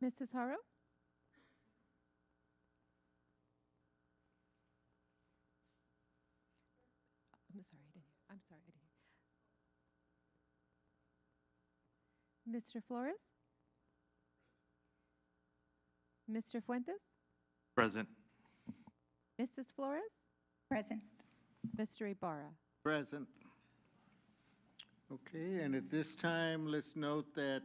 Mrs. Haro? I'm sorry, I didn't hear. I'm sorry, I didn't hear. Mr. Flores? Mr. Fuentes? Present. Mrs. Flores? Present. Mr. Ibarra? Present. Okay, and at this time, let's note that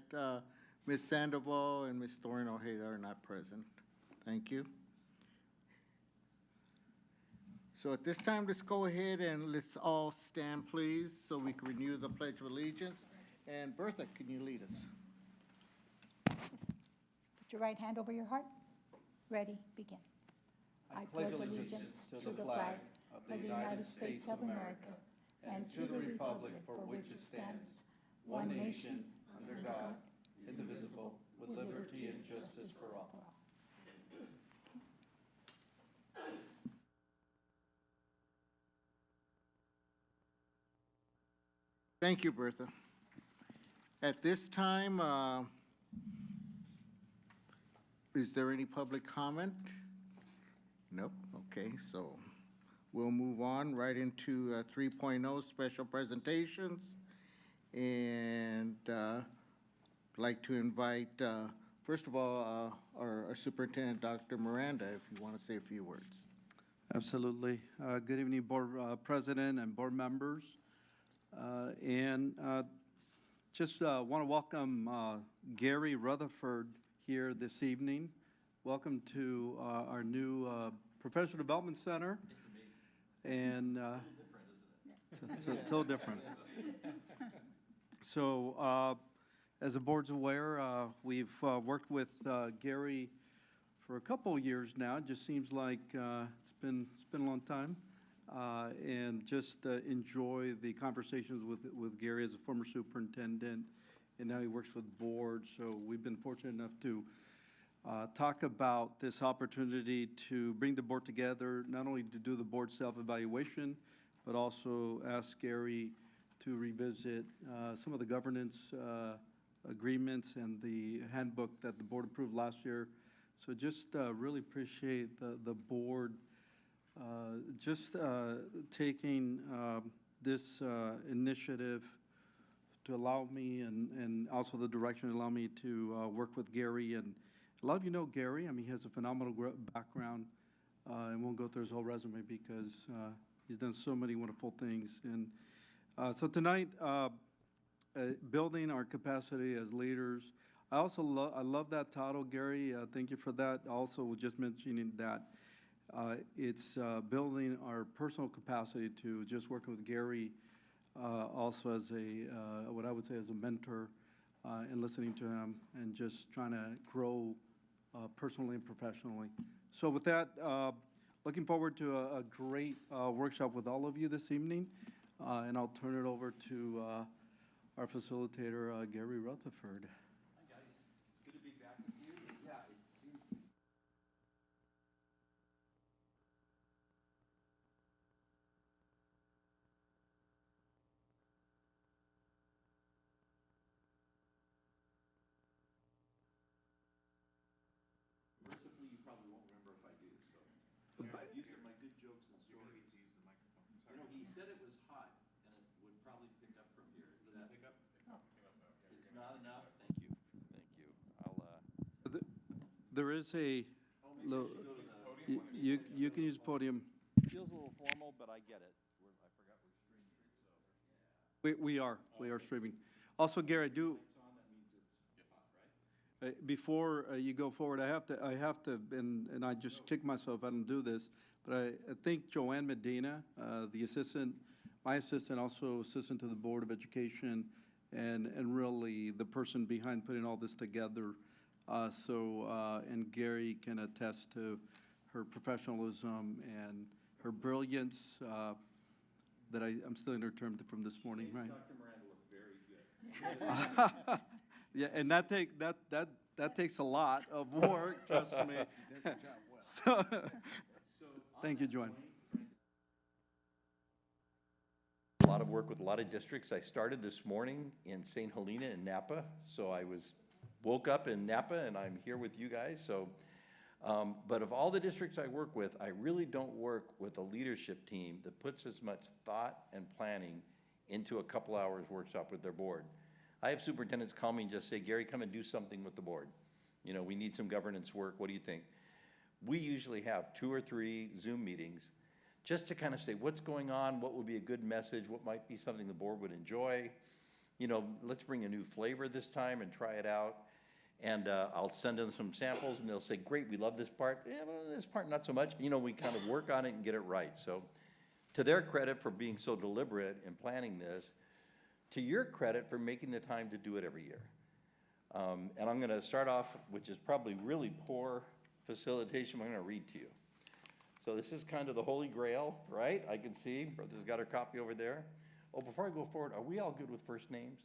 Ms. Sandoval and Ms. Thorin Ojeda are not present. Thank you. So at this time, let's go ahead and let's all stand, please, so we can renew the Pledge of Allegiance. And Bertha, can you lead us? Put your right hand over your heart. Ready, begin. I pledge allegiance to the flag of the United States of America and to the republic for which it stands, one nation, under God, indivisible, with liberty and justice for all. Thank you, Bertha. At this time, is there any public comment? Nope. Okay, so we'll move on right into 3.0 special presentations. And I'd like to invite, first of all, our Superintendent, Dr. Miranda, if you want to say a few words. Absolutely. Good evening, Board President and board members. Just want to welcome Gary Rutherford here this evening. Welcome to our new Professional Development Center. And it's a little different. So, as the board's aware, we've worked with Gary for a couple of years now. It just seems like it's been a long time. And just enjoy the conversations with Gary as a former superintendent, and now he works with the board. So we've been fortunate enough to talk about this opportunity to bring the board together, not only to do the board self-evaluation, but also ask Gary to revisit some of the governance agreements and the handbook that the board approved last year. So just really appreciate the board taking this initiative to allow me and also the direction to allow me to work with Gary. And a lot of you know Gary. I mean, he has a phenomenal background, and won't go through his whole resume because he's done so many wonderful things. And so tonight, building our capacity as leaders. I also love that title, Gary. Thank you for that. Also, just mentioning that it's building our personal capacity to just working with Gary, also as a, what I would say as a mentor, and listening to him and just trying to grow personally and professionally. So with that, looking forward to a great workshop with all of you this evening, and I'll turn it over to our facilitator, Gary Rutherford. He said it was hot, and it would probably pick up from here. Did that pick up? It's not enough? Thank you. Thank you. I'll, There is a, you can use podium. feels a little formal, but I get it. I forgot we're streaming, so. We are streaming. Also, Gary, before you go forward, I have to, and I just kick myself if I don't do this, but I think Joanne Medina, my assistant, also assistant to the Board of Education, and really the person behind putting all this together. And Gary can attest to her professionalism and her brilliance that I'm still in her term from this morning, right? Dr. Miranda looked very good. Yeah, and that takes a lot of work, trust me. So, thank you, Joanne. A lot of work with a lot of districts. I started this morning in St. Helena and Napa, so I was woke up in Napa and I'm here with you guys, so. But of all the districts I work with, I really don't work with a leadership team that puts as much thought and planning into a couple hours workshop with their board. I have superintendents call me and just say, Gary, come and do something with the board. You know, we need some governance work, what do you think? We usually have 2 or 3 Zoom meetings just to kind of say what's going on, what would be a good message, what might be something the board would enjoy. You know, let's bring a new flavor this time and try it out. And I'll send them some samples and they'll say, great, we love this part. Yeah, well, this part not so much. You know, we kind of work on it and get it right. So to their credit for being so deliberate in planning this, to your credit for making the time to do it every year. And I'm gonna start off, which is probably really poor facilitation, I'm gonna read to you. So this is kind of the holy grail, right? I can see, Brother's got her copy over there. Oh, before I go forward, are we all good with first names?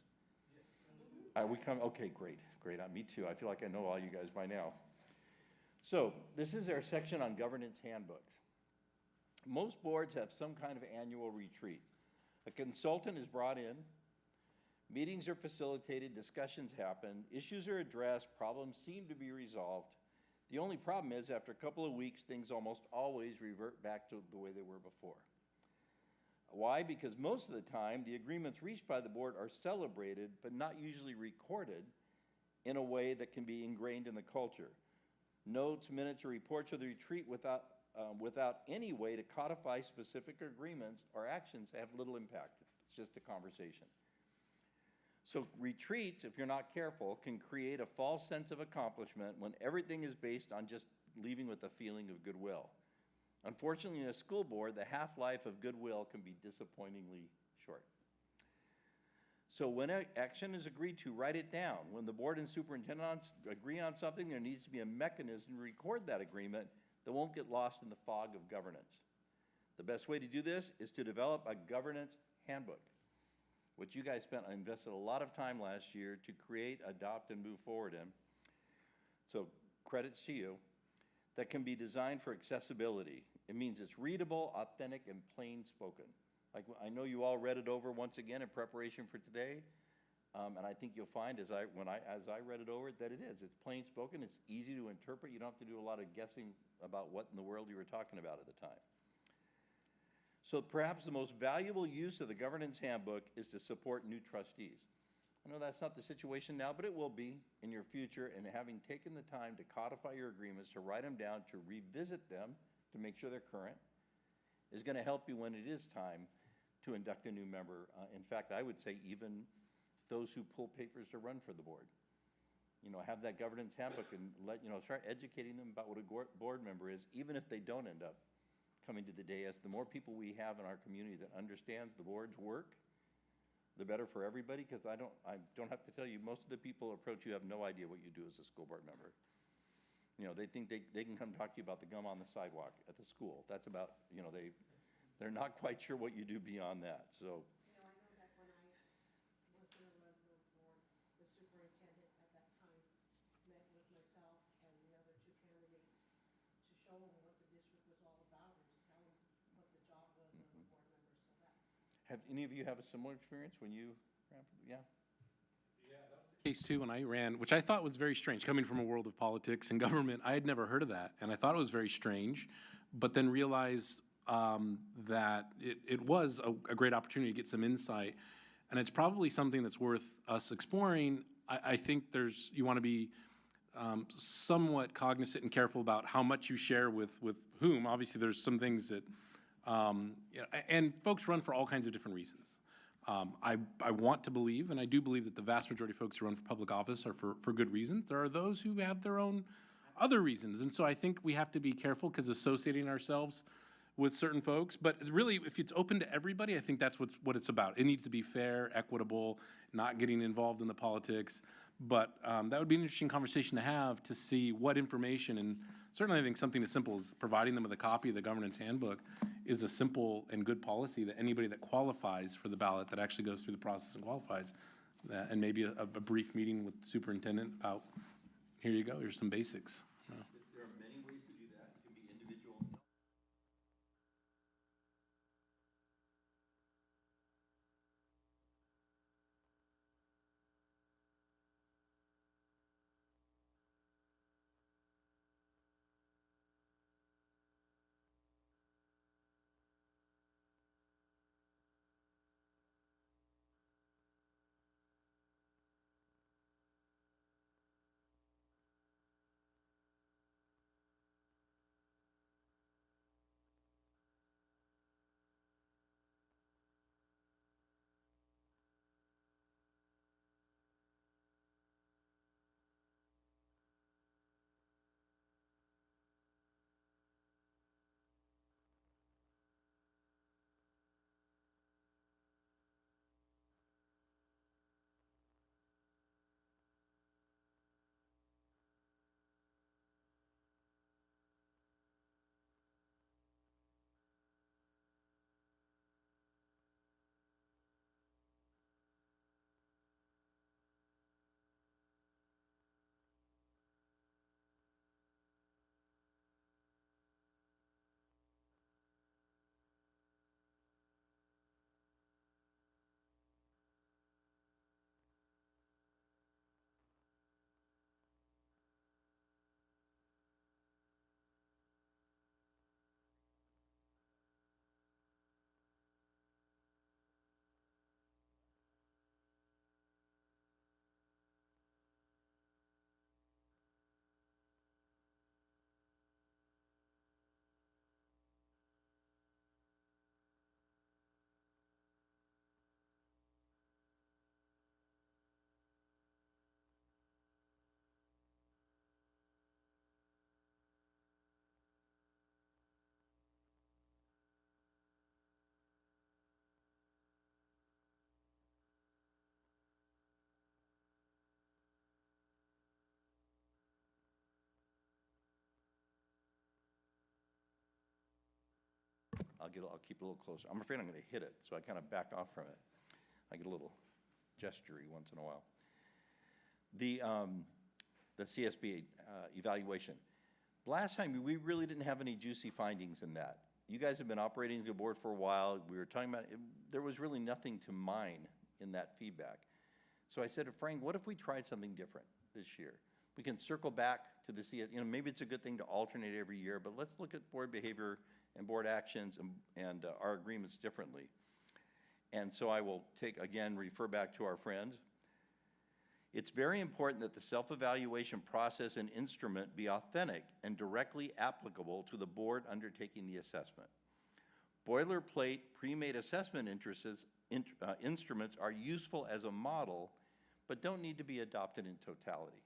Are we okay, great, great, me too. I feel like I know all you guys by now. So this is our section on governance handbooks. Most boards have some kind of annual retreat. A consultant is brought in, meetings are facilitated, discussions happen, issues are addressed, problems seem to be resolved. The only problem is after a couple of weeks, things almost always revert back to the way they were before. Why? Because most of the time, the agreements reached by the board are celebrated, but not usually recorded in a way that can be ingrained in the culture. Notes, minutes, or reports of the retreat without any way to codify specific agreements or actions have little impact. It's just a conversation. So retreats, if you're not careful, can create a false sense of accomplishment when everything is based on just leaving with a feeling of goodwill. Unfortunately, in a school board, the half-life of goodwill can be disappointingly short. So when action is agreed to, write it down. When the board and superintendent agree on something, there needs to be a mechanism to record that agreement that won't get lost in the fog of governance. The best way to do this is to develop a governance handbook, which you guys invested a lot of time last year to create, adopt, and move forward in. So credits to you. That can be designed for accessibility. It means it's readable, authentic, and plain spoken. Like, I know you all read it over once again in preparation for today, and I think you'll find as I read it over that it is. It's plain spoken, it's easy to interpret. You don't have to do a lot of guessing about what in the world you were talking about at the time. So perhaps the most valuable use of the governance handbook is to support new trustees. I know that's not the situation now, but it will be in your future, and having taken the time to codify your agreements, to write them down, to revisit them, to make sure they're current, is gonna help you when it is time to induct a new member. In fact, I would say even those who pull papers to run for the board. You know, have that governance handbook and start educating them about what a board member is, even if they don't end up coming to the dais. The more people we have in our community that understands the board's work, the better for everybody, because I don't have to tell you, most of the people who approach you have no idea what you do as a school board member. You know, they think they can come talk to you about the gum on the sidewalk at the school. That's about, you know, they're not quite sure what you do beyond that, so. You know, I know that when I was going to run for board, the superintendent at that time met with myself and the other 2 candidates to show them what the district was all about and to tell them what the job was of a board member, so that. Have any of you have a similar experience when you ran for, yeah? Case too when I ran, which I thought was very strange. Coming from a world of politics and government, I had never heard of that, and I thought it was very strange, but then realized that it was a great opportunity to get some insight, and it's probably something that's worth us exploring. I think you want to be somewhat cognizant and careful about how much you share with whom. Obviously, there's some things that, and folks run for all kinds of different reasons. I want to believe, and I do believe, that the vast majority of folks who run for public office are for good reasons. There are those who have their own other reasons, and so I think we have to be careful because associating ourselves with certain folks, but really, if it's open to everybody, I think that's what it's about. It needs to be fair, equitable, not getting involved in the politics, but that would be an interesting conversation to have to see what information, and certainly I think something as simple as providing them with a copy of the governance handbook is a simple and good policy that anybody that qualifies for the ballot, that actually goes through the process and qualifies, and maybe a brief meeting with the superintendent about, here you go, here's some basics. There are many ways to do that. It can be individual. I'll keep it a little closer. I'm afraid I'm going to hit it, so I kind of back off from it. I get a little gestury once in a while. The CSBA evaluation. Last time, we really didn't have any juicy findings in that. You guys have been operating as a board for a while. We were talking about it. There was really nothing to mine in that feedback. So I said to Frank, what if we tried something different this year? We can circle back to the CS, maybe it's a good thing to alternate every year, but let's look at board behavior and board actions and our agreements differently. And so I will refer back to our friends. It's very important that the self-evaluation process and instrument be authentic and directly applicable to the board undertaking the assessment. Boilerplate pre-made assessment instruments are useful as a model, but don't need to be adopted in totality.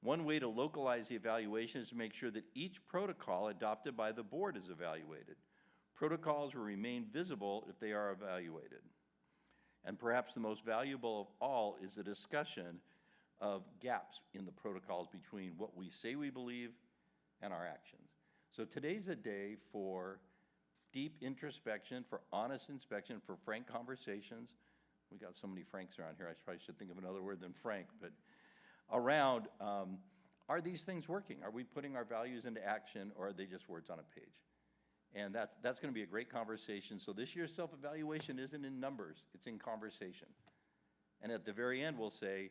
One way to localize the evaluation is to make sure that each protocol adopted by the board is evaluated. Protocols will remain visible if they are evaluated. And perhaps the most valuable of all is the discussion of gaps in the protocols between what we say we believe and our actions. So today's a day for deep introspection, for honest inspection, for frank conversations. We got so many Franks around here, I probably should think of another word than frank, but around, are these things working? Are we putting our values into action, or are they just words on a page? And that's going to be a great conversation. So this year's self-evaluation isn't in numbers, it's in conversation. And at the very end, we'll say,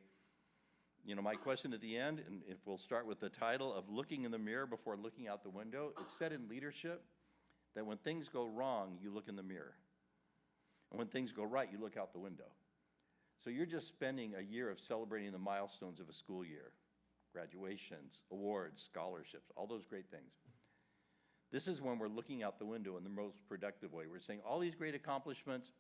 my question at the end, and if we'll start with the title of Looking in the Mirror Before Looking Out the Window, it's said in leadership that when things go wrong, you look in the mirror. And when things go right, you look out the window. So you're just spending a year of celebrating the milestones of a school year, graduations, awards, scholarships, all those great things. This is when we're looking out the window in the most productive way. We're saying all these great accomplishments,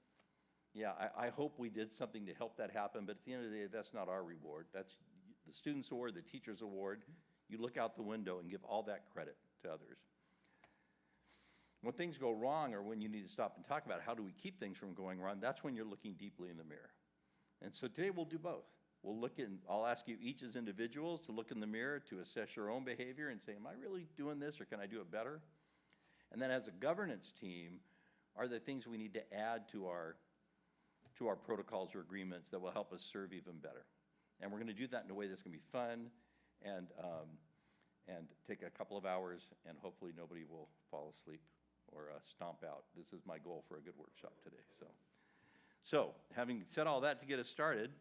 yeah, I hope we did something to help that happen, but at the end of the day, that's not our reward. That's the student's award, the teacher's award. You look out the window and give all that credit to others. When things go wrong, or when you need to stop and talk about how do we keep things from going wrong, that's when you're looking deeply in the mirror. And so today we'll do both. We'll I'll ask you each as individuals to look in the mirror to assess your own behavior and say, am I really doing this, or can I do it better? And then as a governance team, are there things we need to add to our protocols or agreements that will help us serve even better? And we're going to do that in a way that's going to be fun and take a couple of hours, and hopefully nobody will fall asleep or stomp out. This is my goal for a good workshop today. So having said all that to get us started,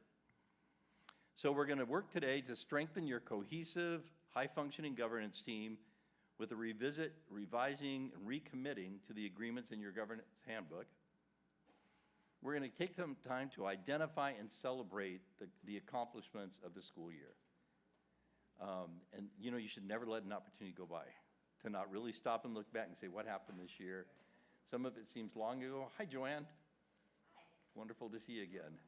so we're going to work today to strengthen your cohesive, high-functioning governance team with a revising, and recommitting to the agreements in your governance handbook. We're going to take some time to identify and celebrate the accomplishments of the school year. And you should never let an opportunity go by to not really stop and look back and say, what happened this year? Some of it seems long ago. Hi, Joanne. Hi. Wonderful to see you again.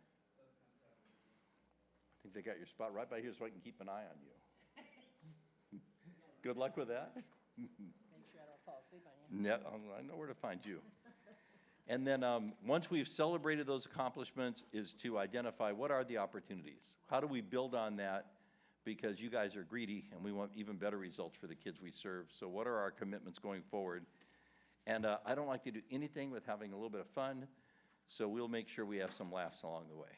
I think they got your spot right by here so I can keep an eye on you. Good luck with that. Make sure I don't fall asleep on you. Yeah, I know where to find you. And then once we've celebrated those accomplishments is to identify what are the opportunities. How do we build on that? Because you guys are greedy and we want even better results for the kids we serve. So what are our commitments going forward? And I don't like to do anything with having a little bit of fun, so we'll make sure we have some laughs along the way.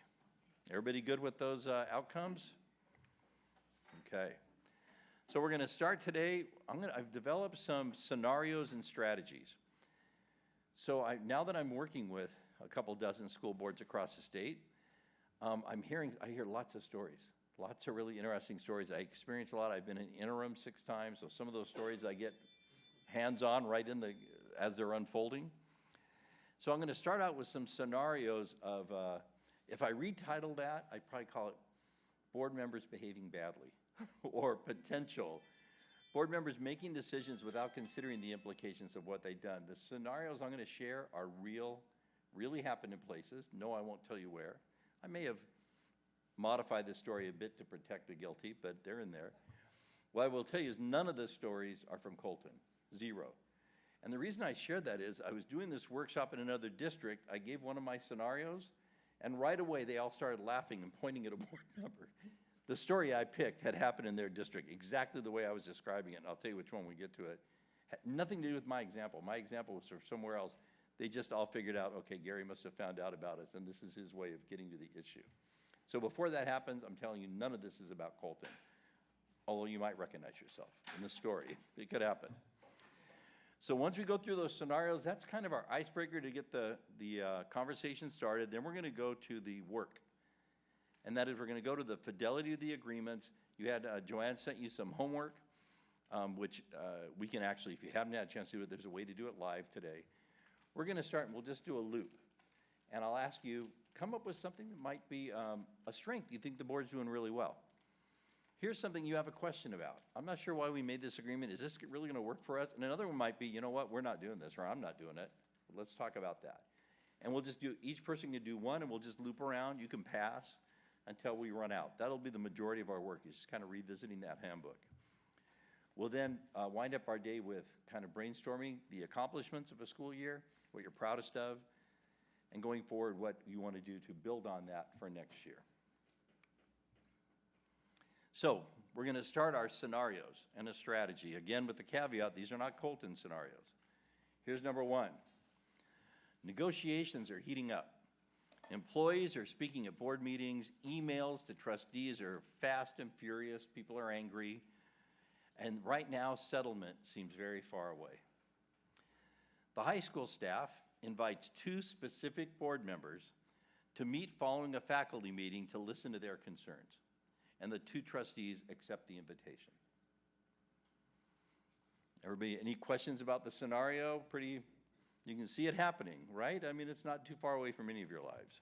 Everybody good with those outcomes? Okay. So we're going to start today. I've developed some scenarios and strategies. So now that I'm working with a couple dozen school boards across the state, I hear lots of stories, lots of really interesting stories. I experience a lot. I've been in interim 6 times, so some of those stories I get hands-on right as they're unfolding. So I'm going to start out with some scenarios of, if I retitle that, I'd probably call it board members behaving badly or potential. Board members making decisions without considering the implications of what they've done. The scenarios I'm going to share are real, really happened in places. No, I won't tell you where. I may have modified this story a bit to protect the guilty, but they're in there. What I will tell you is none of the stories are from Colton, 0. And the reason I shared that is I was doing this workshop in another district. I gave one of my scenarios, and right away they all started laughing and pointing at a board member. The story I picked had happened in their district, exactly the way I was describing it, and I'll tell you which one when we get to it, Had nothing to do with my example. My example was from somewhere else. They just all figured out, okay, Gary must have found out about us, and this is his way of getting to the issue. So before that happens, I'm telling you, none of this is about Colton, although you might recognize yourself in the story. It could happen. So once we go through those scenarios, that's kind of our icebreaker to get the conversation started. Then we're going to go to the work. And that is, we're going to go to the fidelity of the agreements. You had, Joanne sent you some homework, which we can actually, if you haven't had a chance to do it, there's a way to do it live today. We're going to start, and we'll just do a loop. And I'll ask you, come up with something that might be a strength you think the board's doing really well. Here's something you have a question about. I'm not sure why we made this agreement. Is this really going to work for us? And another one might be, you know what, we're not doing this, or I'm not doing it. Let's talk about that. And we'll just do, each person can do one, and we'll just loop around. You can pass until we run out. That'll be the majority of our work, is just kind of revisiting that handbook. We'll then wind up our day with kind of brainstorming the accomplishments of a school year, what you're proudest of, and going forward, what you want to do to build on that for next year. So we're going to start our scenarios and a strategy. Again, with the caveat, these are not Colton scenarios. Here's number one. Negotiations are heating up. Employees are speaking at board meetings. Emails to trustees are fast and furious. People are angry. And right now, settlement seems very far away. The high school staff invites 2 specific board members to meet following a faculty meeting to listen to their concerns. And the 2 trustees accept the invitation. Everybody, any questions about the scenario? Pretty, you can see it happening, right? I mean, it's not too far away from any of your lives.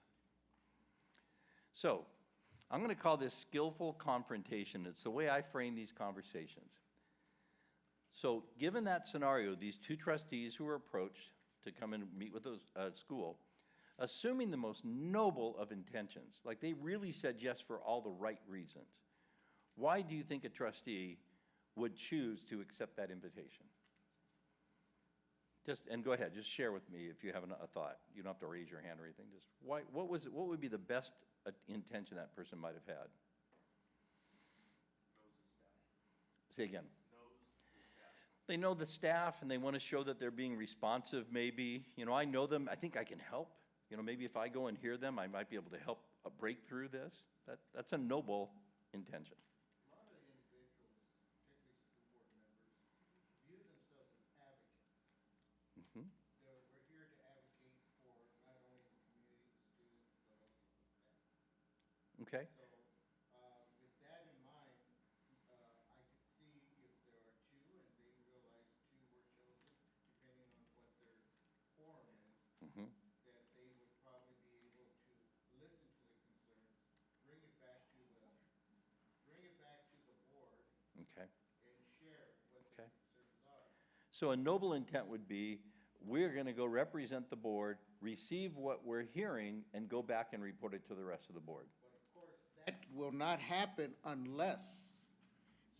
So, I'm going to call this skillful confrontation. It's the way I frame these conversations. So, given that scenario, these 2 trustees who were approached to come and meet with the school, assuming the most noble of intentions, like they really said yes for all the right reasons, why do you think a trustee would choose to accept that invitation? Just, and go ahead, just share with me if you have a thought. You don't have to raise your hand or anything. Just why, what would be the best intention that person might have had? Say again. They know the staff and they want to show that they're being responsive maybe. You know, I know them, I think I can help. You know, maybe if I go and hear them, I might be able to help break through this. That's a noble intention. A lot of individuals, particularly school board members, view themselves as advocates. Mm-hmm. We're here to advocate for not only the community, the students, but also the staff. Okay. So, with that in mind, I could see if there are 2 and they realize 2 were chosen, depending on what their quorum is, Mm-hmm. that they would probably be able to listen to the concerns, bring it back to the board, Okay. and share what Okay. the concerns are. So a noble intent would be, we're going to go represent the board, receive what we're hearing, and go back and report it to the rest of the board. But of course, that will not happen unless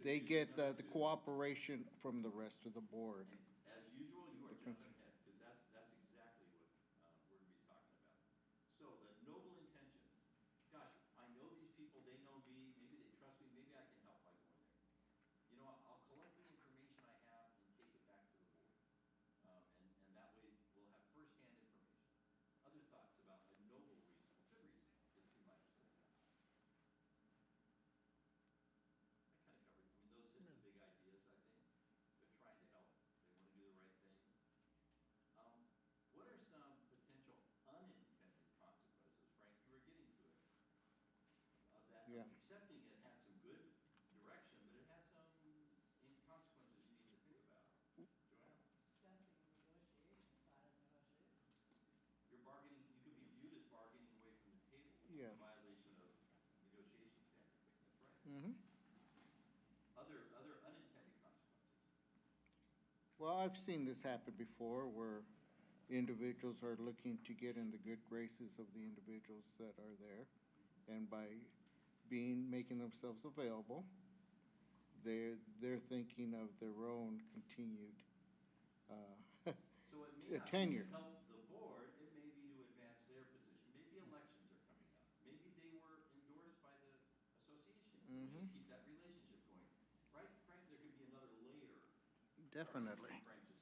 they get the cooperation from the rest of the board. As usual, you are jumping ahead, because that's exactly what we're going to be talking about. So the noble intention, gosh, I know these people, they know me, maybe they trust me, maybe I can help by going there. You know, I'll collect the information I have and take it back to the board. And that way, we'll have firsthand information. Other thoughts about a noble reason, a good reason that you might have said that? I kind of covered, I mean, those hit the big ideas, I think. They're trying to help. They want to do the right thing. What are some potential unintended consequences? Frank, you were getting to it. That Yeah. accepting it had some good direction, but it has some consequences you need to think about. Joanna? Discussing negotiation, part of negotiation. You're bargaining, you could be viewed as bargaining away from the table, which is Yeah. a violation of negotiation standards. That's right. Mm-hmm. Other unintended consequences. Well, I've seen this happen before where individuals are looking to get in the good graces of the individuals that are there. And by making themselves available, they're thinking of their own continued So it may not be tenure. to help the board, it may be to advance their position. Maybe elections are coming up. Maybe they were endorsed by the association. Mhm. Keep that relationship going. Right, Frank, there could be another layer. Definitely. Frank's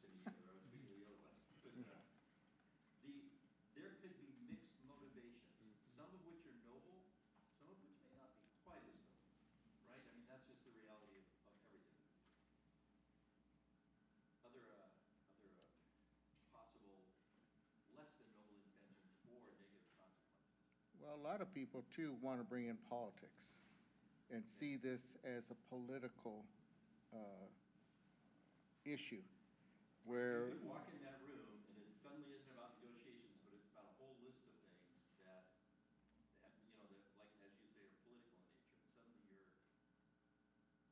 Well, a lot of people too want to bring in politics and see this as a political issue where, You could walk in that room and it suddenly isn't about negotiations, but it's about a whole list of things that, you know, that, like, as you say, are political in nature. And suddenly you're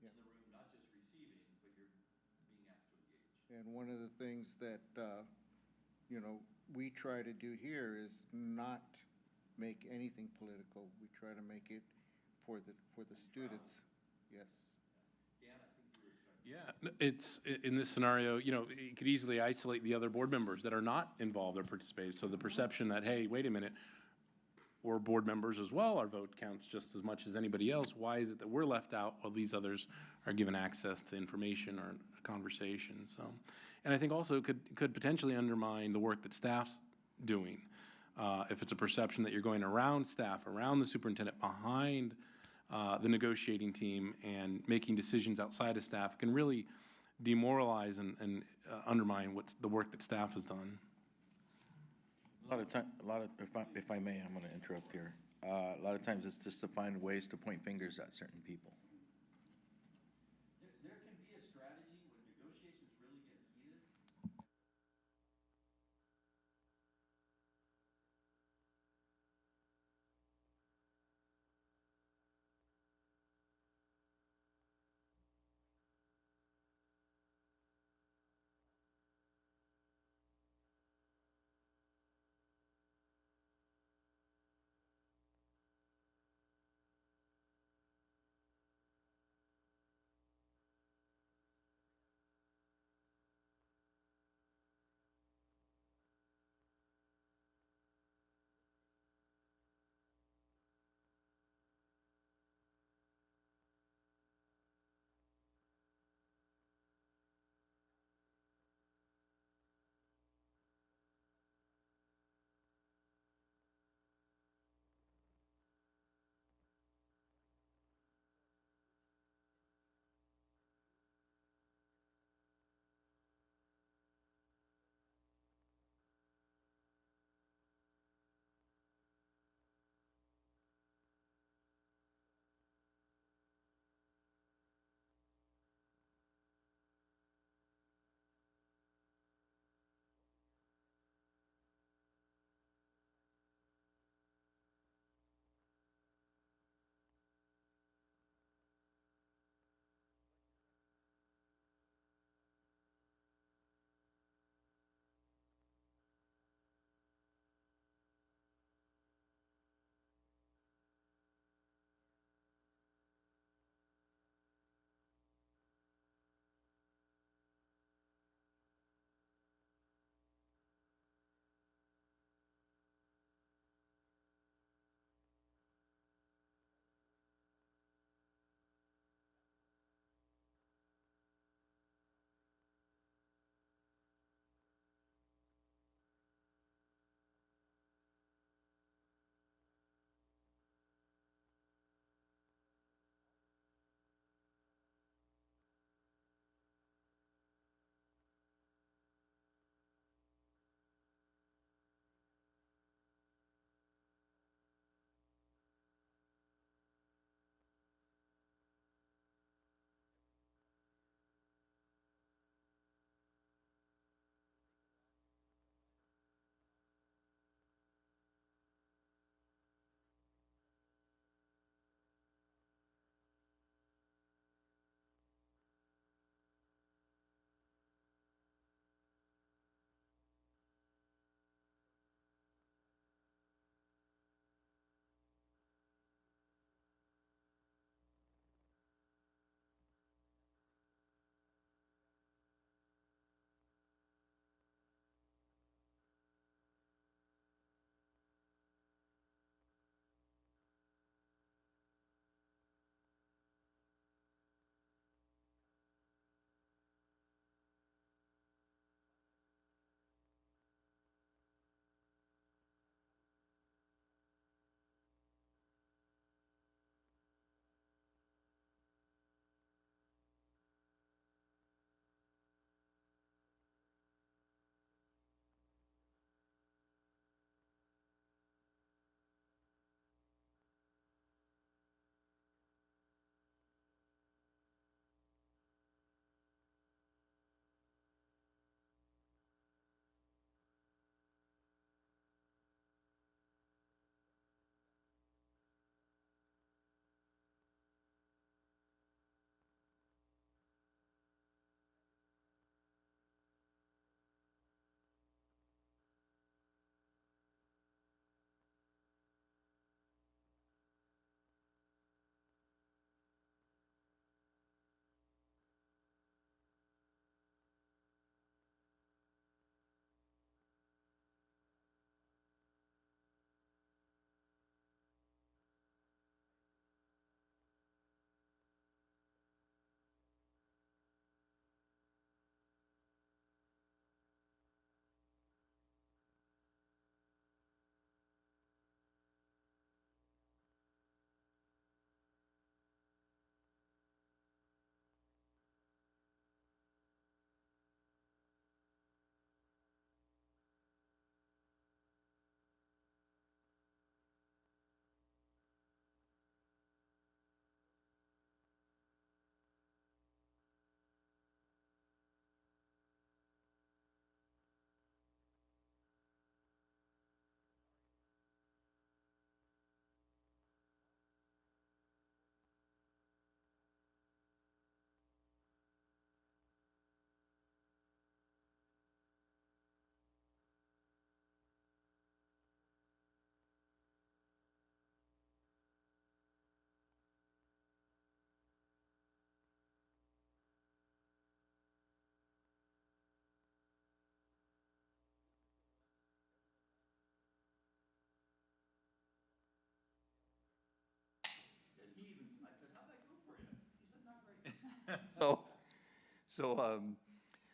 Yeah. in the room, not just receiving, but you're being asked to engage. and one of the things that, you know, we try to do here is not make anything political. We try to make it for the students. Yes. Dan, I think you were trying to. Yeah, it's, in this scenario, you know, it could easily isolate the other board members that are not involved or participating. So the perception that, hey, wait a minute, we're board members as well, our vote counts just as much as anybody else. Why is it that we're left out while these others are given access to information or a conversation? So, and I think also it could potentially undermine the work that staff's doing. If it's a perception that you're going around staff, around the superintendent, behind the negotiating team and making decisions outside of staff, can really demoralize and undermine the work that staff has done. If I may, I'm going to interrupt here. A lot of times it's just to find ways to point fingers at certain people. There can be a strategy when negotiations really get heated.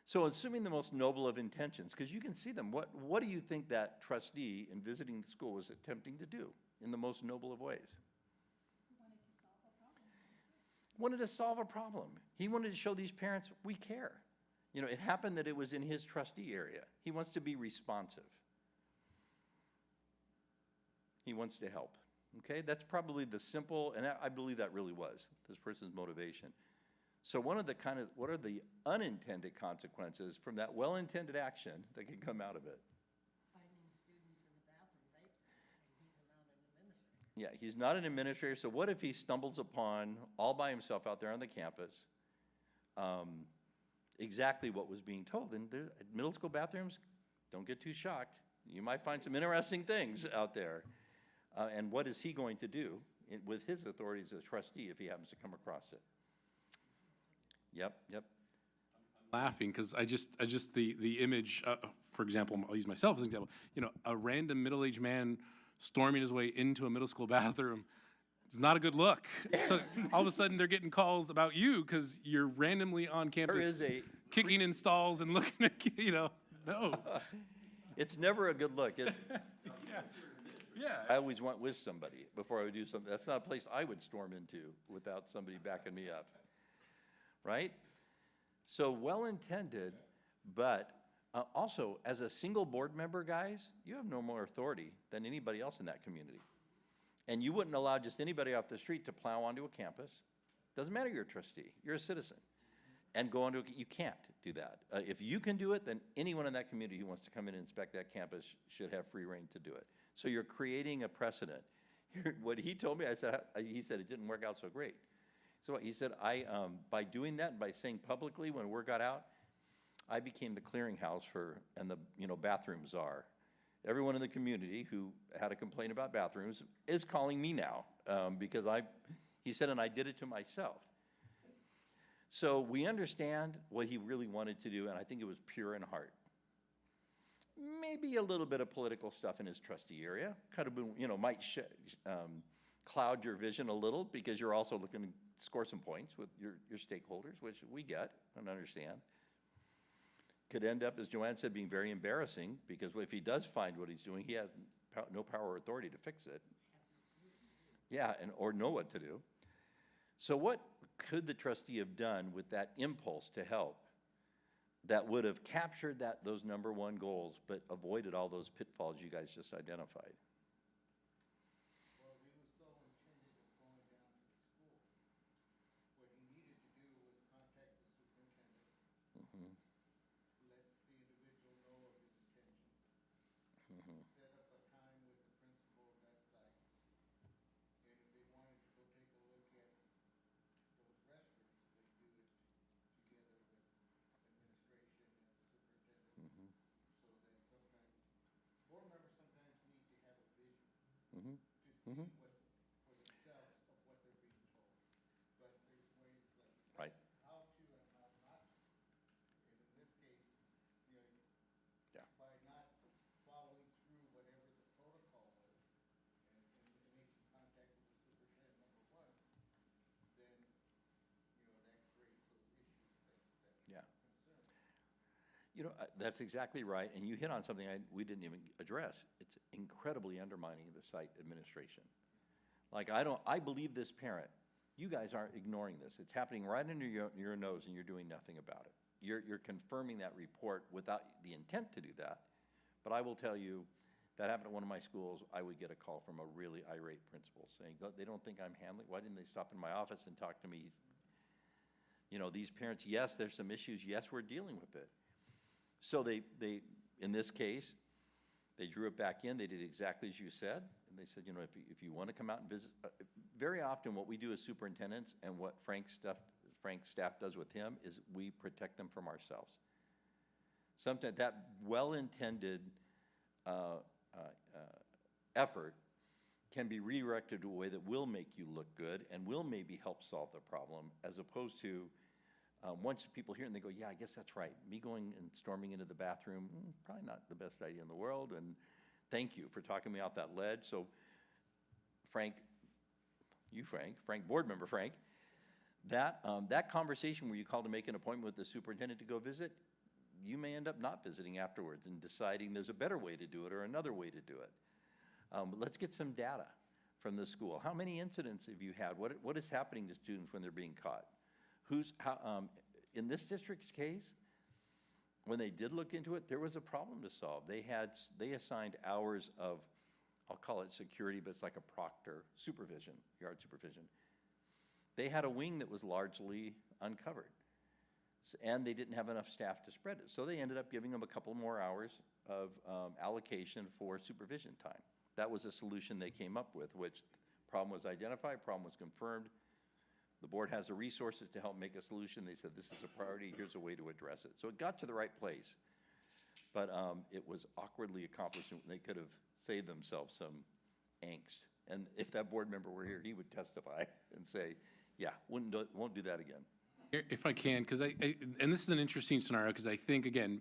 So assuming the most noble of intentions, because you can see them, what do you think that trustee in visiting the school was attempting to do in the most noble of ways? Wanted to solve a problem. He wanted to show these parents, we care. You know, it happened that it was in his trustee area. He wants to be responsive. He wants to help, okay? That's probably the simple, and I believe that really was this person's motivation. So what are the unintended consequences from that well-intended action that can come out of it? Finding students in the bathroom, right? And he's not an administrator. Yeah, he's not an administrator, so what if he stumbles upon, all by himself out there on the campus, exactly what was being told? And middle school bathrooms, don't get too shocked. You might find some interesting things out there. And what is he going to do with his authority as a trustee if he happens to come across it? Yep. Laughing because I just the image, for example, I'll use myself as an example. You know, a random middle-aged man storming his way into a middle school bathroom. It's not a good look. So all of a sudden they're getting calls about you because you're randomly on campus kicking in stalls and looking at, you know, no. It's never a good look. Yeah. I always went with somebody before I would do something. That's not a place I would storm into without somebody backing me up. Right? So well-intended, but also as a single board member, guys, you have no more authority than anybody else in that community. And you wouldn't allow just anybody off the street to plow onto a campus. Doesn't matter you're a trustee, you're a citizen. And go onto, you can't do that. If you can do it, then anyone in that community who wants to come in and inspect that campus should have free reign to do it. So you're creating a precedent. What he told me, he said it didn't work out so great. So he said, by doing that and by saying publicly when word got out, I became the clearinghouse and the bathroom czar. Everyone in the community who had a complaint about bathrooms is calling me now because he said, and I did it to myself. So we understand what he really wanted to do, and I think it was pure in heart. Maybe a little bit of political stuff in his trustee area, kind of might cloud your vision a little because you're also looking to score some points with your stakeholders, which we get and understand. Could end up, as Joanne said, being very embarrassing because if he does find what he's doing, he has no power or authority to fix it. Yeah, or know what to do. So what could the trustee have done with that impulse to help that would have captured those number one goals but avoided all those pitfalls you guys just identified? Right. How to and how not to. And in this case, by not following through whatever the protocol was and making contact with the superintendent, number one, then, that creates those issues that concern. That's exactly right, and you hit on something we didn't even address. It's incredibly undermining the site administration. Like, I believe this parent. You guys aren't ignoring this. It's happening right under your nose, and you're doing nothing about it. You're confirming that report without the intent to do that. But I will tell you, that happened at one of my schools. I would get a call from a really irate principal saying, they don't think I'm handling, why didn't they stop in my office and talk to me? These parents, yes, there's some issues. Yes, we're dealing with it. So they in this case, they drew it back in. They did exactly as you said. And they said, if you want to come out and visit, very often what we do as superintendents and what Frank's staff does with him is we protect them from ourselves. Sometimes that well-intended effort can be redirected to a way that will make you look good and will maybe help solve the problem, as opposed to once people hear it and they go, yeah, I guess that's right. Me going and storming into the bathroom, probably not the best idea in the world, and thank you for talking me off that ledge. So Frank, board member Frank, that conversation where you call to make an appointment with the superintendent to go visit, you may end up not visiting afterwards and deciding there's a better way to do it or another way to do it. But let's get some data from the school. How many incidents have you had? What is happening to students when they're being caught? In this district's case, when they did look into it, there was a problem to solve. They assigned hours of, I'll call it security, but it's like a proctor supervision, yard supervision. They had a wing that was largely uncovered, and they didn't have enough staff to spread it. So they ended up giving them a couple more hours of allocation for supervision time. That was a solution they came up with, which problem was identified, problem was confirmed. The board has the resources to help make a solution. They said, this is a priority, here's a way to address it. So it got to the right place, but it was awkwardly accomplished, and they could have saved themselves some angst. And if that board member were here, he would testify and say, yeah, won't do that again. If I can, because and this is an interesting scenario, because I think, again,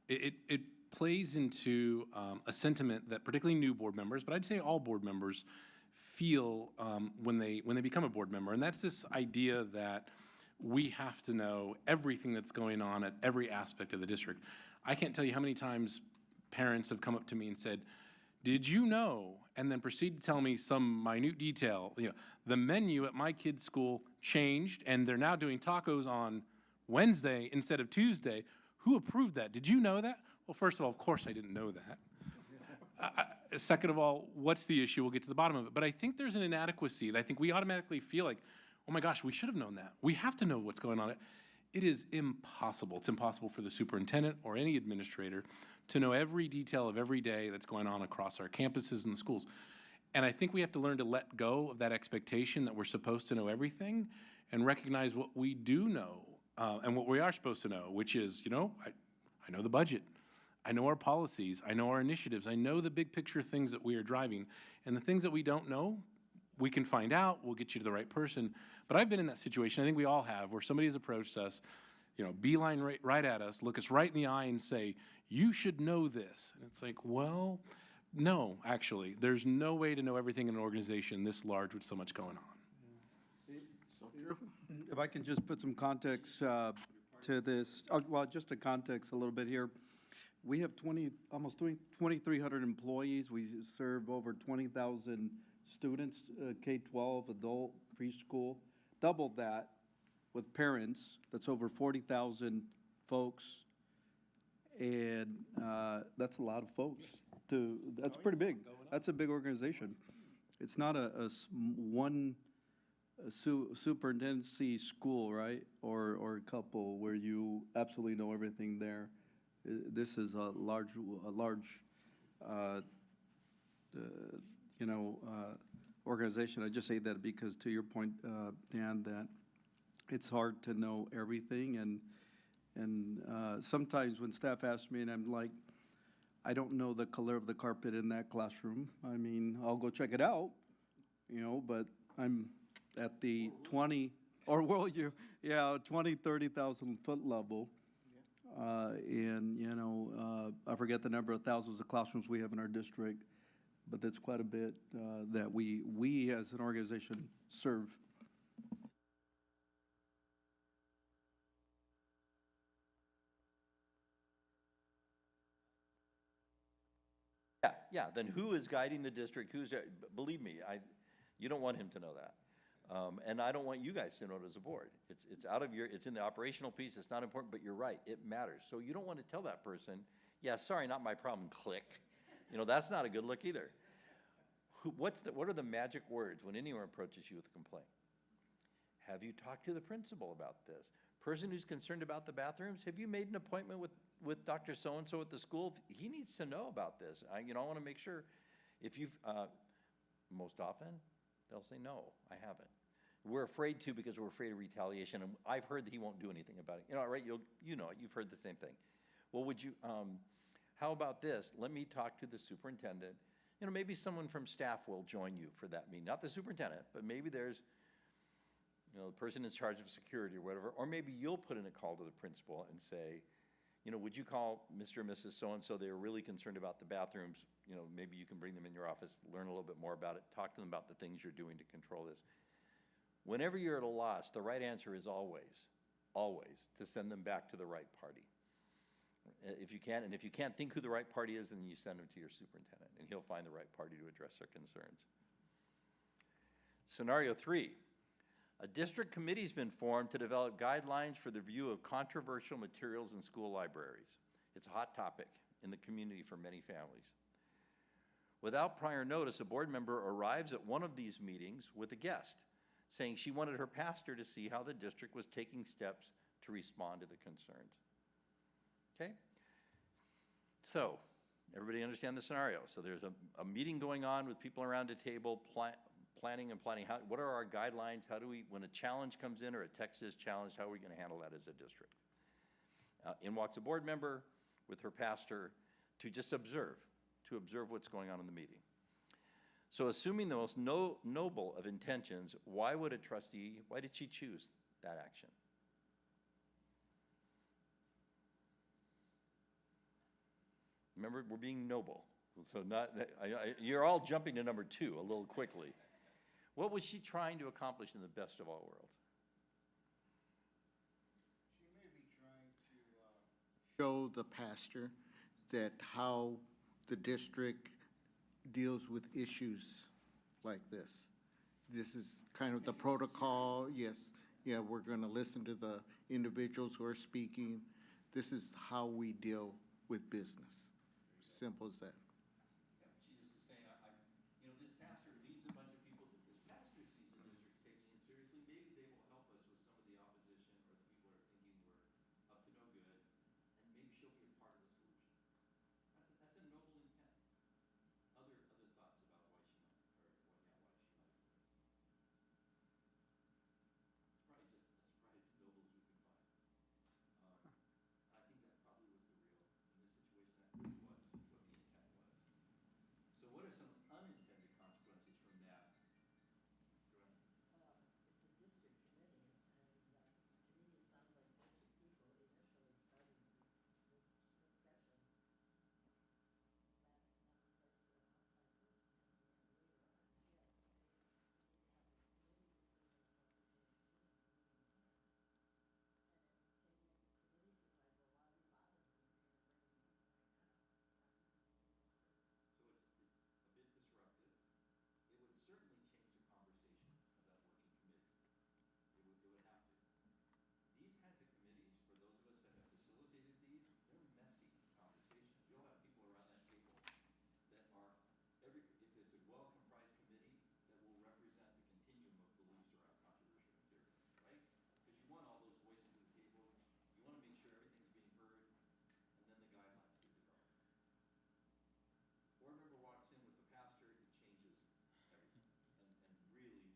it plays into a sentiment that particularly new board members, but I'd say all board members, feel when they become a board member. And that's this idea that we have to know everything that's going on at every aspect of the district. I can't tell you how many times parents have come up to me and said, did you know, and then proceed to tell me some minute detail. You know, the menu at my kid's school changed, and they're now doing tacos on Wednesday instead of Tuesday. Who approved that? Did you know that? Well, first of all, of course I didn't know that. Second of all, what's the issue? We'll get to the bottom of it. But I think there's an inadequacy that I think we automatically feel like, oh my gosh, we should have known that. We have to know what's going on. It is impossible. It's impossible for the superintendent or any administrator to know every detail of every day that's going on across our campuses and the schools. And I think we have to learn to let go of that expectation that we're supposed to know everything and recognize what we do know and what we are supposed to know, which is, you know, I know the budget. I know our policies. I know our initiatives. I know the big picture things that we are driving. And the things that we don't know, we can find out. We'll get you to the right person. But I've been in that situation, I think we all have, where somebody has approached us, you know, beeline right at us, look us right in the eye and say, you should know this. And it's like, well, no, actually. There's no way to know everything in an organization this large with so much going on. If I can just put some context to this, well, just a context a little bit here. We have almost 2,300 employees. We serve over 20,000 students, K-12, adult, preschool. Double that with parents. That's over 40,000 folks. And that's a lot of folks. That's pretty big. That's a big organization. It's not one superintendency school, right? Or a couple where you absolutely know everything there. This is a large, organization. I just say that because, to your point, Dan, that it's hard to know everything, and sometimes when staff asks me, and I'm like, I don't know the color of the carpet in that classroom. I mean, I'll go check it out, but I'm at the 20, 30,000 foot level. I forget the number of thousands of classrooms we have in our district, but that's quite a bit that we as an organization serve. Yeah, then who is guiding the district? Believe me, you don't want him to know that. And I don't want you guys to know it as a board. It's in the operational piece, it's not important, but you're right, it matters. So you don't want to tell that person, yeah, sorry, not my problem, click. That's not a good look either. What are the magic words when anyone approaches you with a complaint? Have you talked to the principal about this? Person who's concerned about the bathrooms, have you made an appointment with Dr. So-and-so at the school? He needs to know about this. I want to make sure if you've, most often, they'll say, no, I haven't. We're afraid to because we're afraid of retaliation, and I've heard that he won't do anything about it. Right? You've heard the same thing. Well, how about this? Let me talk to the superintendent. Maybe someone from staff will join you for that meeting. Not the superintendent, but maybe there's, the person in charge of security or whatever, or maybe you'll put in a call to the principal and say, would you call Mr. and Mrs. So-and-so? They're really concerned about the bathrooms. Maybe you can bring them in your office, learn a little bit more about it, talk to them about the things you're doing to control this. Whenever you're at a loss, the right answer is always, always, to send them back to the right party. If you can, and if you can't think who the right party is, then you send them to your superintendent, and he'll find the right party to address their concerns. Scenario 3, a district committee's been formed to develop guidelines for the review of controversial materials in school libraries. It's a hot topic in the community for many families. Without prior notice, a board member arrives at one of these meetings with a guest, saying she wanted her pastor to see how the district was taking steps to respond to the concerns. Okay? So, everybody understand the scenario. So there's a meeting going on with people around a table, planning. What are our guidelines? How do we, when a challenge comes in or a text is challenged, how are we going to handle that as a district? In walks a board member with her pastor to just observe what's going on in the meeting. So assuming the most noble of intentions, why did she choose that action? Remember, we're being noble. So you're all jumping to number 2 a little quickly. What was she trying to accomplish in the best of all worlds? She may be trying to show the pastor that how the district deals with issues like this. This is kind of the protocol. Yes, yeah, we're going to listen to the individuals who are speaking. This is how we deal with business. Simple as that. She just is saying, this pastor leads a bunch of people, but this pastor sees the district taking it seriously. Maybe they will help us with some of the opposition or the people that are thinking we're up to no good, and maybe she'll be a part of the solution. That's a noble intent. Other thoughts about why she might, why she might. It's probably as noble as we can find. I think that probably was in this situation, that really was what the intent was. So what are some unintended consequences from that? Go ahead. It's a district committee, and to me, it sounds like a bunch of people initially starting the discussion. That's not the place for an outside person, and later on, yes, they need to have a committee decision of what they're going to do in the meeting time. And then taking the committee decide, well, why are we bothering if you're going to bring the meeting right now? After the meeting is started. So it's a bit disruptive. It would certainly change the conversation of that working committee. It would have to. These kinds of committees, for those of us that have facilitated these, they're messy conversations. You'll have people around that table that are, if it's a well-comprised committee, that will represent the continuum of beliefs around controversial material, right? Because you want all those voices at the table. You want to make sure everything's being heard, and then the guidelines get developed. Board member walks in with the pastor, it changes everything. And really,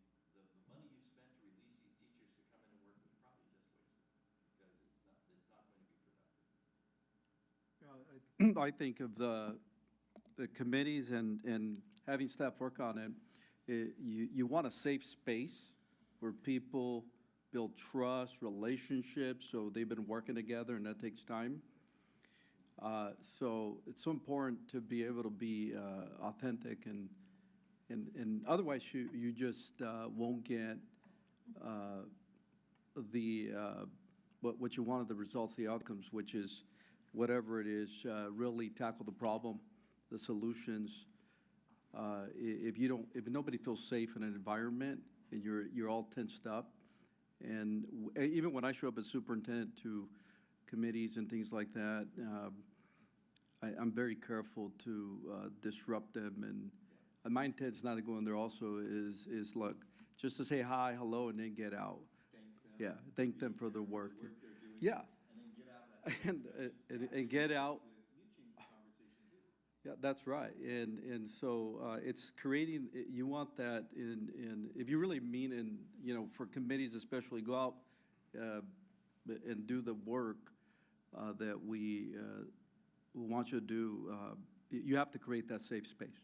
the money you spent to release these teachers to come in and work was probably just wasted, because it's not going to be productive. I think of the committees and having staff work on it, you want a safe space where people build trust, relationships, so they've been working together, and that takes time. So it's so important to be able to be authentic, and otherwise you just won't get what you wanted, the results, the outcomes, which is whatever it is, really tackle the problem, the solutions. If nobody feels safe in an environment and you're all tensed up, and even when I show up as superintendent to committees and things like that, I'm very careful to disrupt them, and my intent is not to go in there also is look, just to say hi, hello, and then get out. Yeah, thank them for their work. Yeah. And get out. Yeah, that's right. And so it's creating, you want that if you really mean, for committees especially, go out and do the work that we want you to do. You have to create that safe space.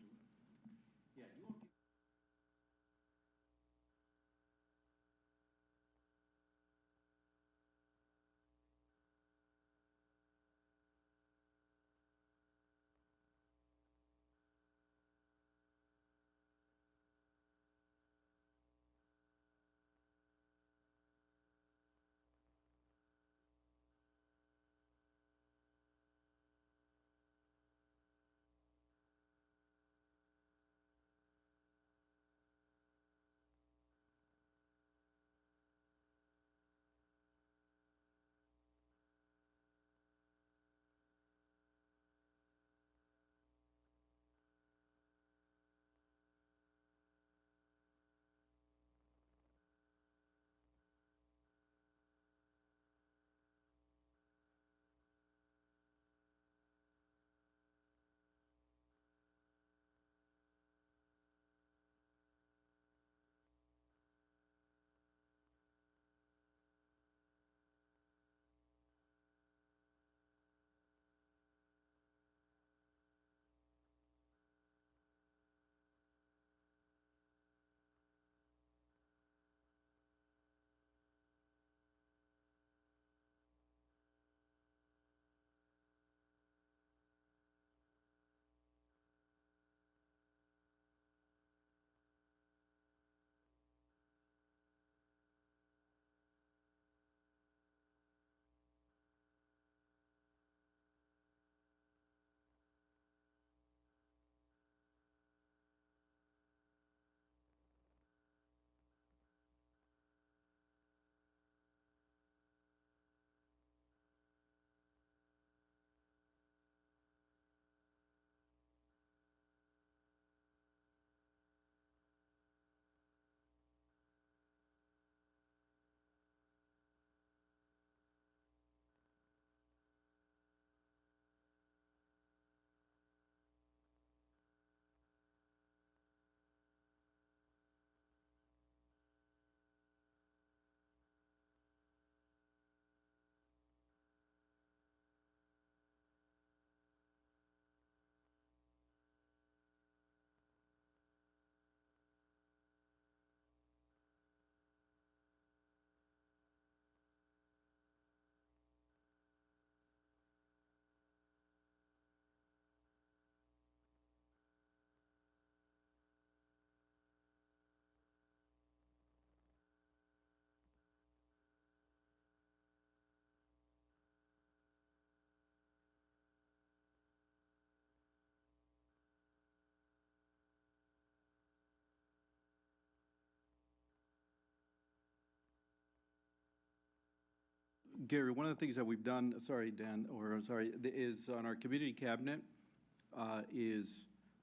Gary, one of the things that we've done, sorry, Dan, or sorry, is on our community cabinet, is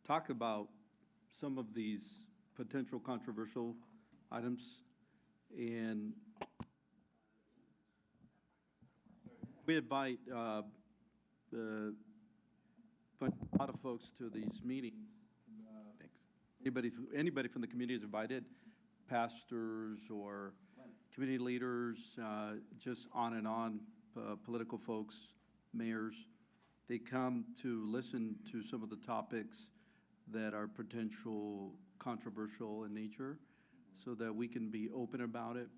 talk about some of these potential controversial items. And we invite a lot of folks to these meetings. Anybody from the community is invited, pastors or community leaders, just on and on, political folks, mayors. They come to listen to some of the topics that are potential controversial in nature so that we can be open about it.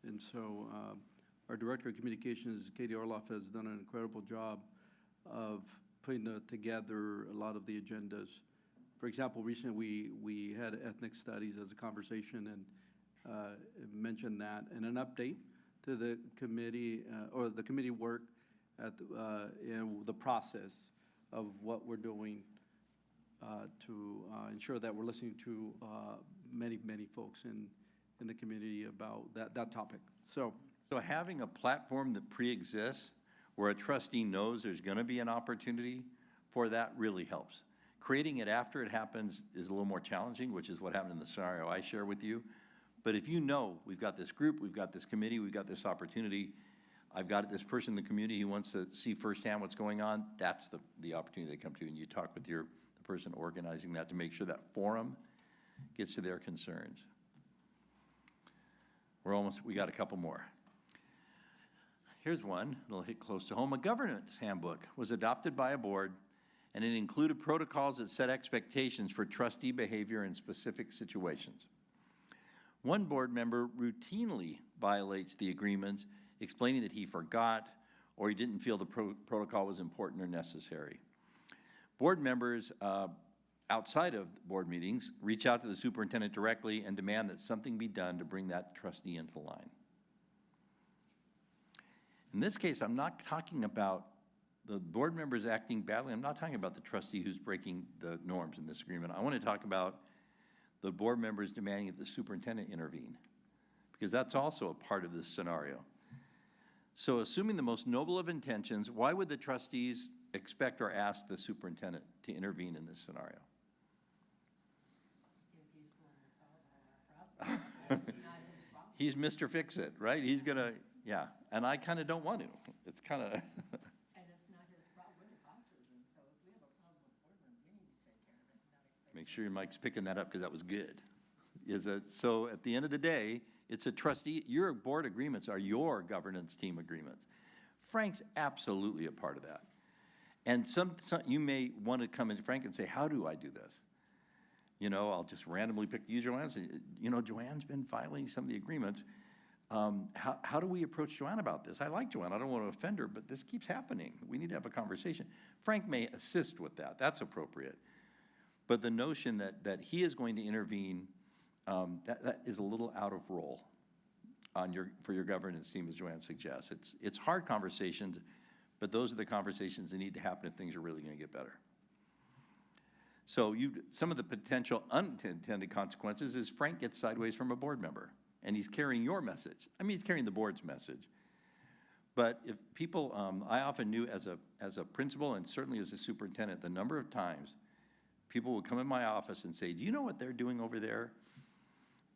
And so our Director of Communications, Katie Orloff, has done an incredible job of putting together a lot of the agendas. For example, recently we had ethnic studies as a conversation and mentioned that, and an update to the committee or the committee work at the process of what we're doing to ensure that we're listening to many folks in the community about that topic. So having a platform that pre-exists where a trustee knows there's going to be an opportunity for that really helps. Creating it after it happens is a little more challenging, which is what happened in the scenario I share with you. But if you know we've got this group, we've got this committee, we've got this opportunity, I've got this person in the community who wants to see firsthand what's going on, that's the opportunity they come to, and you talk with the person organizing that to make sure that forum gets to their concerns. We got a couple more. Here's one that'll hit close to home. A governance handbook was adopted by a board, and it included protocols that set expectations for trustee behavior in specific situations. One board member routinely violates the agreements, explaining that he forgot or he didn't feel the protocol was important or necessary. Board members outside of board meetings reach out to the superintendent directly and demand that something be done to bring that trustee into line. In this case, I'm not talking about the board members acting badly. I'm not talking about the trustee who's breaking the norms in this agreement. I want to talk about the board members demanding that the superintendent intervene, because that's also a part of this scenario. So assuming the most noble of intentions, why would the trustees expect or ask the superintendent to intervene in this scenario? Because he's the one that solves all our problems. It's not his problem. He's Mr. Fix-It, right? He's gonna, yeah. And I kind of don't want to. It's kind of... And it's not his problem, we're the bosses, and so if we have a problem with board members, you need to take care of it, not expect. Make sure your mic's picking that up, because that was good. So at the end of the day, it's a trustee, your board agreements are your governance team agreements. Frank's absolutely a part of that. And some you may want to come in, Frank, and say, how do I do this? You know, I'll just randomly pick you, Joanne, and say, you know, Joanne's been filing some of the agreements. How do we approach Joanne about this? I like Joanne, I don't want to offend her, but this keeps happening. We need to have a conversation. Frank may assist with that, that's appropriate. But the notion that he is going to intervene, that is a little out of role for your governance team, as Joanne suggests. It's hard conversations, but those are the conversations that need to happen if things are really going to get better. So some of the potential unintended consequences is Frank gets sideways from a board member, and he's carrying your message. I mean, he's carrying the board's message. But if people, I often knew as a principal and certainly as a superintendent, the number of times people would come in my office and say, do you know what they're doing over there?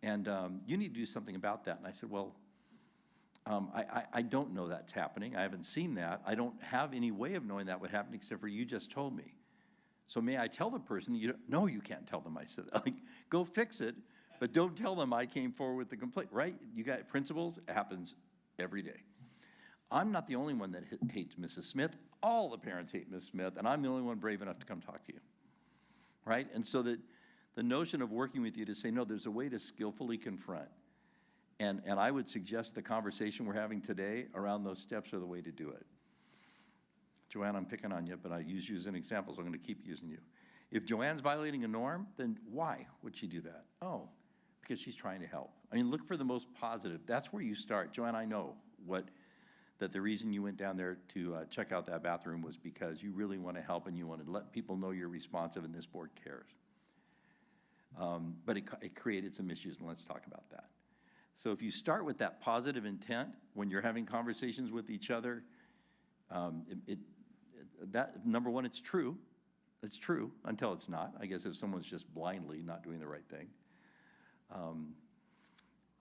And you need to do something about that. And I said, well, I don't know that's happening. I haven't seen that. I don't have any way of knowing that would happen except for you just told me. So may I tell the person that no, you can't tell them. I said, like, go fix it, but don't tell them I came forward with the complaint, right? You got principals, it happens every day. I'm not the only one that hates Mrs. Smith. All the parents hate Mrs. Smith, and I'm the only one brave enough to come talk to you, right? And so that the notion of working with you to say, no, there's a way to skillfully confront. And I would suggest the conversation we're having today around those steps are the way to do it. Joanne, I'm picking on you, but I use you as an example, so I'm going to keep using you. If Joanne's violating a norm, then why would she do that? Oh, because she's trying to help. I mean, look for the most positive. That's where you start. Joanne, I know that the reason you went down there to check out that bathroom was because you really want to help and you want to let people know you're responsive and this board cares. But it created some issues, and let's talk about that. So if you start with that positive intent when you're having conversations with each other, that, number one, it's true. It's true until it's not. I guess if someone's just blindly not doing the right thing.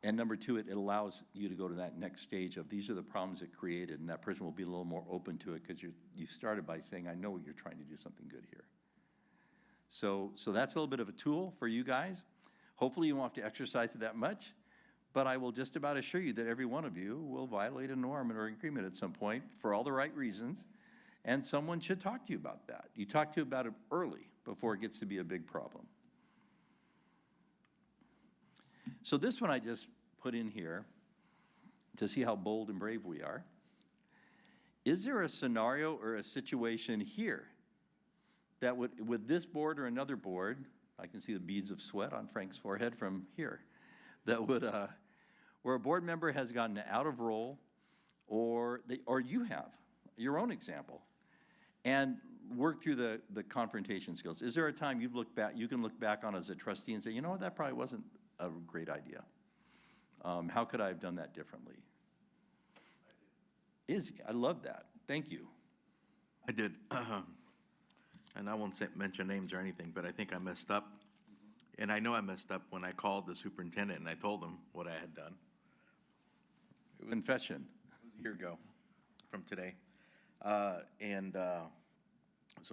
And number two, it allows you to go to that next stage of these are the problems it created, and that person will be a little more open to it because you started by saying, I know you're trying to do something good here. So that's a little bit of a tool for you guys. Hopefully you won't have to exercise it that much, but I will just about assure you that every one of you will violate a norm or agreement at some point for all the right reasons, and someone should talk to you about that. You talk to you about it early before it gets to be a big problem. So this one I just put in here to see how bold and brave we are. Is there a scenario or a situation here that would, with this board or another board, I can see the beads of sweat on Frank's forehead from here, that would, where a board member has gotten out of role, or you have your own example, and work through the confrontation skills. Is there a time you can look back on as a trustee and say, you know what, that probably wasn't a great idea. How could I have done that differently? I love that. Thank you. I did. And I won't mention names or anything, but I think I messed up. And I know I messed up when I called the superintendent and I told him what I had done. Confession. It was a year ago from today. So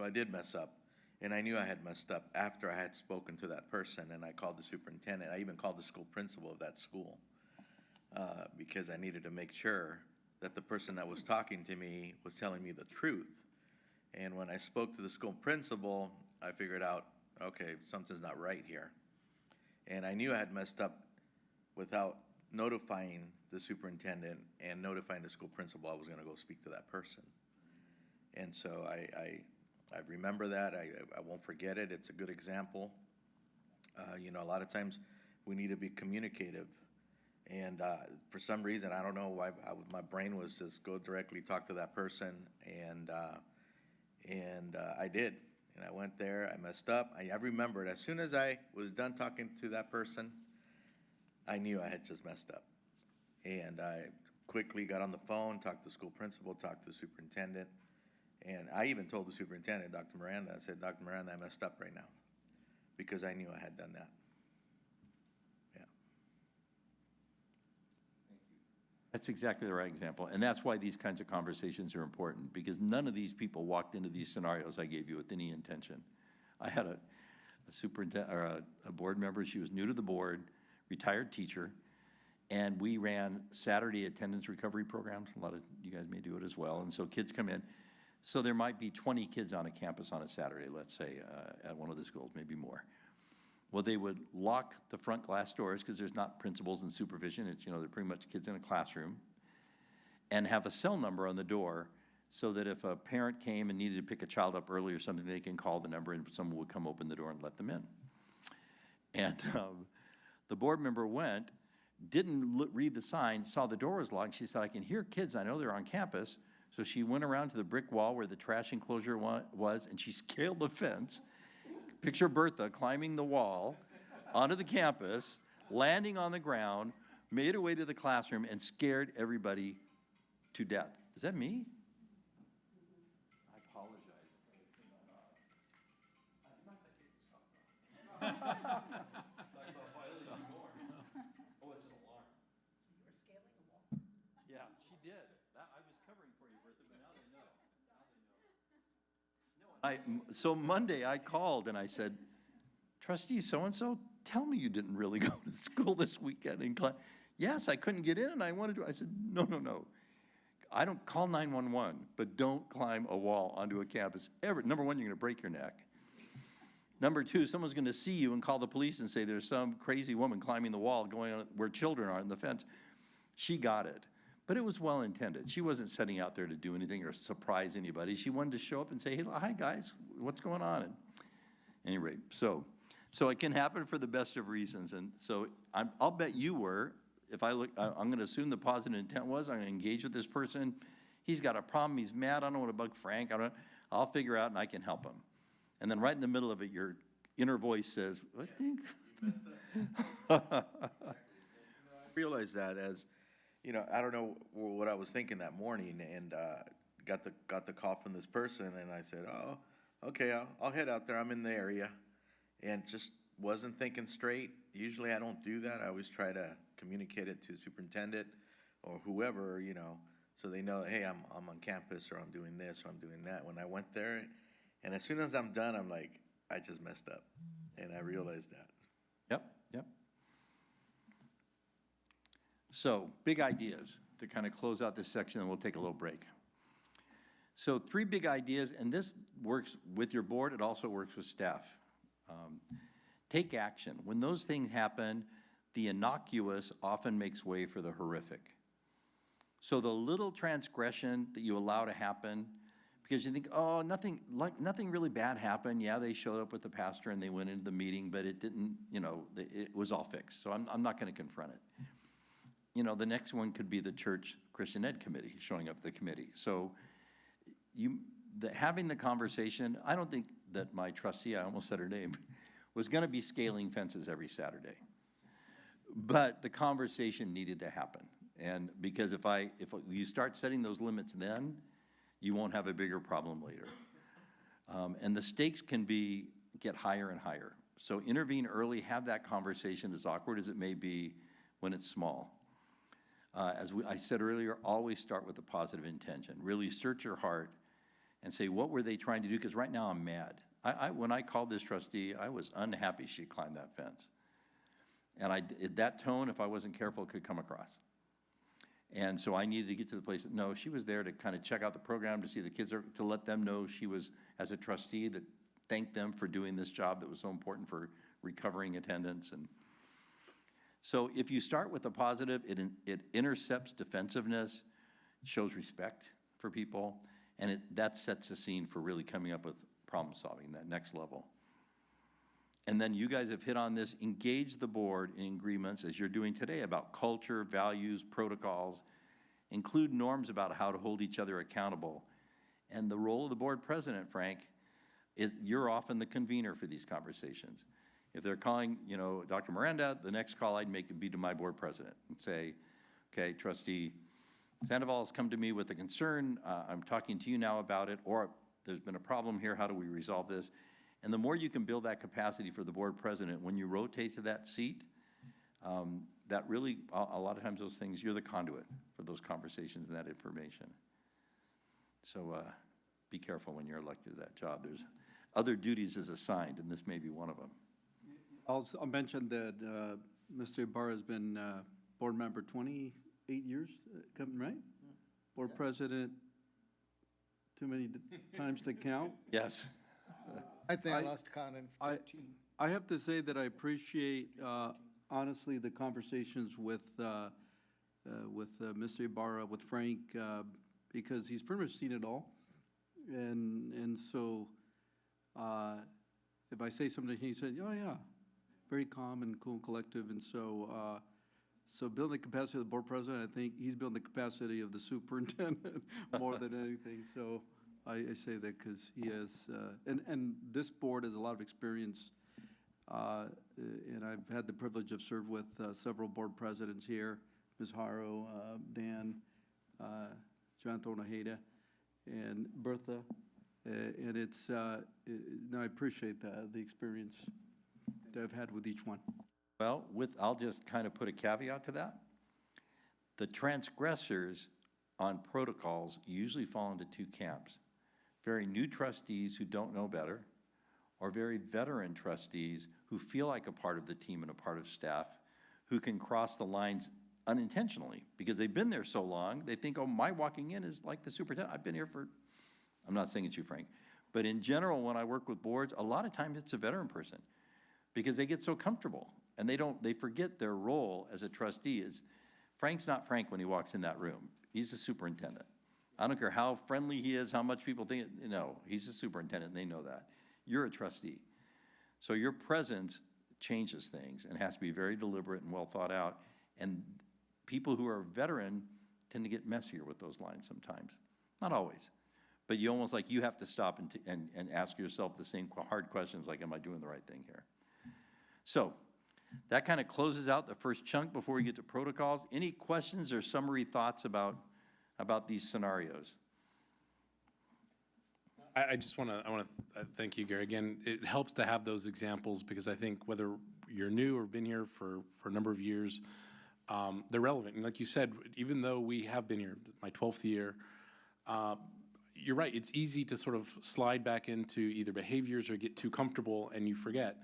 I did mess up. And I knew I had messed up after I had spoken to that person, and I called the superintendent. I even called the school principal of that school because I needed to make sure that the person that was talking to me was telling me the truth. And when I spoke to the school principal, I figured out, okay, something's not right here. And I knew I had messed up without notifying the superintendent and notifying the school principal I was going to go speak to that person. And so I remember that. I won't forget it. It's a good example. You know, a lot of times we need to be communicative. And for some reason, I don't know why, my brain was just go directly talk to that person. And I did. And I went there. I messed up. I remembered as soon as I was done talking to that person, I knew I had just messed up. And I quickly got on the phone, talked to the school principal, talked to the superintendent. And I even told the superintendent, Dr. Miranda, I said, Dr. Miranda, I messed up right now because I knew I had done that. Yeah. That's exactly the right example. And that's why these kinds of conversations are important, because none of these people walked into these scenarios I gave you with any intention. I had a superintendent or a board member. She was new to the board, retired teacher, and we ran Saturday attendance recovery programs. A lot of you guys may do it as well. And so kids come in. So there might be 20 kids on a campus on a Saturday, let's say, at one of the schools, maybe more. Well, they would lock the front glass doors because there's not principals and supervision. It's, you know, they're pretty much kids in a classroom, and have a cell number on the door so that if a parent came and needed to pick a child up early or something, they can call the number and someone would come open the door and let them in. And the board member went, didn't read the sign, saw the door was locked. She said, I can hear kids. I know they're on campus. So she went around to the brick wall where the trash enclosure was, and she scaled the fence. Picture Bertha climbing the wall onto the campus, landing on the ground, made her way to the classroom, and scared everybody to death. Is that me? I apologize. Oh, it's an alarm. You were scaling a wall. Yeah, she did. I was covering for you, Bertha, but now they know. So Monday I called and I said, Trustee so-and-so, tell me you didn't really go to school this weekend in class. Yes, I couldn't get in and I wanted to. I said, no. I don't call 911, but don't climb a wall onto a campus ever. Number one, you're going to break your neck. Number two, someone's going to see you and call the police and say there's some crazy woman climbing the wall going on where children are in the fence. She got it. But it was well-intended. She wasn't setting out there to do anything or surprise anybody. She wanted to show up and say, hey, hi, guys, what's going on? And at any rate, so it can happen for the best of reasons. And so I'll bet you were, if I look, I'm going to assume the positive intent was, I'm going to engage with this person. He's got a problem. He's mad. I don't want to bug Frank. I'll figure out and I can help him. And then right in the middle of it, your inner voice says, what do you think? realized that as, you know, I don't know what I was thinking that morning, and got the call from this person, and I said, oh, okay, I'll head out there. I'm in the area, and just wasn't thinking straight. Usually I don't do that. I always try to communicate it to the superintendent or whoever, you know, so they know, hey, I'm on campus, or I'm doing this, or I'm doing that. When I went there, and as soon as I'm done, I'm like, I just messed up, and I realized that. Yep, yep. So, big ideas to kind of close out this section, and we'll take a little break. So 3 big ideas, and this works with your board, it also works with staff. Take action. When those things happen, the innocuous often makes way for the horrific. So the little transgression that you allow to happen, because you think, oh, nothing really bad happened. Yeah, they showed up with the pastor and they went into the meeting, but it didn't, you know, it was all fixed. So I'm not going to confront it. You know, the next one could be the church Christian Ed committee showing up at the committee. So having the conversation, I don't think that my trustee, I almost said her name, was going to be scaling fences every Saturday. But the conversation needed to happen. And because if you start setting those limits then, you won't have a bigger problem later. And the stakes can get higher and higher. So intervene early, have that conversation, as awkward as it may be when it's small. I said earlier, always start with a positive intention. Really search your heart and say, what were they trying to do? Because right now I'm mad. When I called this trustee, I was unhappy she climbed that fence. And that tone, if I wasn't careful, could come across. And so I needed to get to the place that, no, she was there to kind of check out the program, to see the kids, to let them know she was, as a trustee, that thanked them for doing this job that was so important for recovering attendance. And so if you start with a positive, it intercepts defensiveness, shows respect for people, and that sets the scene for really coming up with problem solving, that next level. And then you guys have hit on this, engage the board in agreements, as you're doing today, about culture, values, protocols, include norms about how to hold each other accountable. And the role of the board president, Frank, is you're often the convener for these conversations. If they're calling, you know, Dr. Miranda, the next call I'd make would be to my board president and say, okay, Trustee Sandoval has come to me with a concern. I'm talking to you now about it, or there's been a problem here. How do we resolve this? And the more you can build that capacity for the board president, when you rotate to that seat, that really, a lot of times those things, you're the conduit for those conversations and that information. So be careful when you're elected to that job. There's other duties as assigned, and this may be one of them. I'll mention that Mr. Ibarra has been board member 28 years, right? Board president, too many times to count. Yes. I think I lost count in 13. I have to say that I appreciate, honestly, the conversations with Mr. Ibarra, with Frank, because he's pretty much seen it all. And so if I say something, he said, oh, yeah, very calm and cool and collective. And so so building the capacity of the board president, I think he's building the capacity of the superintendent more than anything. So I say that because he has, and this board has a lot of experience, and I've had the privilege of serving with several board presidents here, Ms. Haro, Dan, Jonathan Ojeda, and Bertha, and it's, no, I appreciate the experience that I've had with each one. Well, I'll just kind of put a caveat to that. The transgressors on protocols usually fall into 2 camps. Very new trustees who don't know better, or very veteran trustees who feel like a part of the team and a part of staff, who can cross the lines unintentionally because they've been there so long, they think, oh, my walking in is like the superintendent. I've been here for, I'm not saying it's you, Frank, but in general, when I work with boards, a lot of times it's a veteran person because they get so comfortable and they forget their role as a trustee. Frank's not Frank when he walks in that room. He's the superintendent. I don't care how friendly he is, how much people think, no, he's the superintendent, and they know that. You're a trustee. So your presence changes things and has to be very deliberate and well thought out. And people who are veteran tend to get messier with those lines sometimes. Not always. But you almost like you have to stop and ask yourself the same hard questions like, am I doing the right thing here? So that kind of closes out the first chunk before we get to protocols. Any questions or summary thoughts about these scenarios? I just want to thank you, Gary. Again, it helps to have those examples because I think whether you're new or been here for a number of years, they're relevant. And like you said, even though we have been here, my 12th year, you're right. It's easy to sort of slide back into either behaviors or get too comfortable, and you forget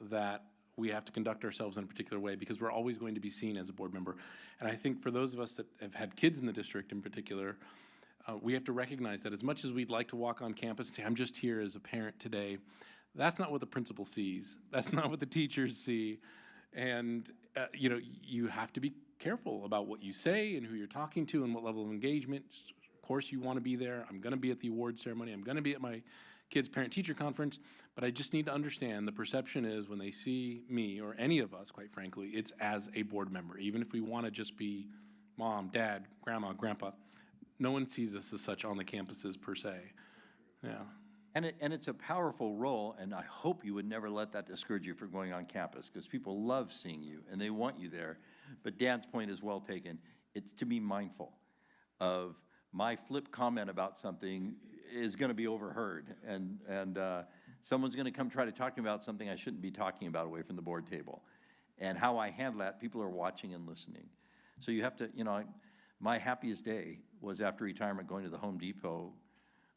that we have to conduct ourselves in a particular way because we're always going to be seen as a board member. And I think for those of us that have had kids in the district in particular, we have to recognize that as much as we'd like to walk on campus and say, I'm just here as a parent today, that's not what the principal sees. That's not what the teachers see. And, you know, you have to be careful about what you say and who you're talking to and what level of engagement. Of course, you want to be there. I'm going to be at the award ceremony. I'm going to be at my kids' parent-teacher conference. But I just need to understand the perception is when they see me or any of us, quite frankly, it's as a board member. Even if we want to just be mom, dad, grandma, grandpa, no one sees us as such on the campuses per se. Yeah. And it's a powerful role, and I hope you would never let that discourage you from going on campus, because people love seeing you, and they want you there. But Dan's point is well taken. It's to be mindful of my flip comment about something is going to be overheard, and someone's going to come try to talk to me about something I shouldn't be talking about away from the board table. And how I handle that, people are watching and listening. So you have to, you know, my happiest day was after retirement going to the Home Depot,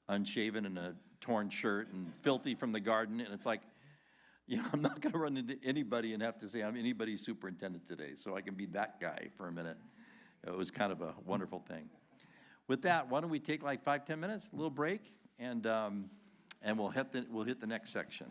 unshaven in a torn shirt and filthy from the garden, and it's like, you know, I'm not going to run into anybody and have to say I'm anybody's superintendent today, so I can be that guy for a minute. It was kind of a wonderful thing. With that, why don't we take like 5-10 minutes, a little break, and we'll hit the next section.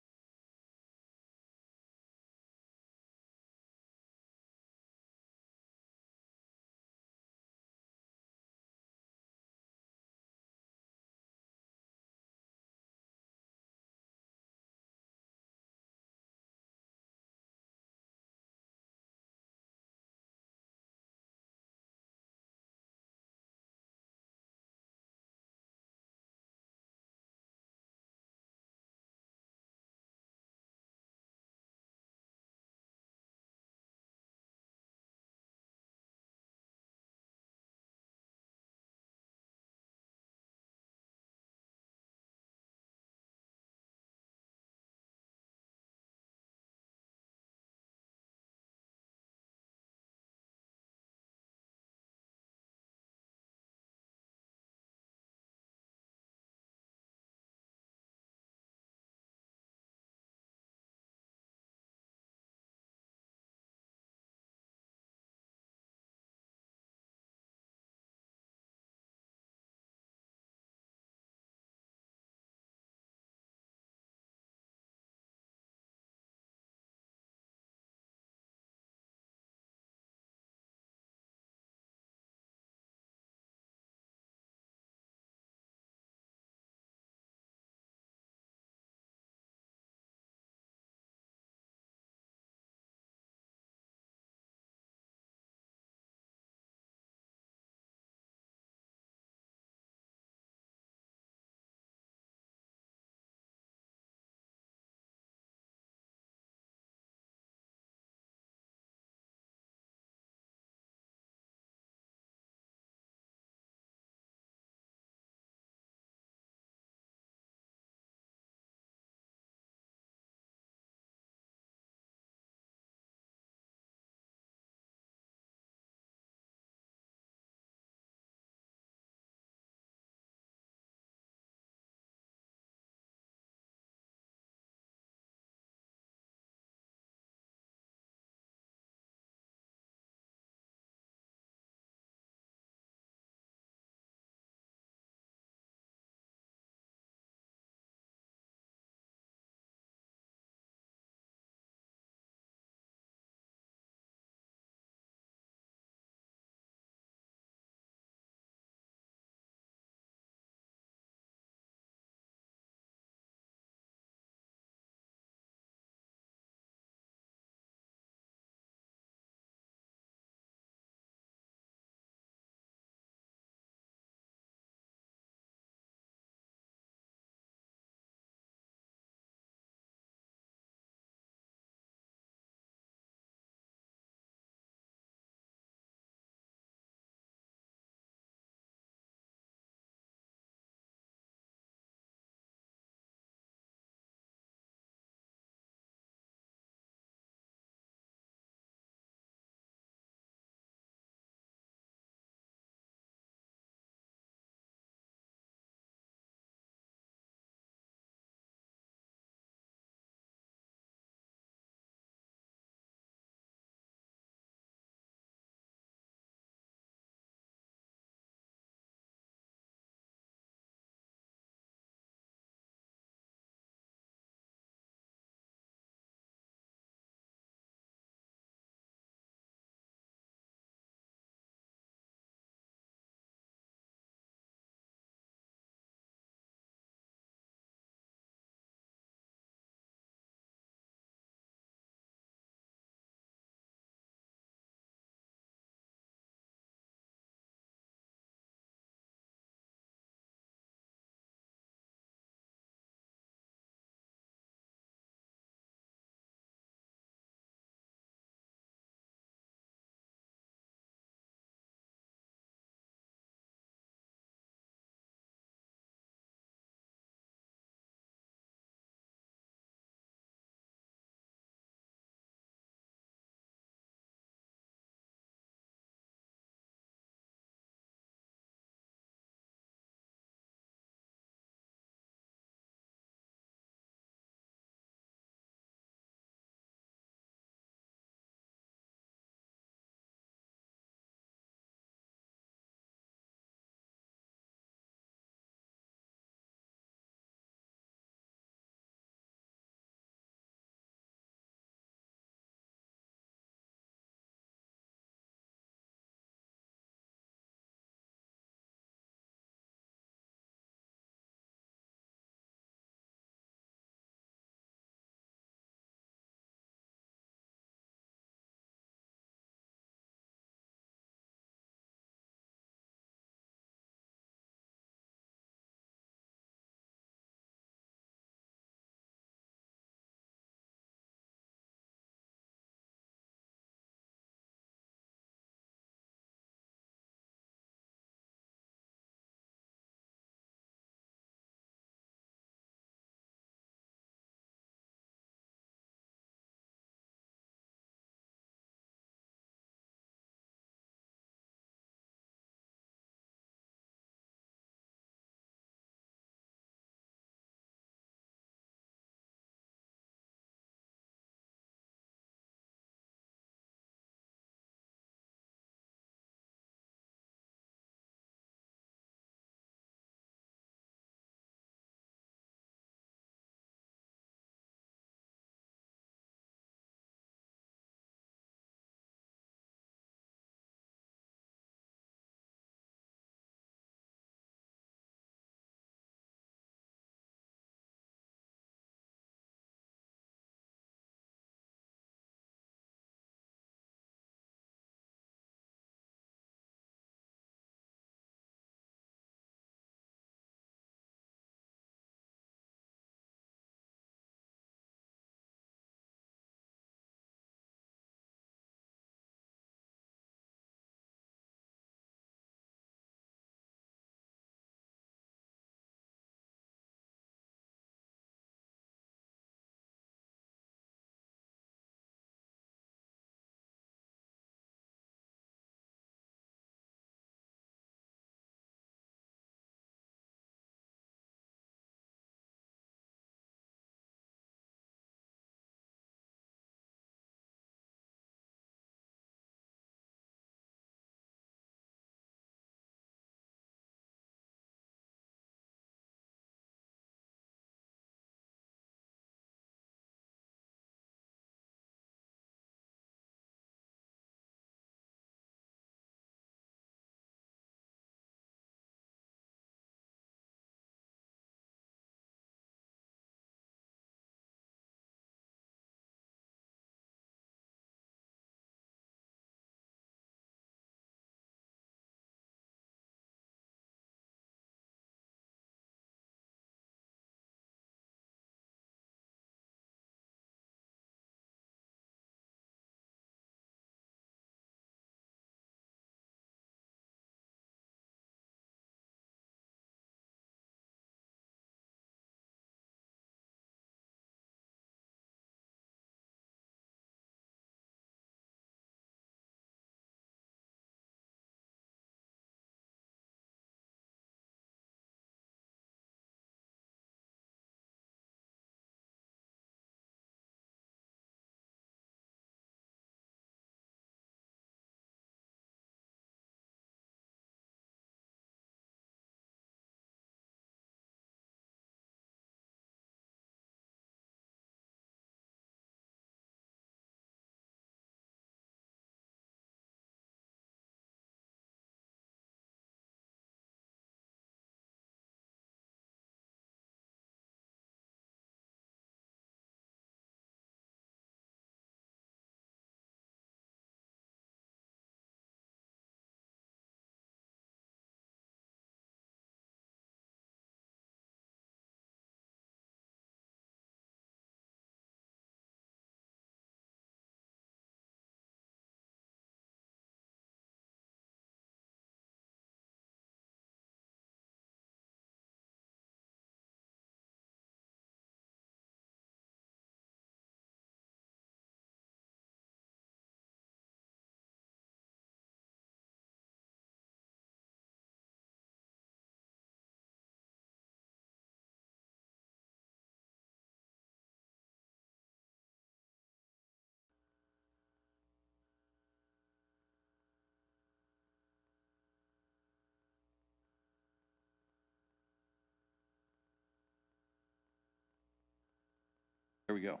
There we go.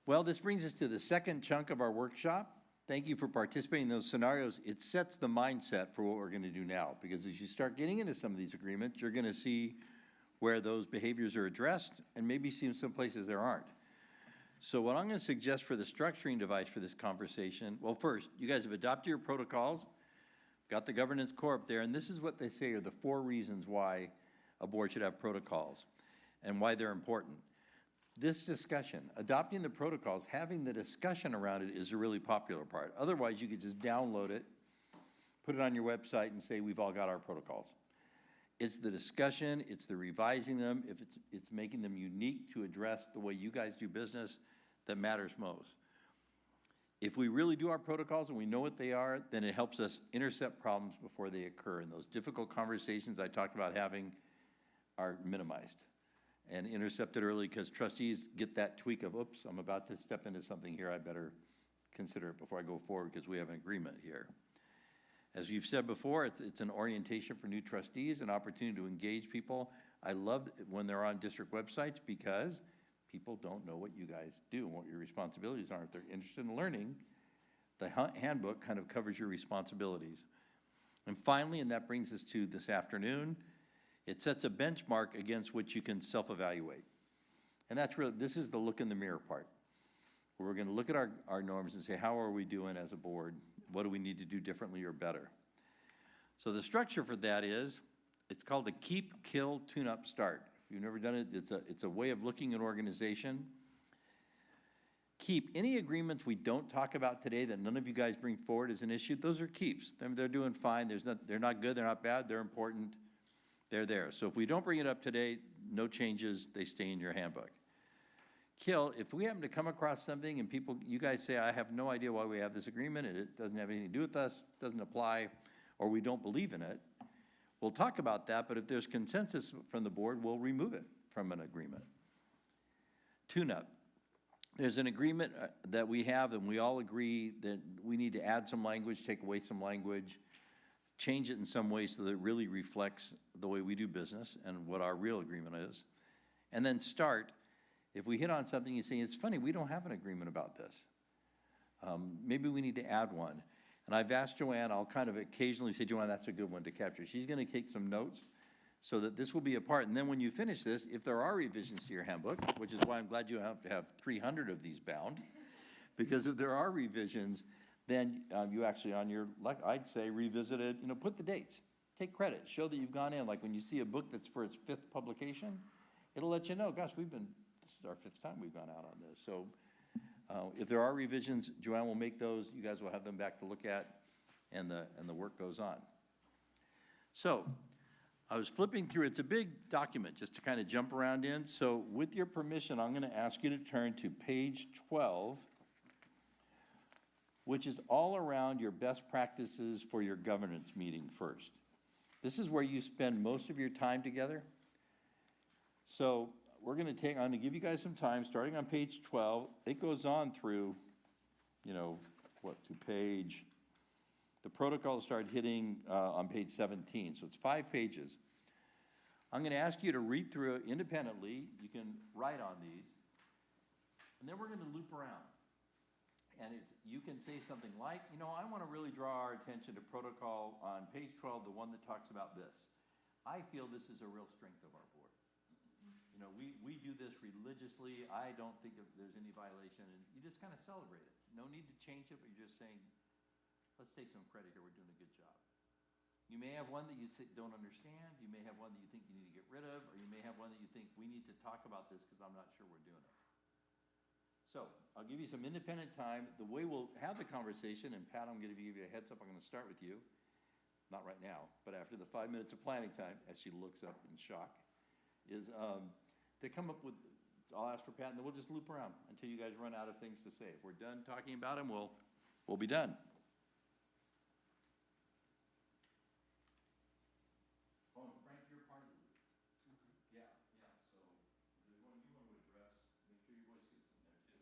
Well, this brings us to the second chunk of our workshop. Thank you for participating in those scenarios. It sets the mindset for what we're going to do now, because as you start getting into some of these agreements, you're going to see where those behaviors are addressed and maybe see some places there aren't. So what I'm going to suggest for the structuring device for this conversation, well, first, you guys have adopted your protocols, got the governance core up there, and this is what they say are the 4 reasons why a board should have protocols and why they're important. This discussion, adopting the protocols, having the discussion around it is a really popular part. Otherwise, you could just download it, put it on your website and say, we've all got our protocols. It's the discussion, it's the revising them, if it's making them unique to address the way you guys do business that matters most. If we really do our protocols and we know what they are, then it helps us intercept problems before they occur. And those difficult conversations I talked about having are minimized and intercepted early, because trustees get that tweak of, oops, I'm about to step into something here, I better consider it before I go forward because we have an agreement here. As you've said before, it's an orientation for new trustees, an opportunity to engage people. I love when they're on district websites because people don't know what you guys do and what your responsibilities are. If they're interested in learning, the handbook kind of covers your responsibilities. And finally, and that brings us to this afternoon, it sets a benchmark against which you can self-evaluate. And that's really, this is the look in the mirror part, where we're gonna look at our norms and say, how are we doing as a board? What do we need to do differently or better? So the structure for that is, it's called a keep, kill, tune up, start. If you've never done it, it's a way of looking at organization. Keep, any agreements we don't talk about today that none of you guys bring forward as an issue, those are keeps. They're doing fine, they're not good, they're not bad, they're important, they're there. So if we don't bring it up today, no changes, they stay in your handbook. Kill, if we happen to come across something and you guys say, I have no idea why we have this agreement, and it doesn't have anything to do with us, doesn't apply, or we don't believe in it, we'll talk about that, but if there's consensus from the board, we'll remove it from an agreement. Tune-up. There's an agreement that we have, and we all agree that we need to add some language, take away some language, change it in some way so that it really reflects the way we do business and what our real agreement is. And then start. If we hit on something, you say, it's funny, we don't have an agreement about this. Maybe we need to add one. And I've asked Joanne, I'll kind of occasionally say, Joanne, that's a good one to capture. She's gonna take some notes so that this will be a part. And then when you finish this, if there are revisions to your handbook, which is why I'm glad you have to have 300 of these bound, because if there are revisions, then you actually on your, like I'd say, revisit it, put the dates. Take credit, show that you've gone in. Like when you see a book that's for its 5th publication, it'll let you know, gosh, this is our 5th time we've gone out on this. So if there are revisions, Joanne will make those. You guys will have them back to look at, and the work goes on. So I was flipping through. It's a big document just to kind of jump around in. So with your permission, I'm going to ask you to turn to page 12, which is all around your best practices for your governance meeting first. This is where you spend most of your time together. So I'm going to give you guys some time, starting on page 12. It goes on through, to page, the protocol start hitting on page 17. So it's 5 pages. I'm going to ask you to read through it independently. You can write on these. And then we're going to loop around. And you can say something like, I want to really draw our attention to protocol on page 12, the one that talks about this. I feel this is a real strength of our board. We do this religiously. I don't think there's any violation, and you just kind of celebrate it. No need to change it, but you're just saying, let's take some credit here. We're doing a good job. You may have one that you don't understand. You may have one that you think you need to get rid of, or you may have one that you think we need to talk about this because I'm not sure we're doing it. So I'll give you some independent time. The way we'll have the conversation, and Pat, I'm going to give you a heads up. I'm going to start with you. Not right now, but after the 5 minutes of planning time, as she looks up in shock, is to come up with, I'll ask for Pat, and then we'll just loop around until you guys run out of things to say. If we're done talking about them, we'll be done. Oh, Frank, you're part of it. Yeah, so there's one you want to address. Make sure your voice gets in there too.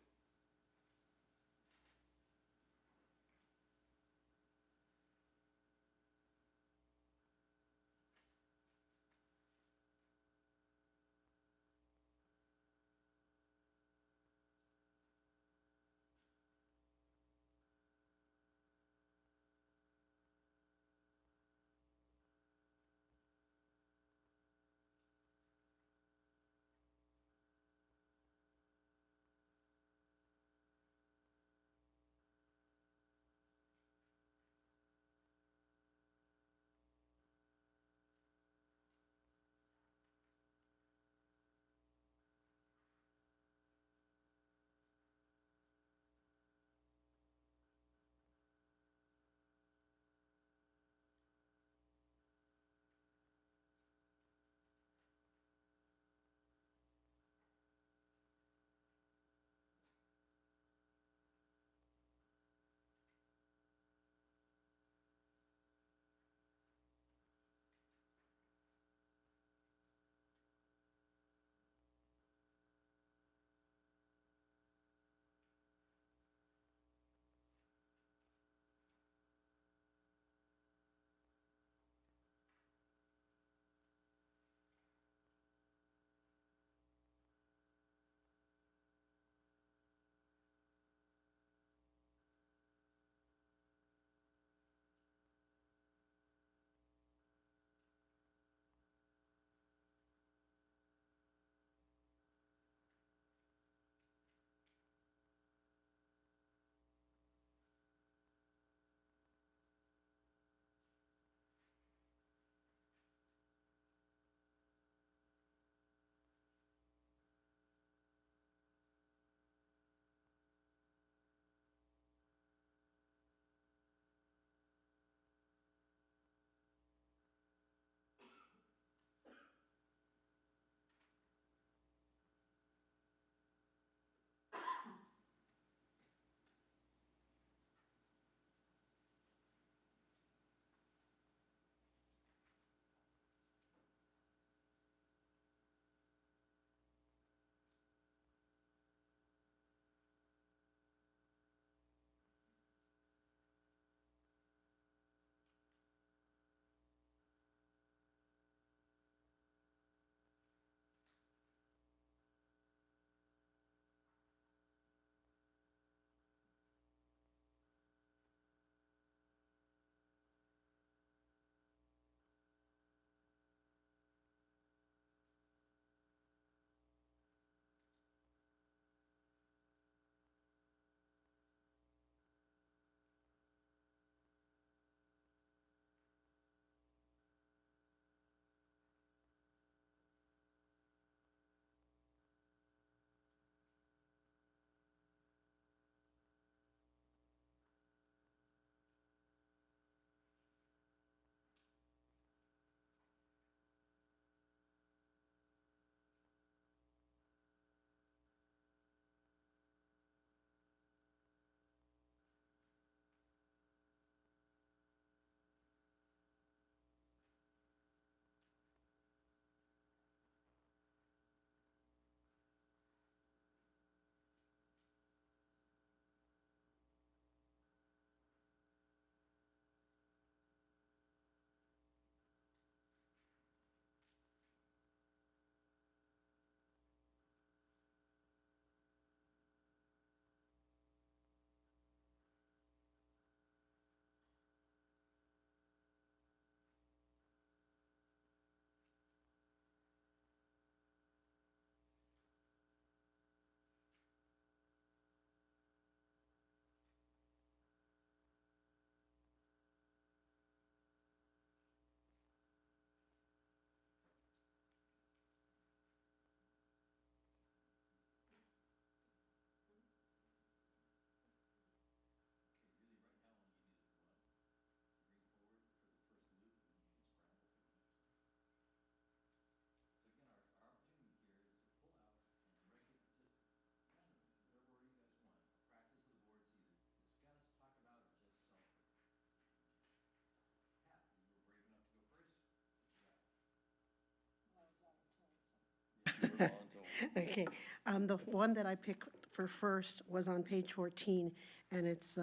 Okay, the one that I picked for first was on page 14, and it's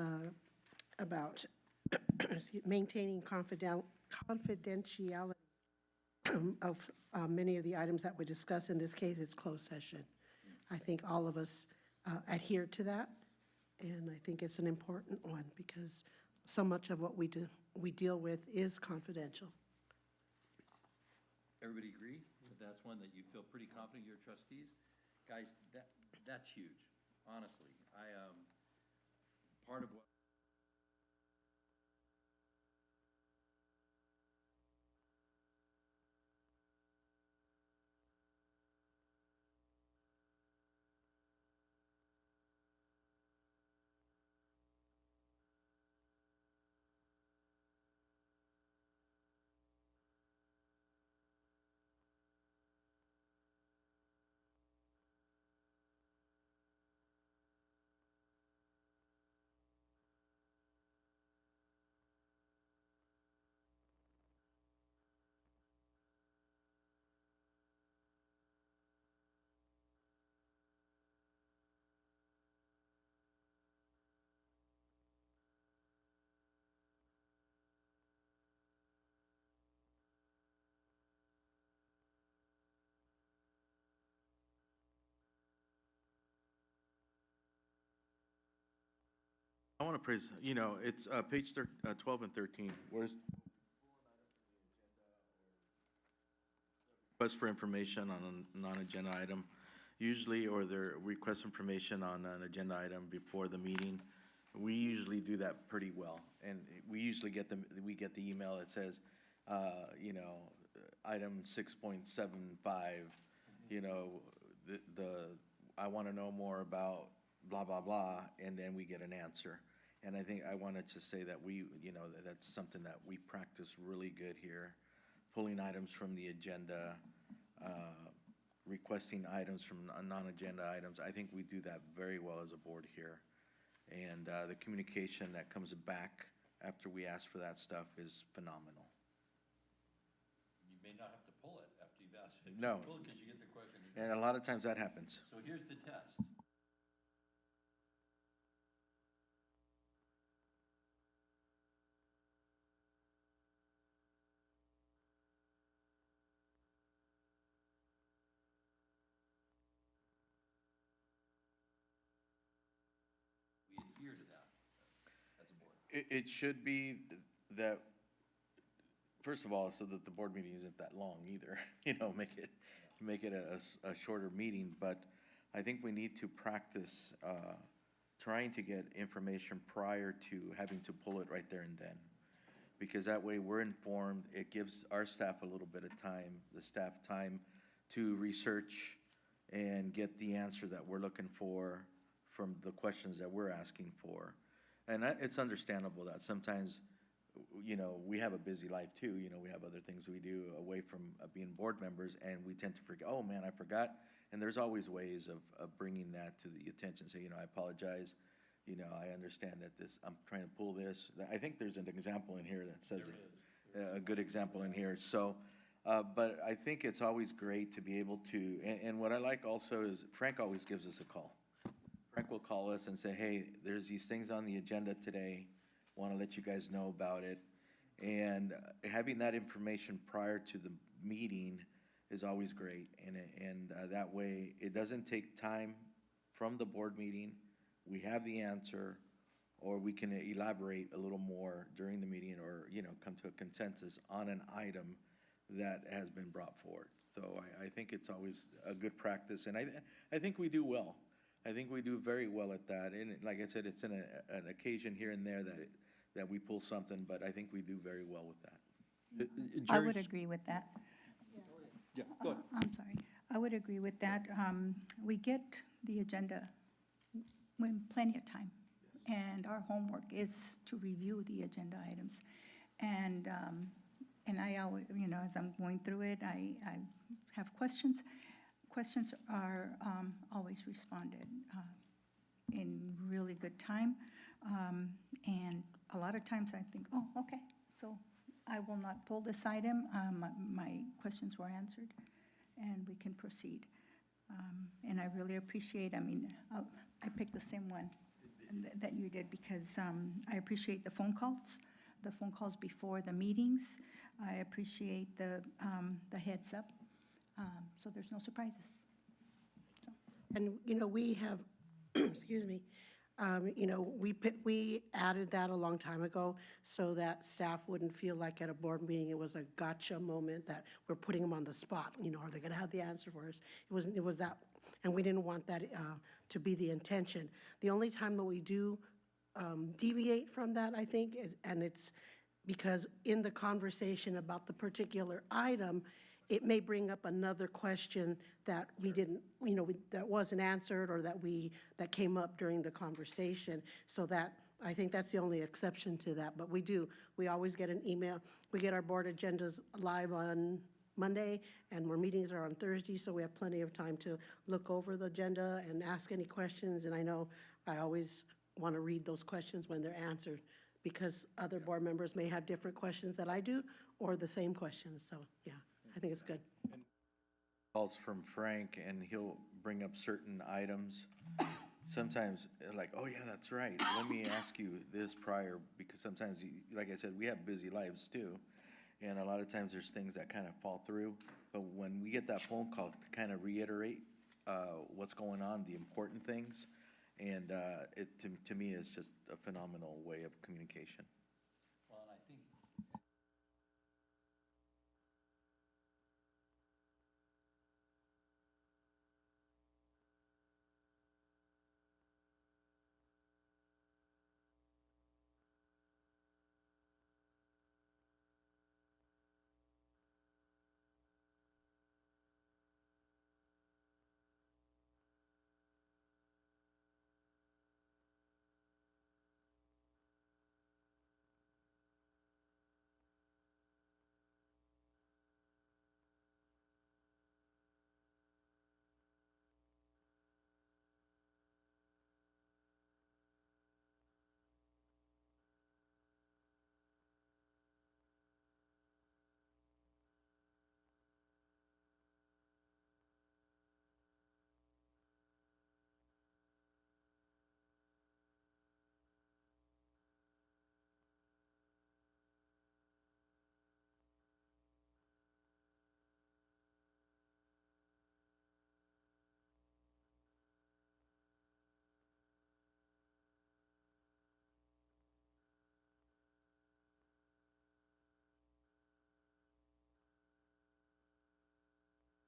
about maintaining confidentiality of many of the items that we discussed. In this case, it's closed session. I think all of us adhere to that, and I think it's an important one because so much of what we deal with is confidential. Everybody agree that that's one that you feel pretty confident your trustees? Guys, that's huge, honestly. Part of what I want to praise, it's page 12 and 13. Where's request for information on a non-agenda item, usually, or their request information on an agenda item before the meeting. We usually do that pretty well, and we usually get the email that says, item 6.75, I want to know more about blah, blah, blah, and then we get an answer. And I think I wanted to say that that's something that we practice really good here, pulling items from the agenda, requesting items from non-agenda items. I think we do that very well as a board here. And the communication that comes back after we ask for that stuff is phenomenal. you may not have to pull it after you've asked it. No. Pull it because you get the question. And a lot of times that happens. So here's the test. We adhere to that as a board. It should be that, first of all, so that the board meeting isn't that long either, make it a shorter meeting, but I think we need to practice trying to get information prior to having to pull it right there and then. Because that way we're informed, it gives our staff a little bit of time, the staff time to research and get the answer that we're looking for from the questions that we're asking for. And it's understandable that sometimes, we have a busy life too. We have other things we do away from being board members, and we tend to forget, oh man, I forgot. And there's always ways of bringing that to the attention. Say, I apologize. I understand that I'm trying to pull this. I think there's an example in here that says a good example in here. So, but I think it's always great to be able to, and what I like also is Frank always gives us a call. Frank will call us and say, hey, there's these things on the agenda today. Want to let you guys know about it. And having that information prior to the meeting is always great. And that way, it doesn't take time from the board meeting. We have the answer, or we can elaborate a little more during the meeting, or, come to a consensus on an item that has been brought forward. So I think it's always a good practice, and I think we do well. I think we do very well at that. And like I said, it's an occasion here and there that we pull something, but I think we do very well with that. I would agree with that. Yeah, go ahead. I'm sorry. I would agree with that. We get the agenda with plenty of time, and our homework is to review the agenda items. And I always, as I'm going through it, I have questions. Questions are always responded in really good time. And a lot of times I think, oh, okay, so I will not pull this item. My questions were answered, and we can proceed. And I really appreciate, I picked the same one that you did because I appreciate the phone calls before the meetings. I appreciate the heads up, so there's no surprises. So, And, we have, excuse me, we added that a long time ago so that staff wouldn't feel like at a board meeting it was a gotcha moment that we're putting them on the spot. Are they going to have the answer for us? It was that, and we didn't want that to be the intention. The only time that we do deviate from that, I think, and it's because in the conversation about the particular item, it may bring up another question that we didn't, that wasn't answered or that came up during the conversation. So that, I think that's the only exception to that. But we always get an email. We get our board agendas live on Monday, and our meetings are on Thursday, so we have plenty of time to look over the agenda and ask any questions. And I know I always want to read those questions when they're answered, because other board members may have different questions that I do, or the same questions. So, yeah, I think it's good. Calls from Frank, and he'll bring up certain items. Sometimes, like, oh yeah, that's right, let me ask you this prior, because sometimes, like I said, we have busy lives too, and a lot of times there's things that kind of fall through. But when we get that phone call to kind of reiterate what's going on, the important things, and it to me is just a phenomenal way of communication. Well, and I think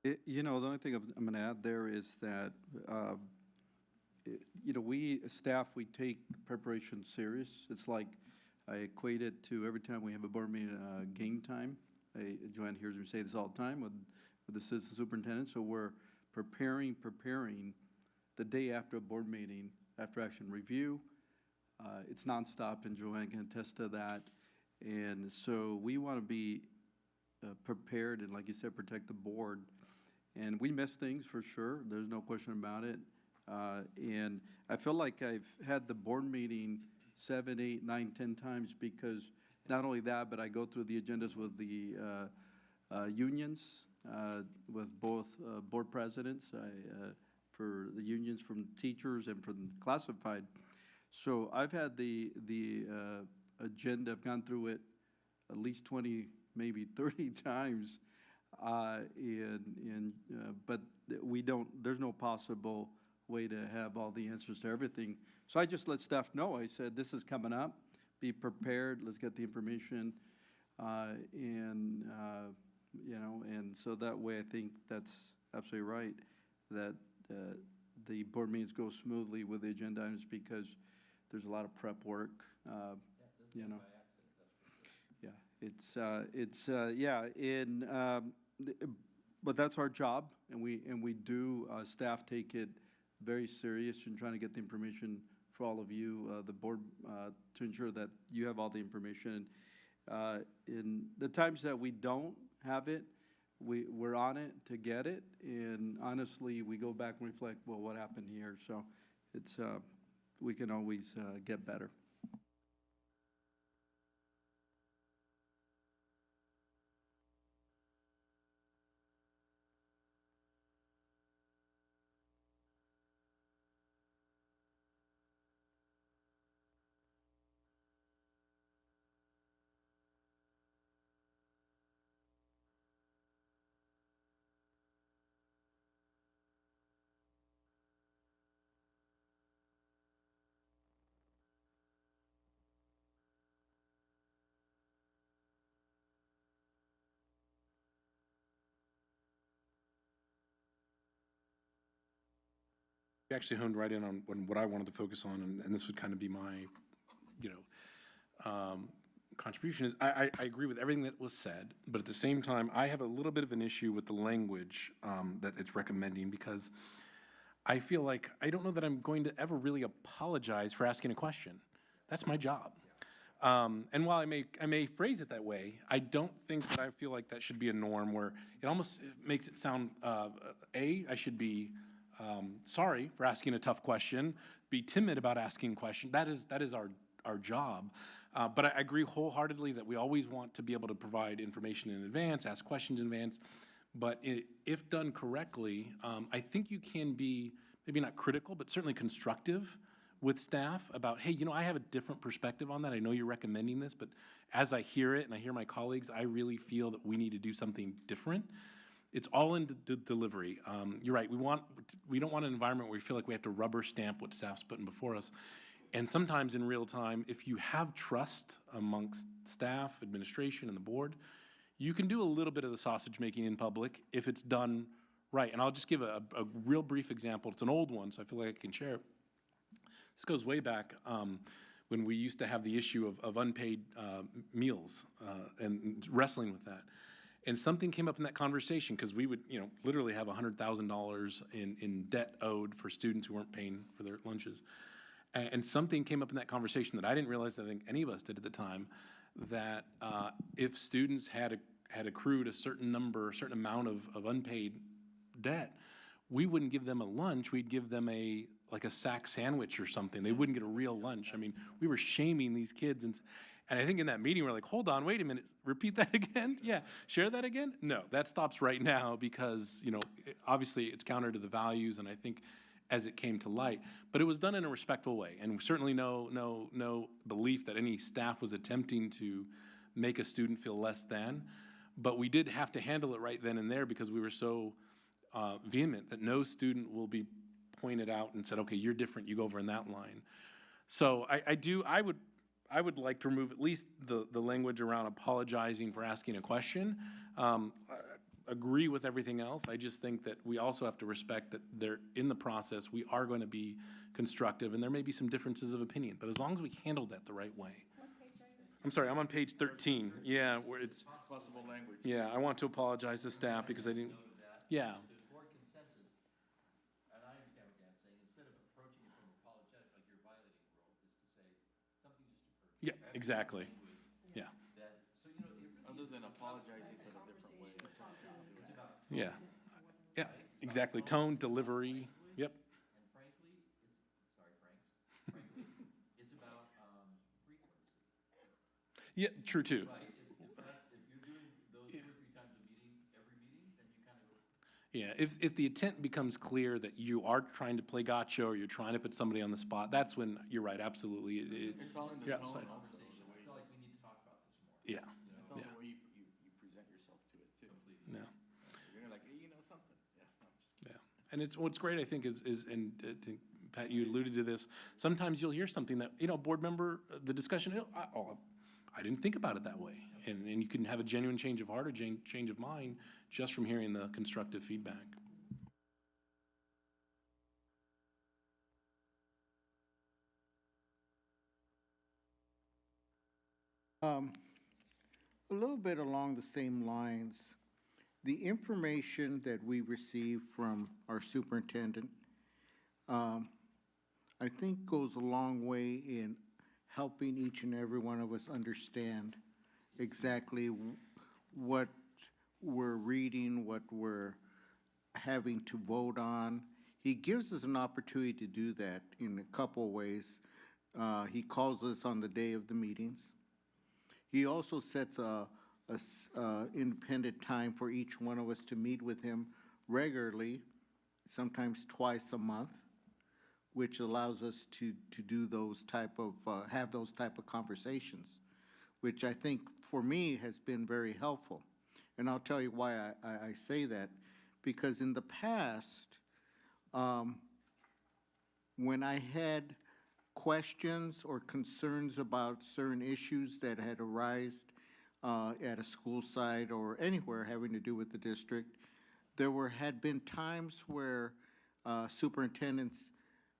The only thing I'm going to add there is that, we, staff, we take preparation serious. It's like I equate it to every time we have a board meeting, game time. Joanne hears me say this all the time with the assistant superintendent. So we're preparing the day after a board meeting, after action review. It's nonstop, and Joanne can attest to that. And so we want to be prepared and, like you said, protect the board. And we miss things for sure. There's no question about it. And I feel like I've had the board meeting 7, 8, 9, 10 times because not only that, but I go through the agendas with the unions, with both board presidents for the unions from teachers and from classified. So I've had the agenda, I've gone through it at least 20, maybe 30 times. But there's no possible way to have all the answers to everything. So I just let staff know. I said, this is coming up. Be prepared. Let's get the information. And so that way I think that's absolutely right, that the board meetings go smoothly with the agenda items because there's a lot of prep work, but that's our job, and we do, staff take it very serious in trying to get the information for all of you, the board, to ensure that you have all the information. In the times that we don't have it, we're on it to get it, and honestly, we go back and reflect, well, what happened here? So it's, we can always get better. actually honed right in on what I wanted to focus on, and this would kind of be my, you know, contribution is, I agree with everything that was said, but at the same time, I have a little bit of an issue with the language that it's recommending, because I feel like, I don't know that I'm going to ever really apologize for asking a question. That's my job. And while I may phrase it that way, I don't think that I feel like that should be a norm where it almost makes it sound, I should be sorry for asking a tough question, be timid about asking a question. That is our job. But I agree wholeheartedly that we always want to be able to provide information in advance, ask questions in advance. But if done correctly, I think you can be maybe not critical, but certainly constructive with staff about, hey, you know, I have a different perspective on that. I know you're recommending this, but as I hear it and I hear my colleagues, I really feel that we need to do something different. It's all in the delivery. You're right. We don't want an environment where we feel like we have to rubber stamp what staff's putting before us. And sometimes in real time, if you have trust amongst staff, administration, and the board, you can do a little bit of the sausage making in public if it's done right. And I'll just give a real brief example. It's an old one, so I feel like I can share it. This goes way back when we used to have the issue of unpaid meals and wrestling with that. And something came up in that conversation, because we would, you know, literally have $100,000 in debt owed for students who weren't paying for their lunches. And something came up in that conversation that I didn't realize, I think any of us did at the time, that if students had accrued a certain amount of unpaid debt, we wouldn't give them a lunch, we'd give them like a sack sandwich or something. They wouldn't get a real lunch. I mean, we were shaming these kids, and I think in that meeting we're like, hold on, wait a minute, repeat that again? Yeah, share that again? No, that stops right now, because, you know, obviously it's counter to the values, and I think as it came to light, but it was done in a respectful way, and certainly no belief that any staff was attempting to make a student feel less than, but we did have to handle it right then and there, because we were so vehement that no student will be pointed out and said, okay, you're different, you go over in that line. So I would like to remove at least the language around apologizing for asking a question. Agree with everything else. I just think that we also have to respect that they're in the process. We are going to be constructive, and there may be some differences of opinion, but as long as we handle that the right way. I'm sorry, I'm on page 13. Yeah, where it's Possible language. yeah. I want to apologize to staff because I didn't. Yeah. There's board consensus, and I understand what Dan's saying, instead of approaching it from apologetics, like you're violating the rule, is to say, something just occurred. Yeah. Exactly. Yeah. That, so, you know, it really Other than apologizing, but a different way. it's about Yeah. Yeah. Exactly. Tone, delivery. Yep. And frankly, frankly, it's about frequency. Yeah. True too. Right? If you're doing those 2 or 3 times a meeting, every meeting, then you kind of go. Yeah, if the intent becomes clear that you are trying to play gotcha or you're trying to put somebody on the spot, that's when you're right, absolutely. It's all in the you're tone outside. also, the I way, feel like we need to talk about this more. Yeah, it's all yeah, the way you present yourself to it too. yeah, You're like, hey, you know something? Yeah, I'm just kidding. yeah. And it's, what's great, I think, is and Pat, you alluded to this, sometimes you'll hear something that, you know, board member, the discussion, I didn't think about it that way. And you can have a genuine change of heart or change of mind just from hearing the constructive feedback. A little bit along the same lines, the information that we receive from our superintendent, I think goes a long way in helping each and every one of us understand exactly what we're reading, what we're having to vote on. He gives us an opportunity to do that in a couple of ways. He calls us on the day of the meetings. He also sets a independent time for each one of us to meet with him regularly, sometimes twice a month, which allows us to do those type of, have those type of conversations, which I think for me has been very helpful. And I'll tell you why I say that, because in the past, when I had questions or concerns about certain issues that had arisen at a school site or anywhere having to do with the district, had been times where superintendents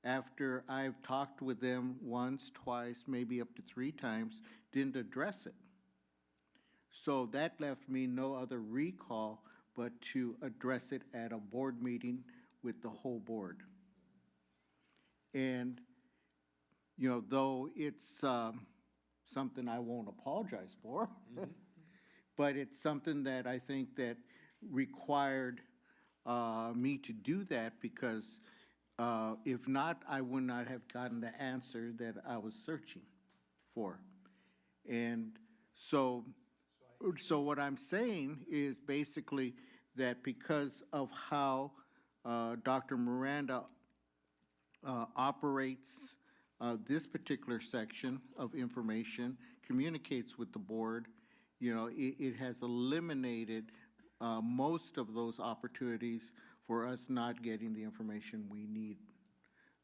after I've talked with them once, twice, maybe up to 3 times, didn't address it. So that left me no other recall but to address it at a board meeting with the whole board. And, you know, though it's something I won't apologize for, but it's something that I think that required me to do that, because if not, I would not have gotten the answer that I was searching for. And so what I'm saying is basically that because of how Dr. Miranda operates this particular section of information, communicates with the board, you know, it has eliminated most of those opportunities for us not getting the information we need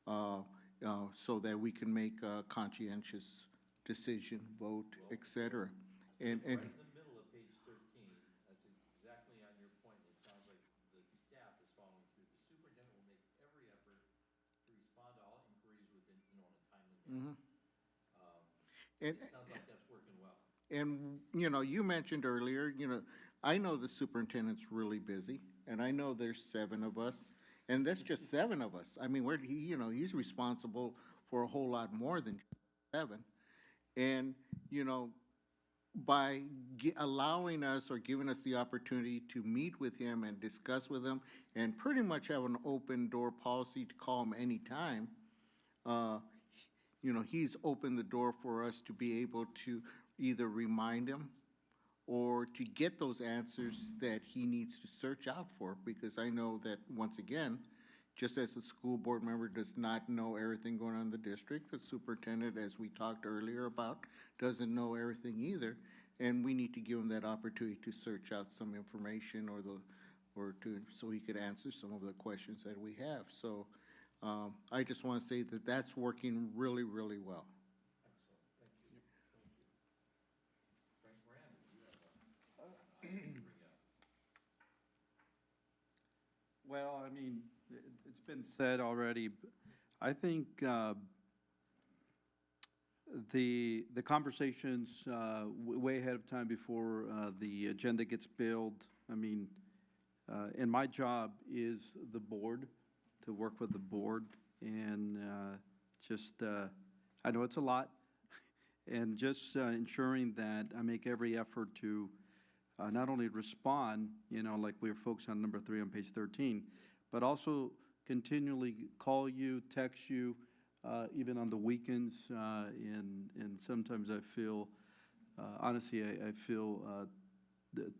so that we can make a conscientious decision, vote, et cetera. And Right in the middle of page 13, that's exactly on your point. It sounds like the staff is following through. The superintendent will make every effort to respond to all inquiries within, in a timely manner. And- It sounds like that's working well. And, you know, you mentioned earlier, you know, I know the superintendent's really busy, and I know there's 7 of us, and that's just 7 of us. I mean, you know, he's responsible for a whole lot more than 7. And, you know, by allowing us or giving us the opportunity to meet with him and discuss with him and pretty much have an open door policy to call him anytime, you know, he's opened the door for us to be able to either remind him or to get those answers that he needs to search out for, because I know that, once again, just as a school board member does not know everything going on in the district, the superintendent, as we talked earlier about, doesn't know everything either, and we need to give him that opportunity to search out some information so he could answer some of the questions that we have. So I just want to say that that's working really, really well. Excellent, thank you. Frank Miranda, you have a bring up. Well, I mean, it's been said already. I think the conversations way ahead of time before the agenda gets built. I mean, and my job is the board, to work with the board, and I know it's a lot, and just ensuring that I make every effort to not only respond, you know, like we're focused on number 3 on page 13, but also continually call you, text you, even on the weekends, and sometimes I feel, honestly, I feel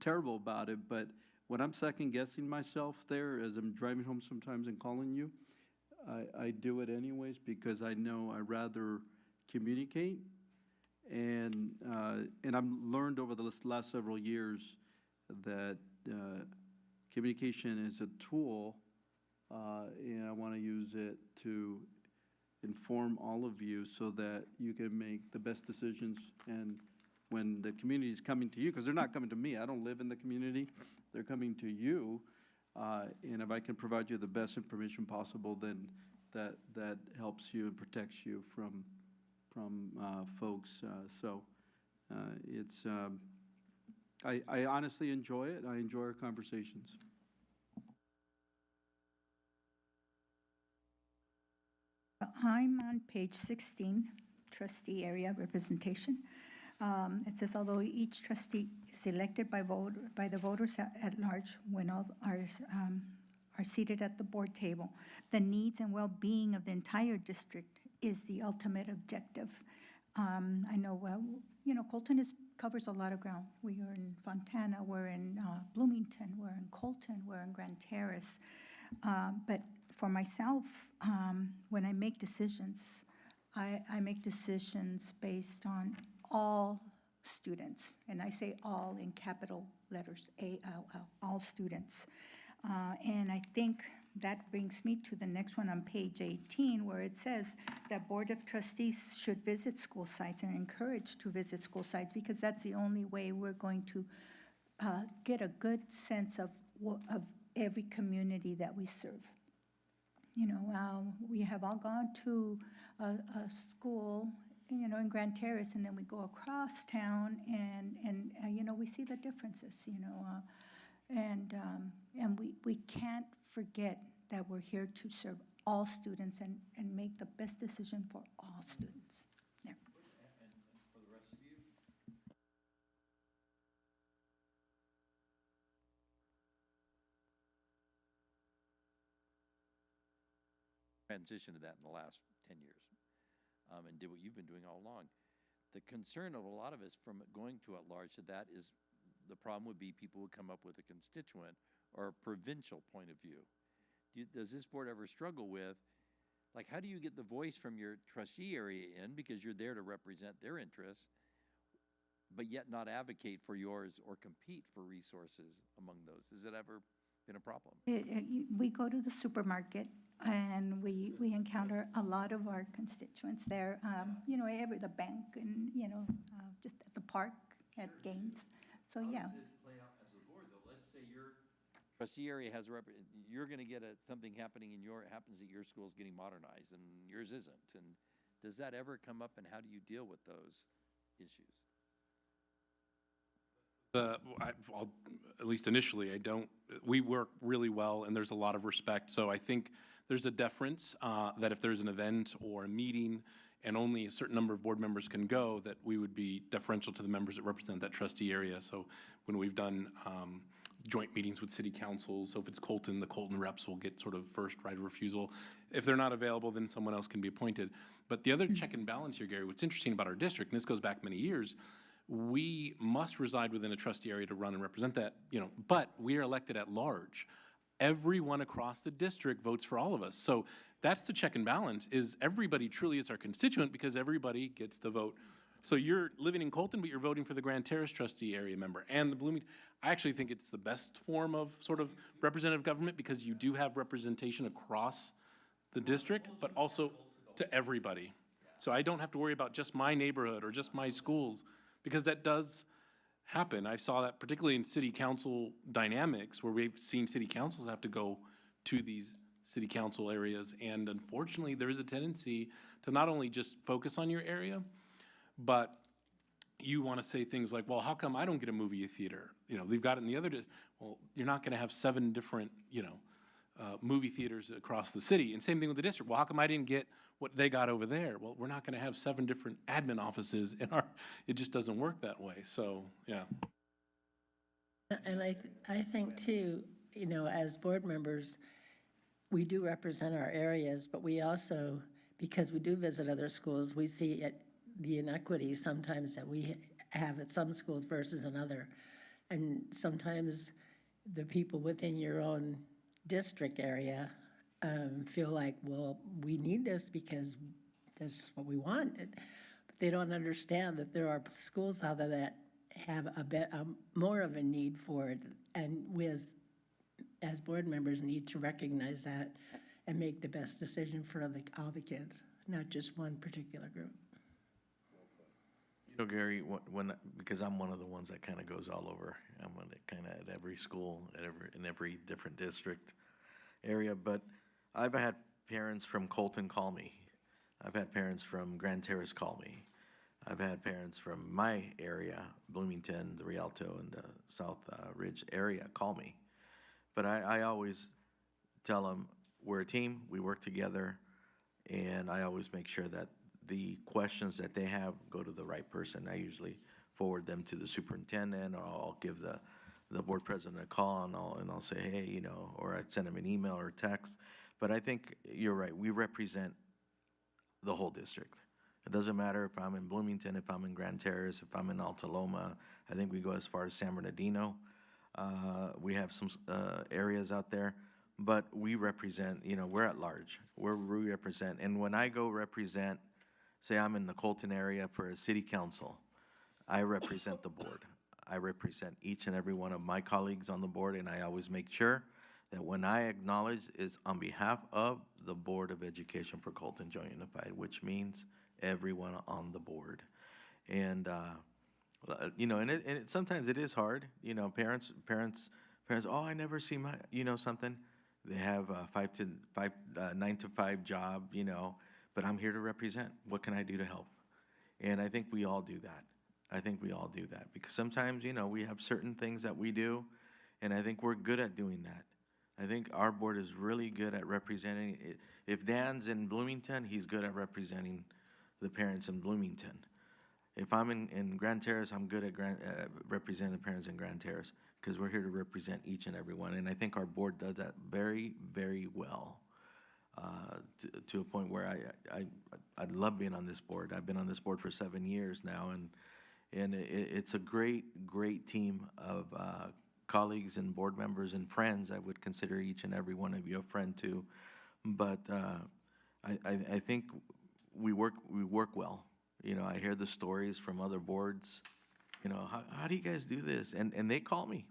terrible about it, but when I'm second-guessing myself there as I'm driving home sometimes and calling you, I do it anyways, because I know I'd rather communicate. And I've learned over the last several years that communication is a tool, and I want to use it to inform all of you so that you can make the best decisions. And when the community is coming to you, because they're not coming to me, I don't live in the community, they're coming to you, and if I can provide you the best information possible, then that helps you and protects you from folks. So it's, I honestly enjoy it. I enjoy our conversations. I'm on page 16, trustee area representation. It says, although each trustee is elected by the voters at large, when all are seated at the board table, the needs and well-being of the entire district is the ultimate objective. I know, well, you know, Colton covers a lot of ground. We are in Fontana, we're in Bloomington, we're in Colton, we're in Grand Terrace. But for myself, when I make decisions, I make decisions based on all students, and I say all in capital letters, A-L-L, all students. And I think that brings me to the next one on page 18, where it says that Board of Trustees should visit school sites and encouraged to visit school sites, because that's the only way we're going to get a good sense of every community that we serve. We have all gone to a school, in Grand Terrace, and then we go across town, and we see the differences, and we can't forget that we're here to serve all students and make the best decision for all students. There. For the rest of you? Transition to that in the last 10 years, and did what you've been doing all along. The concern of a lot of us from going to at large to that is the problem would be people would come up with a constituent or a provincial point of view. Does this board ever struggle with, like, how do you get the voice from your trustee area in, because you're there to represent their interests, but yet not advocate for yours or compete for resources among those? Has it ever been a problem? We go to the supermarket, and we encounter a lot of our constituents there, the bank, and, just at the park, at games. So, yeah. How does it play out as a board, though? Let's say your trustee area has you're going to get something happening happens at your school's getting modernized and yours isn't. And does that ever come up, and how do you deal with those issues? At least initially, we work really well, and there's a lot of respect. So I think there's a deference that if there's an event or a meeting and only a certain number of board members can go, that we would be deferential to the members that represent that trustee area. So when we've done joint meetings with city council, so if it's Colton, the Colton reps will get sort of first right of refusal. If they're not available, then someone else can be appointed. But the other check and balance here, Gary, what's interesting about our district, and this goes back many years, we must reside within a trustee area to run and represent that, but we are elected at large. Everyone across the district votes for all of us. So that's the check and balance, is everybody truly is our constituent because everybody gets the vote. So you're living in Colton, but you're voting for the Grand Terrace trustee area member and the Bloomington. I actually think it's the best form of sort of representative government because you do have representation across the district, but also to everybody. So I don't have to worry about just my neighborhood or just my schools, because that does happen. I saw that particularly in city council dynamics, where we've seen city councils have to go to these city council areas. And unfortunately, there is a tendency to not only just focus on your area, but you want to say things like, well, how come I don't get a movie theater? They've got it in the other, well, you're not going to have 7 different, movie theaters across the city. And same thing with the district. Well, how come I didn't get what they got over there? Well, we're not going to have 7 different admin offices in it just doesn't work that way. So, yeah. And I think too, as board members, we do represent our areas, but we also, because we do visit other schools, we see the inequities sometimes that we have at some schools versus another. And sometimes the people within your own district area feel like, well, we need this because this is what we want. But they don't understand that there are schools out there that have a bit more of a need for it. And we as board members need to recognize that and make the best decision for all the kids, not just one particular group. Gary, because I'm one of the ones that kind of goes all over. I'm kind of at every school, in every different district area. But I've had parents from Colton call me. I've had parents from Grand Terrace call me. I've had parents from my area, Bloomington, the Rialto, and the South Ridge area call me. But I always tell them we're a team, we work together, and I always make sure that the questions that they have go to the right person. I usually forward them to the superintendent, or I'll give the board president a call, and I'll say, hey, or I'd send them an email or a text. But I think you're right. We represent the whole district. It doesn't matter if I'm in Bloomington, if I'm in Grand Terrace, if I'm in Alta Loma. I think we go as far as San Bernardino. We have some areas out there, but we represent, we're at large. We represent, and when I go represent, say I'm in the Colton area for a city council, I represent the board. I represent each and every one of my colleagues on the board, and I always make sure that when I acknowledge is on behalf of the Board of Education for Colton Joint Unified, which means everyone on the board. And, sometimes it is hard, parents, oh, I never see my, something. They have a 9 to 5 job, you know, but I'm here to represent. What can I do to help? And I think we all do that. I think we all do that because sometimes, you know, we have certain things that we do, and I think we're good at doing that. I think our board is really good at representing. If Dan's in Bloomington, he's good at representing the parents in Bloomington. If I'm in Grand Terrace, I'm good at representing the parents in Grand Terrace because we're here to represent each and every one. And I think our board does that very, very well to a point where I love being on this board. I've been on this board for 7 years now, and it's a great, great team of colleagues and board members and friends. I would consider each and every one of you a friend too. But I think we work well. You know, I hear the stories from other boards. You know, how do you guys do this? And they call me.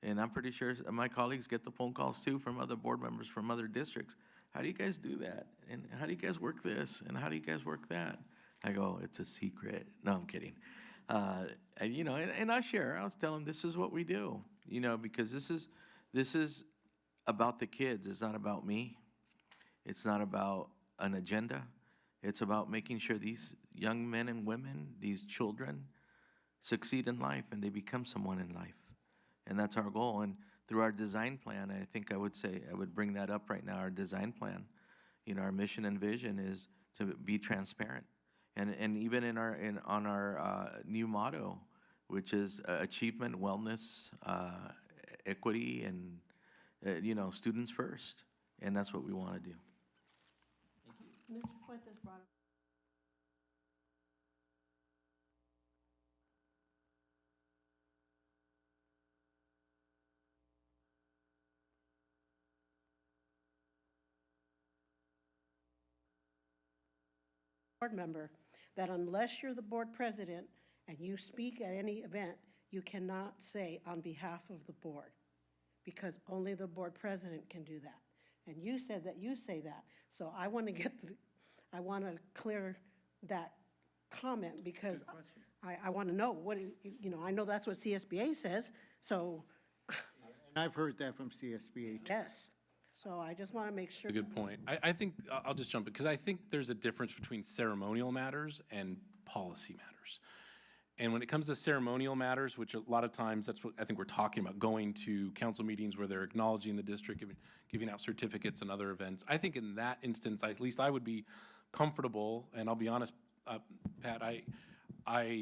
And I'm pretty sure my colleagues get the phone calls too from other board members from other districts. How do you guys do that? And how do you guys work this? And how do you guys work that? I go, it's a secret. No, I'm kidding. You know, and I share. I'll tell them this is what we do. You know, because this is about the kids. It's not about me. It's not about an agenda. It's about making sure these young men and women, these children, succeed in life and they become someone in life. And that's our goal. And through our design plan, I think I would bring that up right now, our design plan. You know, our mission and vision is to be transparent. And even on our new motto, which is achievement, wellness, equity, and, you know, students first. And that's what we want to do. Mr. Fuentes brought up. Board member, that unless you're the board president and you speak at any event, you cannot say on behalf of the board, because only the board president can do that. And you said that you say that. So I want to I want to clear that comment because I want to know what, you know, I know that's what CSBA says, so. And I've heard that from CSBA too. Yes. So I just want to make sure. A good point. I think, I'll just jump in, because I think there's a difference between ceremonial matters and policy matters. And when it comes to ceremonial matters, which a lot of times, that's what I think we're talking about, going to council meetings where they're acknowledging the district, giving out certificates and other events. I think in that instance, at least I would be comfortable, and I'll be honest, Pat, I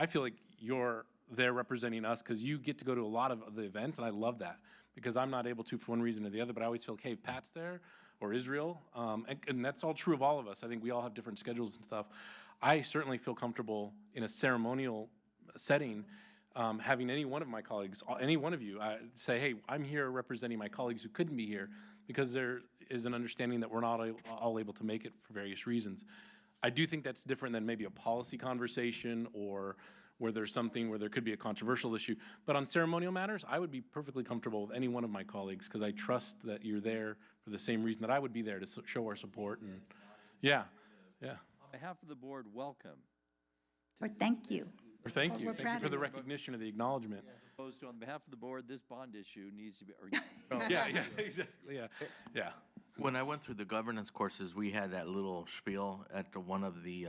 feel like you're there representing us because you get to go to a lot of the events, and I love that because I'm not able to for one reason or the other, but I always feel like, hey, Pat's there, or Israel, and that's all true of all of us. I think we all have different schedules and stuff. I certainly feel comfortable in a ceremonial setting having any one of my colleagues, any one of you, say, hey, I'm here representing my colleagues who couldn't be here because there is an understanding that we're not all able to make it for various reasons. I do think that's different than maybe a policy conversation or where there's something where there could be a controversial issue. But on ceremonial matters, I would be perfectly comfortable with any one of my colleagues because I trust that you're there for the same reason that I would be there to show our support. And yeah. On behalf of the board, welcome. Or thank you. Or thank you. We're Thank proud you for of the you. recognition of the acknowledgement. Opposed to, on behalf of the board, this bond issue needs to be, Yeah, exactly, yeah. When I went through the governance courses, we had that little spiel at one of the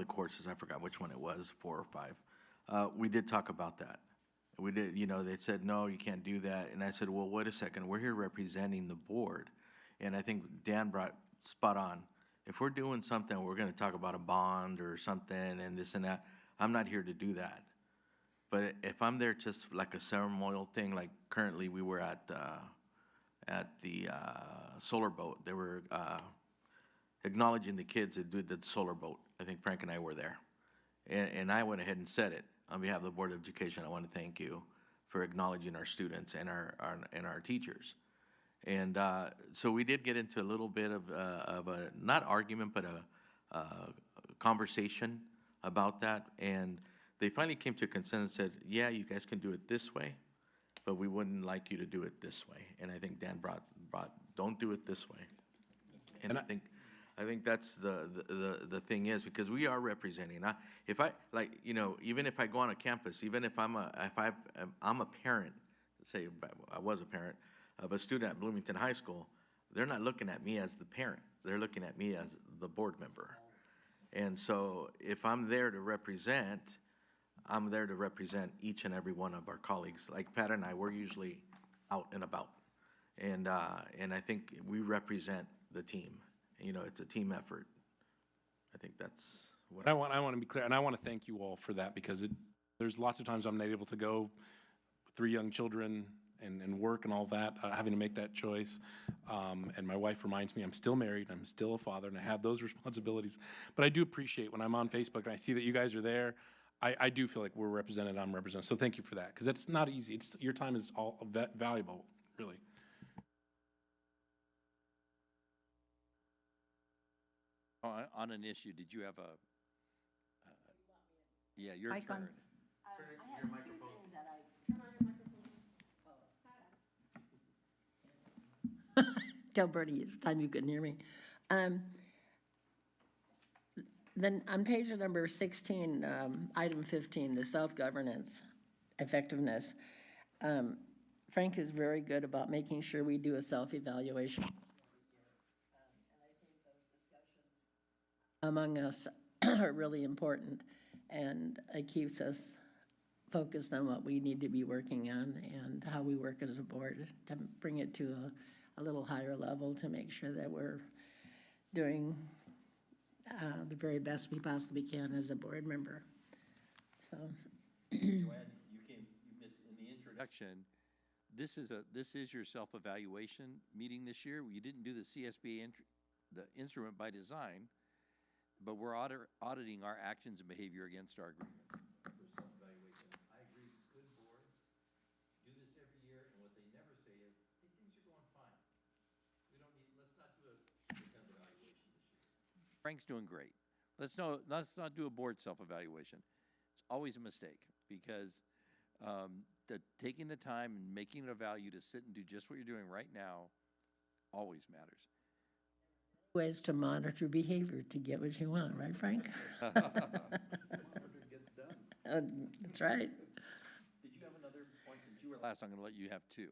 courses. I forgot which one it was, 4 or 5. We did talk about that. We did, you know, they said, no, you can't do that. And I said, well, wait a second. We're here representing the board. And I think Dan brought spot on. If we're doing something, we're going to talk about a bond or something and this and that. I'm not here to do that. But if I'm there just like a ceremonial thing, like currently we were at the solar boat. They were acknowledging the kids that did the solar boat. I think Frank and I were there. And I went ahead and said it. On behalf of the Board of Education, I want to thank you for acknowledging our students and our teachers. And so we did get into a little bit of a, not argument, but a conversation about that. And they finally came to a consensus and said, yeah, you guys can do it this way, but we wouldn't like you to do it this way. And I think Dan brought don't do it this way. And I think that's the thing is, because we are representing. If I, like, you know, even if I go on a campus, even if I'm a parent, say I was a parent, of a student at Bloomington High School, they're not looking at me as the parent. They're looking at me as the board member. And so if I'm there to represent, I'm there to represent each and every one of our colleagues. Like Pat and I, we're usually out and about. And I think we represent the team. You know, it's a team effort. I think that's what I want to be clear, and I want to thank you all for that, because there's lots of times I'm not able to go with 3 young children and work and all that, having to make that choice. And my wife reminds me I'm still married, I'm still a father, and I have those responsibilities. But I do appreciate when I'm on Facebook and I see that you guys are there, I do feel like we're represented, I'm represented. So thank you for that, because that's not easy. Your time is all valuable, really. On an issue, did you have a, yeah, your Mic on. turn. I have 2 things that tell Bertie at the time you couldn't hear me. Then on page number 16, item 15, the self-governance effectiveness, Frank is very good about making sure we do a self-evaluation. And I think those discussions among us are really important, and it keeps us focused on what we need to be working on and how we work as a board to bring it to a little higher level, to make sure that we're doing the very best we possibly can as a board member. So, Joanne, you missed in the introduction. This is your self-evaluation meeting this year. You didn't do the CSBA the instrument by design, but we're auditing our actions and behavior against our agreement. For self-evaluation, I agree. Good boards do this every year, and what they never say is, "Hey, things are going fine. We don't need. Let's not do a kind of evaluation this year." Frank's doing great. Let's not do a board self-evaluation. It's always a mistake, because taking the time and making it a value to sit and do just what you're doing right now always matters. ways to monitor behavior to get what you want, right, Frank? That's right. Did you have another point? Since you were last, I'm going to let you have 2.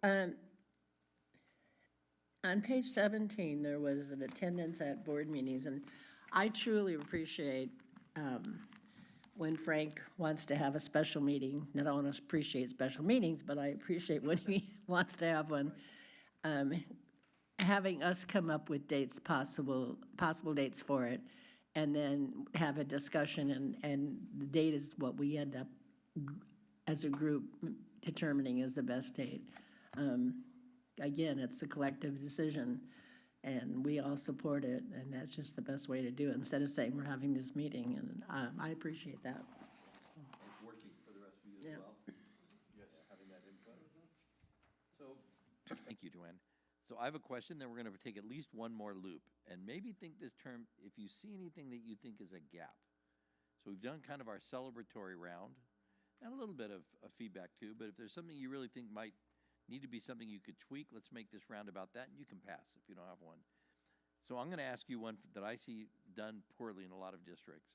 On page 17, there was an attendance at board meetings, and I truly appreciate when Frank wants to have a special meeting. I don't want to appreciate special meetings, but I appreciate when he wants to have one. Having us come up with dates, possible dates for it, and then have a discussion, and the date is what we end up as a group determining is the best date. Again, it's a collective decision, and we all support it, and that's just the best way to do it, instead of saying we're having this meeting, and I appreciate that. It's working for the rest of you as Yeah. well? Yes. Having that input? So, thank you, Joanne. So I have a question, then we're going to take at least one more loop, and maybe think this term, if you see anything that you think is a gap. So we've done kind of our celebratory round, and a little bit of feedback too, but if there's something you really think might need to be something you could tweak, let's make this round about that, and you can pass if you don't have one. So I'm going to ask you one that I see done poorly in a lot of districts,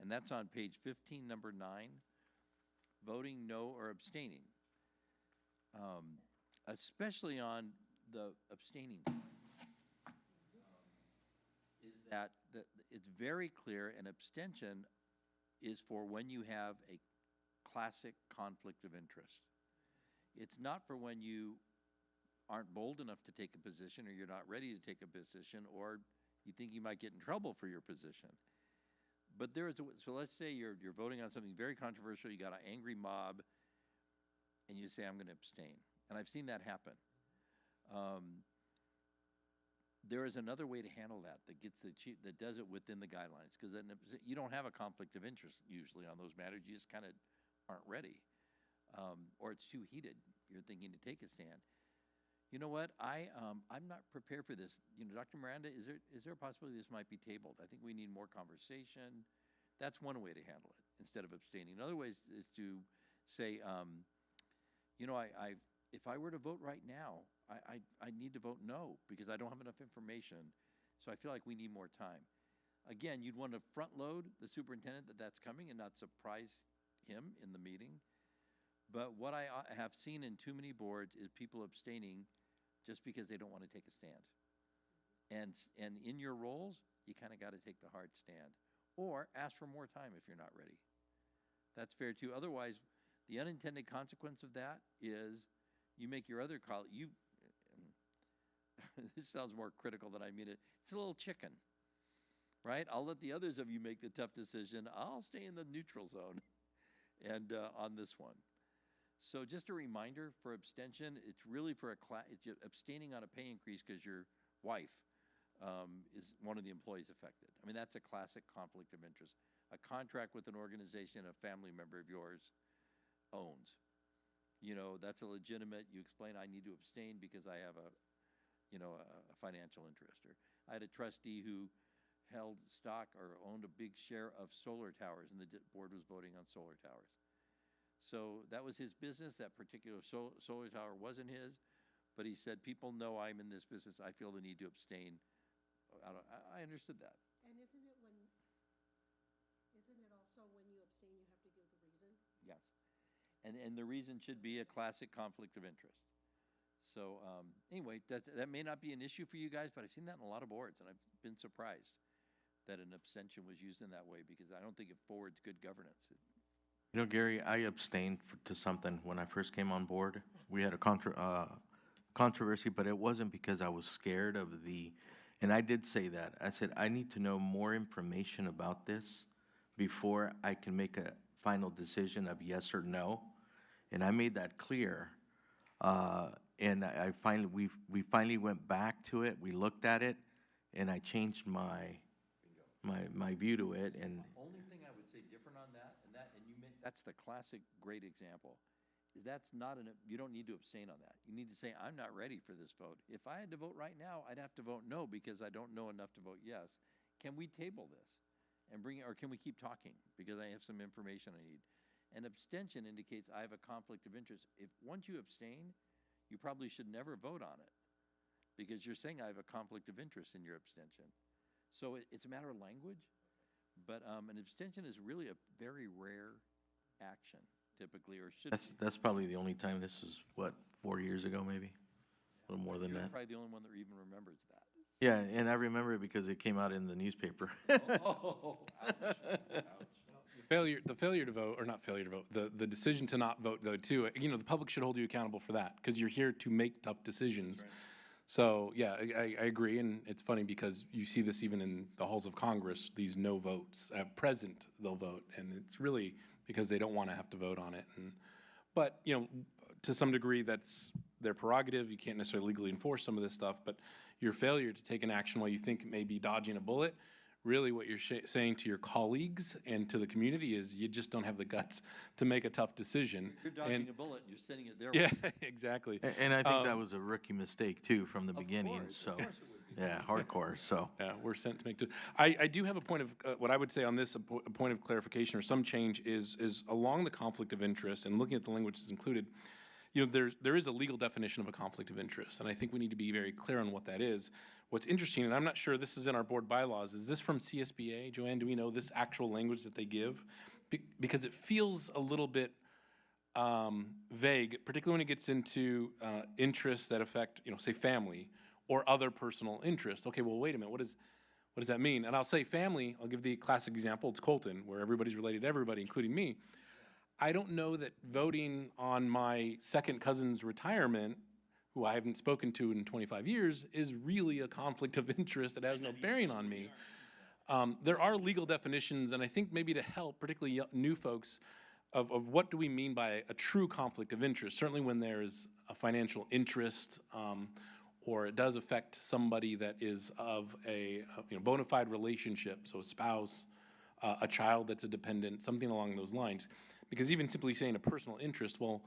and that's on page 15, number 9, voting no or abstaining. Especially on the abstaining is that it's very clear an abstention is for when you have a classic conflict of interest. It's not for when you aren't bold enough to take a position, or you're not ready to take a position, or you think you might get in trouble for your position. But there is so let's say you're voting on something very controversial, you got an angry mob, and you say, I'm going to abstain. And I've seen that happen. There is another way to handle that that does it within the guidelines, because then you don't have a conflict of interest usually on those matters. You just kind of aren't ready, or it's too heated. You're thinking to take a stand. You know what? I'm not prepared for this. Dr. Miranda, is there a possibility this might be tabled? I think we need more conversation. That's one way to handle it instead of abstaining. Another way is to say, if I were to vote right now, I need to vote no because I don't have enough information. So I feel like we need more time. Again, you'd want to front load the superintendent that's coming and not surprise him in the meeting. But what I have seen in too many boards is people abstaining just because they don't want to take a stand. And in your roles, you kind of got to take the hard stand. Or ask for more time if you're not ready. That's fair too. Otherwise, the unintended consequence of that is you make your other colleague, this sounds more critical than I mean it. It's a little chicken, right? I'll let the others of you make the tough decision. I'll stay in the neutral zone and on this one. So just a reminder for abstention, it's really for it's abstaining on a pay increase because your wife is one of the employees affected. I mean, that's a classic conflict of interest. A contract with an organization a family member of yours owns. You know, that's a legitimate, you explain, I need to abstain because I have a financial interest. Or I had a trustee who held stock or owned a big share of solar towers, and the board was voting on solar towers. So that was his business. That particular solar tower wasn't his, but he said, people know I'm in this business. I feel the need to abstain. I understood that. And isn't it also when you abstain, you have to give the reason? Yes. And the reason should be a classic conflict of interest. So anyway, that may not be an issue for you guys, but I've seen that in a lot of boards, and I've been surprised that an abstention was used in that way because I don't think it forwards good governance. You know, Gary, I abstained to something when I first came on board. We had a controversy, but it wasn't because I was scared of and I did say that. I said, I need to know more information about this before I can make a final decision of yes or no. And I made that clear. And we finally went back to it. We looked at it, and I changed my view to it. And the only thing I would say different on that, that's the classic great example, is that's not you don't need to abstain on that. You need to say, I'm not ready for this vote. If I had to vote right now, I'd have to vote no because I don't know enough to vote yes. Can we table this and bring it, or can we keep talking because I have some information I need? An abstention indicates I have a conflict of interest. If once you abstain, you probably should never vote on it because you're saying I have a conflict of interest in your abstention. So it's a matter of language, but an abstention is really a very rare action typically, or should that's probably the only time. This was, what, 4 years ago maybe? A little more than You're that. probably the only one that even remembers that. Yeah, and I remember it because it came out in the newspaper. Oh, ouch, ouch. The failure to vote, or not failure to vote, the decision to not vote, though, too, you know, the public should hold you accountable for that, because you're here to make tough decisions. Right. So, yeah, I agree, and it's funny because you see this even in the halls of Congress, these no votes. Present, they'll vote, and it's really because they don't want to have to vote on it. But, you know, to some degree, that's their prerogative. You can't necessarily legally enforce some of this stuff, but your failure to take an action while you think it may be dodging a bullet, really what you're saying to your colleagues and to the community is you just don't have the guts to make a tough decision. You're dodging a bullet and you're sending it their Yeah, way. exactly. And I think that was a rookie mistake too from the beginning. Course, So, of course it would be. yeah, hardcore. So, Yeah, we're sent to make, I do have a point of, what I would say on this, a point of clarification or some change is along the conflict of interest and looking at the language that's included, you know, there is a legal definition of a conflict of interest, and I think we need to be very clear on what that is. What's interesting, and I'm not sure this is in our board bylaws, is this from CSBA? Joanne, do we know this actual language that they give? Because it feels a little bit vague, particularly when it gets into interests that affect, you know, say family or other personal interests. Okay, well, wait a minute, what does that mean? And I'll say family, I'll give the classic example, it's Colton, where everybody's related to everybody, including me. I don't know that voting on my second cousin's retirement, who I haven't spoken to in 25 years, is really a conflict of interest that has no bearing on me. There are legal definitions, and I think maybe to help, particularly new folks, of what do we mean by a true conflict of interest. Certainly when there's a financial interest, or it does affect somebody that is of a bona fide relationship, so a spouse, a child that's a dependent, something along those lines. Because even simply saying a personal interest, well,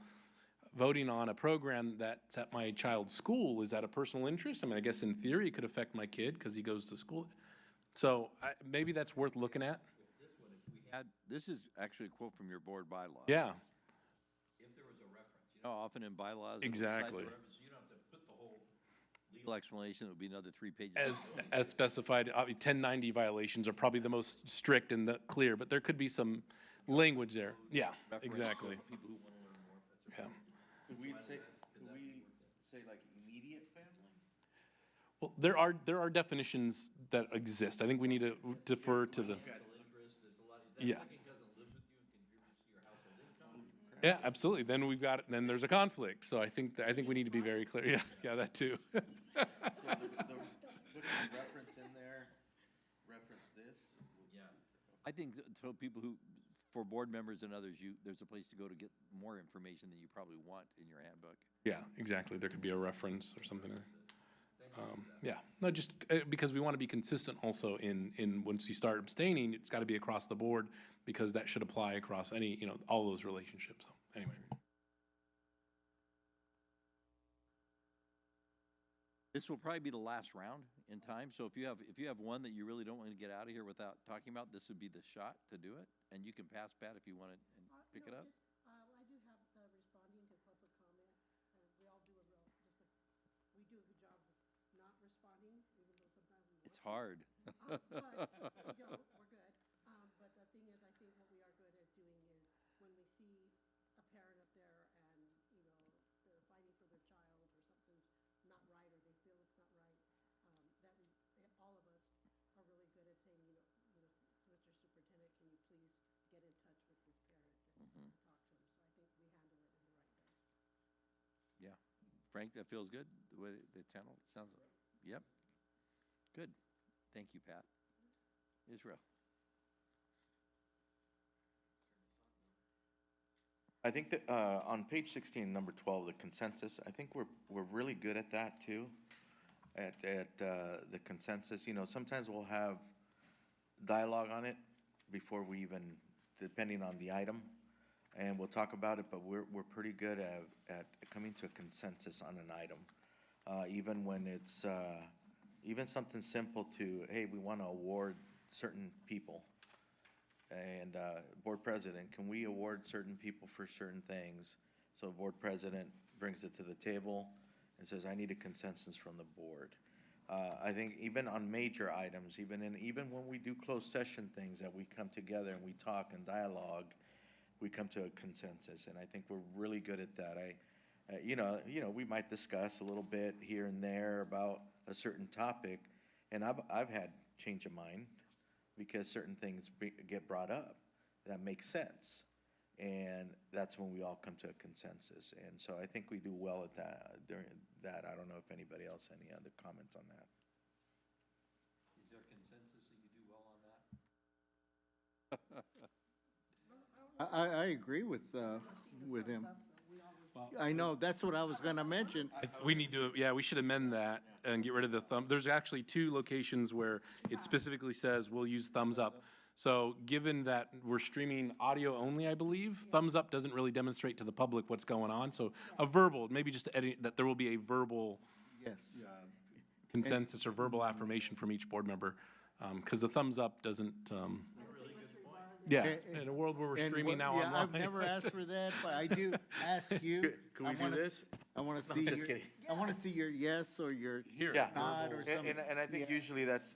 voting on a program that's at my child's school, is that a personal interest? I mean, I guess in theory it could affect my kid because he goes to school. So maybe that's worth looking at. This is actually a quote from your board bylaw. Yeah, If there was a reference, you know, often in bylaws. Exactly. You don't have to put the whole legal explanation, it would be another 3 pages. as specified, 1090 violations are probably the most strict and the clear, but there could be some language there. Yeah, Reference exactly. for people who want to learn more. That's Yeah. could we say like immediate family? Well, there are definitions that exist. I think we need to defer to the, yeah. Yeah, absolutely. Then we've got, then there's a conflict. So I think we need to be very clear. Yeah, yeah, that too. So put a reference in there, reference this. I think so people who, for board members and others, there's a place to go to get more information than you probably want in your handbook. Yeah, exactly. There could be a reference or something. Yeah, no, just because we want to be consistent also in once you start abstaining, it's got to be across the board because that should apply across any, all those relationships. So anyway. This will probably be the last round in time, so if you have one that you really don't want to get out of here without talking about, this would be the shot to do it, and you can pass Pat if you want to pick it up. I do have responding to public comment, and we all do we do a good job of not responding, even though sometimes we It's hard. But we don't, we're good. But the thing is, I think what we are good at doing is when we see a parent up there and, they're fighting for their child or something's not right or they feel it's not right, all of us are really good at saying, Mr. Superintendent, can you please get in touch with this parent and talk to him? So I think we handle it in the right way. Yeah. Frank, that feels good, the way the channel sounds? Yep. Good. Thank you, Pat. Israel. I think that on page 16, number 12, the consensus, I think we're really good at that too, at the consensus. Sometimes we'll have dialogue on it before we even, depending on the item, and we'll talk about it, but we're pretty good at coming to a consensus on an item. Even when it's, even something simple to, hey, we want to award certain people. And board president, can we award certain people for certain things? So board president brings it to the table and says, I need a consensus from the board. I think even on major items, even when we do closed session things that we come together and we talk and dialogue, we come to a consensus, and I think we're really good at that. We might discuss a little bit here and there about a certain topic, and I've had change of mind because certain things get brought up that make sense, and that's when we all come to a consensus. And so I think we do well at that. During that, I don't know if anybody else any other comments on that. Is there a consensus that you do well on that? I agree with him. I know, that's what I was gonna mention. We need to, yeah, we should amend that and get rid of the thumb. There's actually 2 locations where it specifically says we'll use thumbs up. So given that we're streaming audio only, I believe, thumbs up doesn't really demonstrate to the public what's going on. So a verbal, maybe just edit that there will be a verbal Yes. consensus or verbal affirmation from each board member. Because the thumbs up doesn't, yeah, in a world where we're streaming now online. I've never asked for that, but I do ask you. Can we do this? I wanna see just your, kidding. I wanna see your yes or your Here. Yeah, nod or something. and I think usually that's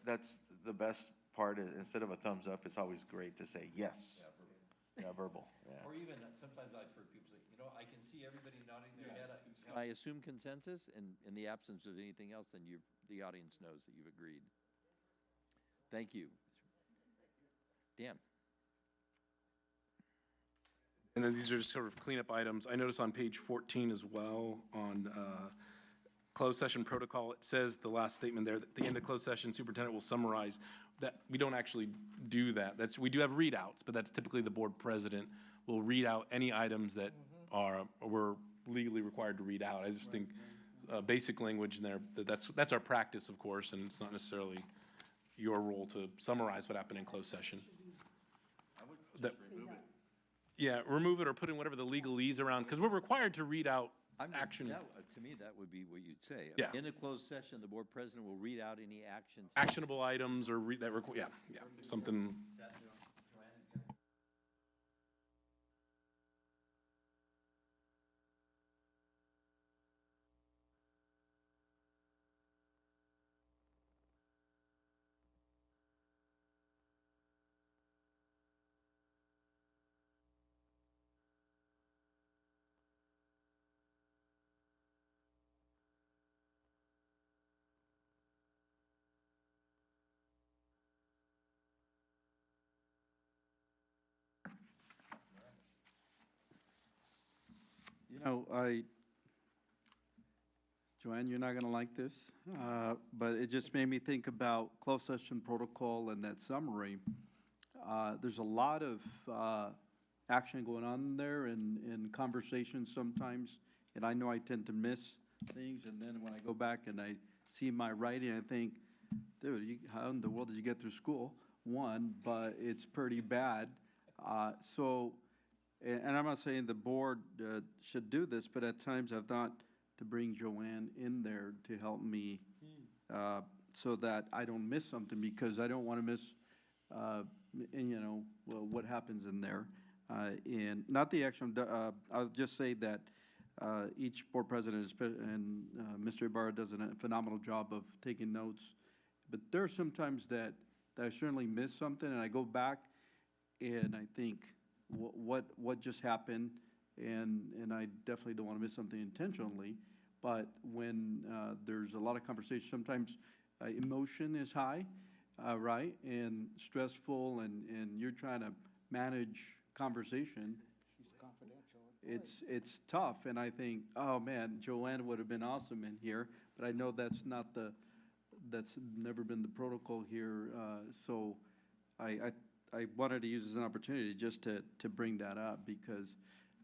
the best part. Instead of a thumbs up, it's always great to say yes. Yeah, verbal, yeah. Or even, sometimes I've heard people say, I can see everybody nodding their head. I assume consensus, and in the absence of anything else, then the audience knows that you've agreed. Thank you. Dan? And then these are just sort of cleanup items. I notice on page 14 as well, on closed session protocol, it says the last statement there, that at the end of closed session, superintendent will summarize. That we don't actually do that. We do have readouts, but that's typically the board president will read out any items that we're legally required to read out. I just think basic language in there, that's our practice, of course, and it's not necessarily your role to summarize what happened in closed session. Yeah, remove it or put in whatever the legalese around, because we're required to read out action. To me, that would be what you'd say. Yeah. In a closed session, the board president will read out any actions. Actionable items or something. No, Joanne, you're not going to like this, but it just made me think about closed session protocol and that summary. There's a lot of action going on there and conversations sometimes, and I know I tend to miss things, and then when I go back and I see my writing, I think, dude, how in the world did you get through school? One, but it's pretty bad. And I'm not saying the board should do this, but at times I've thought to bring Joanne in there to help me so that I don't miss something, because I don't want to miss, what happens in there. And not the action, I'll just say that each board president and Mr. Ibarra does a phenomenal job of taking notes. But there are some times that I certainly miss something, and I go back and I think, what just happened? And I definitely don't want to miss something intentionally. But when there's a lot of conversation, sometimes emotion is high, right? And stressful, and you're trying to manage conversation. It's tough, and I think, oh man, Joanne would have been awesome in here, but I know that's never been the protocol here. So I wanted to use this as an opportunity just to bring that up, because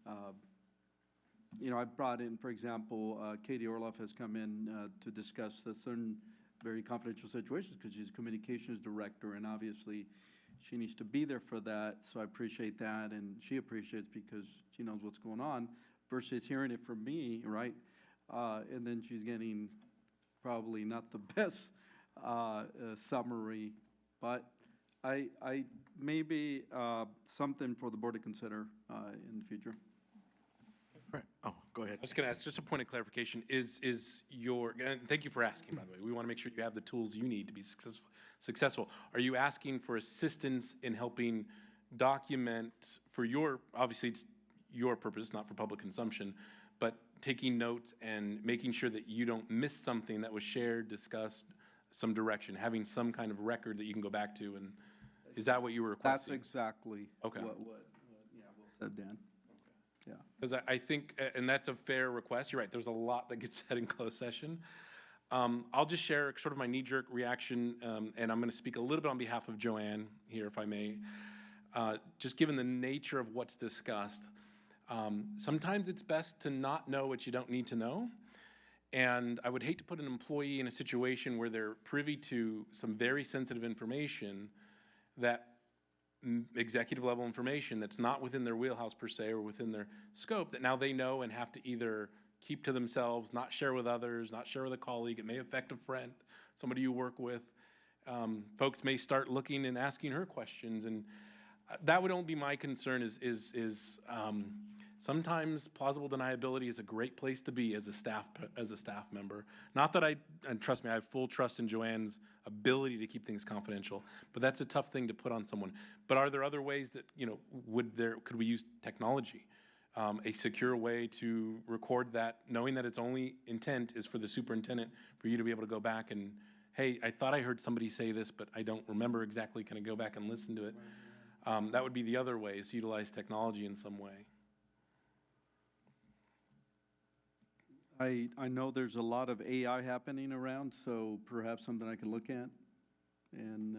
I brought in, for example, Katie Orloff has come in to discuss certain very confidential situations, because she's a communications director, and obviously she needs to be there for that. So I appreciate that, and she appreciates because she knows what's going on, versus hearing it from me, right? And then she's getting probably not the best summary, but I maybe something for the board to consider in the future. Right. Oh, go ahead. I was going to ask, just a point of clarification, is your, and thank you for asking, by the way. We want to make sure you have the tools you need to be successful. Are you asking for assistance in helping document for your, obviously it's your purpose, not for public consumption, but taking notes and making sure that you don't miss something that was shared, discussed, some direction, having some kind of record that you can go back to, and is that what you were requesting? That's exactly Okay. what said, Dan. Yeah. Because I think, and that's a fair request, you're right, there's a lot that gets said in closed session. I'll just share sort of my knee-jerk reaction, and I'm going to speak a little bit on behalf of Joanne here, if I may. Just given the nature of what's discussed, sometimes it's best to not know what you don't need to know. And I would hate to put an employee in a situation where they're privy to some very sensitive information, that executive level information that's not within their wheelhouse per se, or within their scope, that now they know and have to either keep to themselves, not share with others, not share with a colleague. It may affect a friend, somebody you work with. Folks may start looking and asking her questions, and that would only be my concern is sometimes plausible deniability is a great place to be as a staff member. Not that and trust me, I have full trust in Joanne's ability to keep things confidential, but that's a tough thing to put on someone. But are there other ways that, could we use technology? A secure way to record that, knowing that its only intent is for the superintendent, for you to be able to go back and, hey, I thought I heard somebody say this, but I don't remember exactly, can I go back and listen to it? That would be the other way, is utilize technology in some way. I know there's a lot of AI happening around, so perhaps something I can look at. And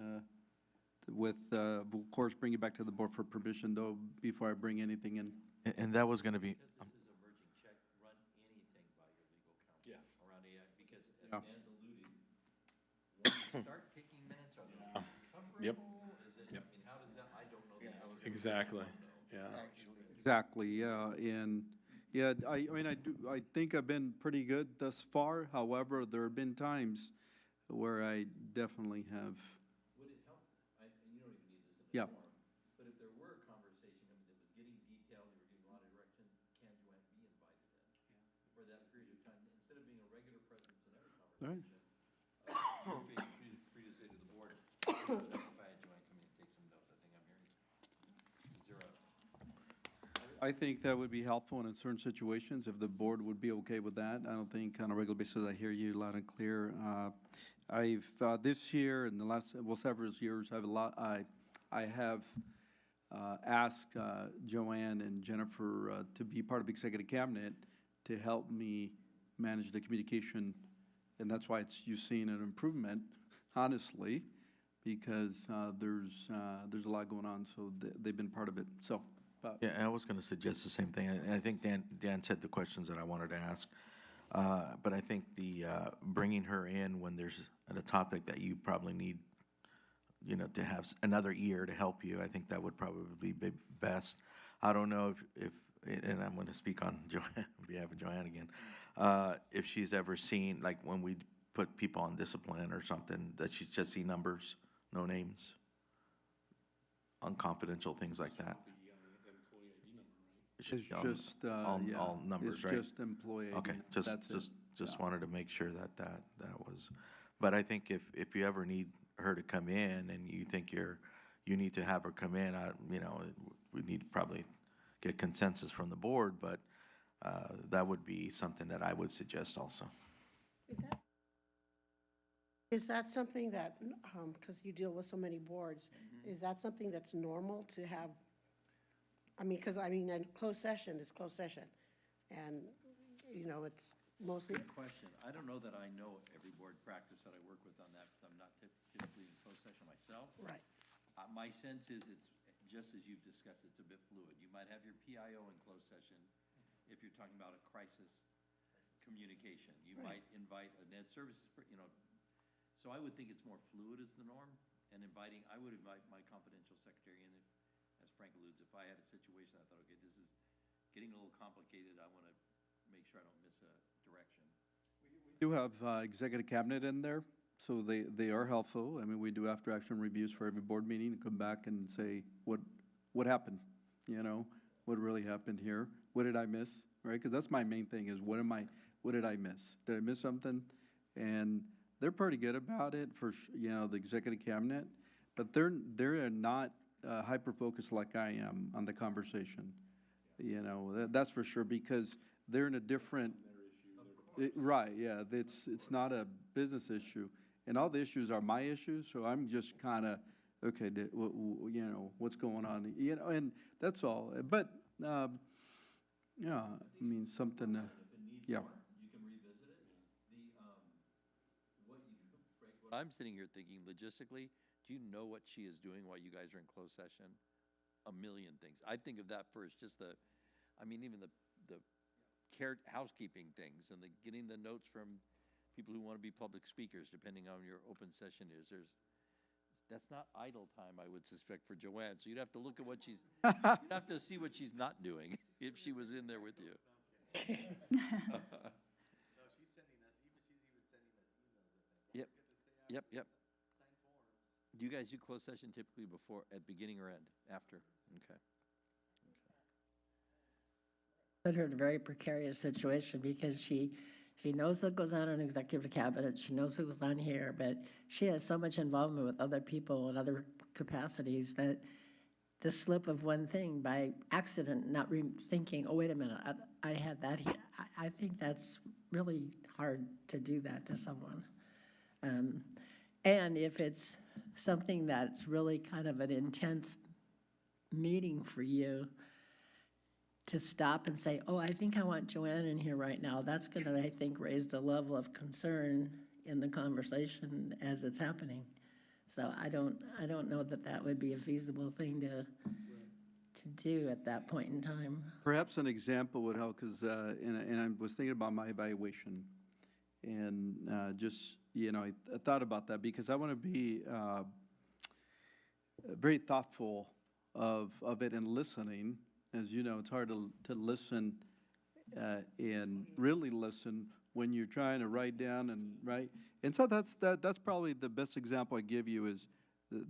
of course, bring it back to the board for permission, though, before I bring anything in. And that was going to be, Because this is a merging check, run anything by your legal counsel. Yes. Around AI, because as Yeah. Dan's alluded, once you start taking minutes, are they recoverable? Yep. Is it, Yep. I mean, how does that, I don't know. Exactly, yeah. Exactly, yeah, and, yeah, I mean, I think I've been pretty good thus far. However, there have been times where I definitely have. Would it help, and you don't even need this in Yeah. the form, but if there were a conversation, that was getting detailed, you were getting a lot of direction, can Joanne be invited in? For that period of time, instead of being a regular presence in every Right. conversation? You're free to say to the board, if I had Joanne come in and take some notes, I think I'm hearing. Is there a? I think that would be helpful in certain situations, if the board would be okay with that. I don't think on a regular basis I hear you loud and clear. I've, this year and the last, several years, I have ask Joanne and Jennifer to be part of executive cabinet to help me manage the communication. And that's why you've seen an improvement, honestly, because there's a lot going on, so they've been part of it. So, Yeah, I was going to suggest the same thing. I think Dan said the questions that I wanted to ask. But I think the bringing her in when there's a topic that you probably need, to have another ear to help you, I think that would probably be best. I don't know if and I'm going to speak on Joanne, on behalf of Joanne again, if she's ever seen, like when we put people on discipline or something, that she's just see numbers, no names, unconfidential things like that. it's just, yeah. All numbers, right? It's just employee ID. Okay, That's it. just wanted to make sure that was, but I think if you ever need her to come in and you think you need to have her come in, we need to probably get consensus from the board, but that would be something that I would suggest also. Is that something that, because you deal with so many boards, is that something that's normal to have? Because a closed session is closed session, and, it's mostly. Good question. I don't know that I know every board practice that I work with on that, because I'm not typically in closed session myself. Right. My sense is it's, just as you've discussed, it's a bit fluid. You might have your PIO in closed session if you're talking about a crisis communication. You Right. might invite a net services, so I would think it's more fluid is the norm, and I would invite my confidential secretary in if, as Frank alludes, if I had a situation, I thought, okay, this is getting a little complicated, I want to make sure I don't miss a direction. We do have executive cabinet in there, so they are helpful. We do after-action reviews for every board meeting, come back and say, what happened? What really happened here? What did I miss, right? Because that's my main thing is, what did I miss? Did I miss something? And they're pretty good about it for, the executive cabinet, but they're not hyper-focused like I am on the conversation. That's for sure, because they're in a different, right, yeah, it's not a business issue. And all the issues are my issues, so I'm just kind of, okay, what's going on, and that's all. But, yeah, something, yeah. You can revisit it. What I'm sitting here thinking logistically, do you know what she is doing while you guys are in closed session? A million things. I think of that first, just even the housekeeping things and getting the notes from people who want to be public speakers, depending on your open session is. That's not idle time, I would suspect, for Joanne. So you'd have to look at you'd have to see what she's not doing if she was in there with you. No, she's sending us, she's even sending us emails, I think. Yep. Do you guys do closed session typically before, at beginning or end? After? Okay. Put her in a very precarious situation because she knows what goes on in executive cabinet, she knows what goes on here, but she has so much involvement with other people and other capacities that the slip of one thing by accident, not thinking, oh, wait a minute, I had that here. I think that's really hard to do that to someone. And if it's something that's really kind of an intense meeting for you, to stop and say, oh, I think I want Joanne in here right now, that's going to, I think, raise the level of concern in the conversation as it's happening. So I don't know that would be a feasible thing to do at that point in time. Perhaps an example would help, because, and I was thinking about my evaluation, and just, I thought about that, because I want to be very thoughtful of it and listening. As you know, it's hard to listen and really listen when you're trying to write down and write. And so that's probably the best example I give you is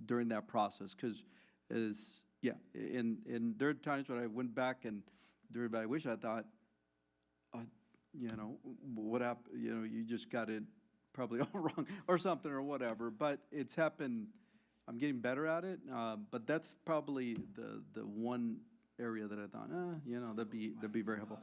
during that process, because and there are times when I went back and during evaluation I thought, what happened? You just got it probably all wrong or something or whatever. But it's happened. I'm getting better at it. But that's probably the one area that I thought, that'd be very helpful.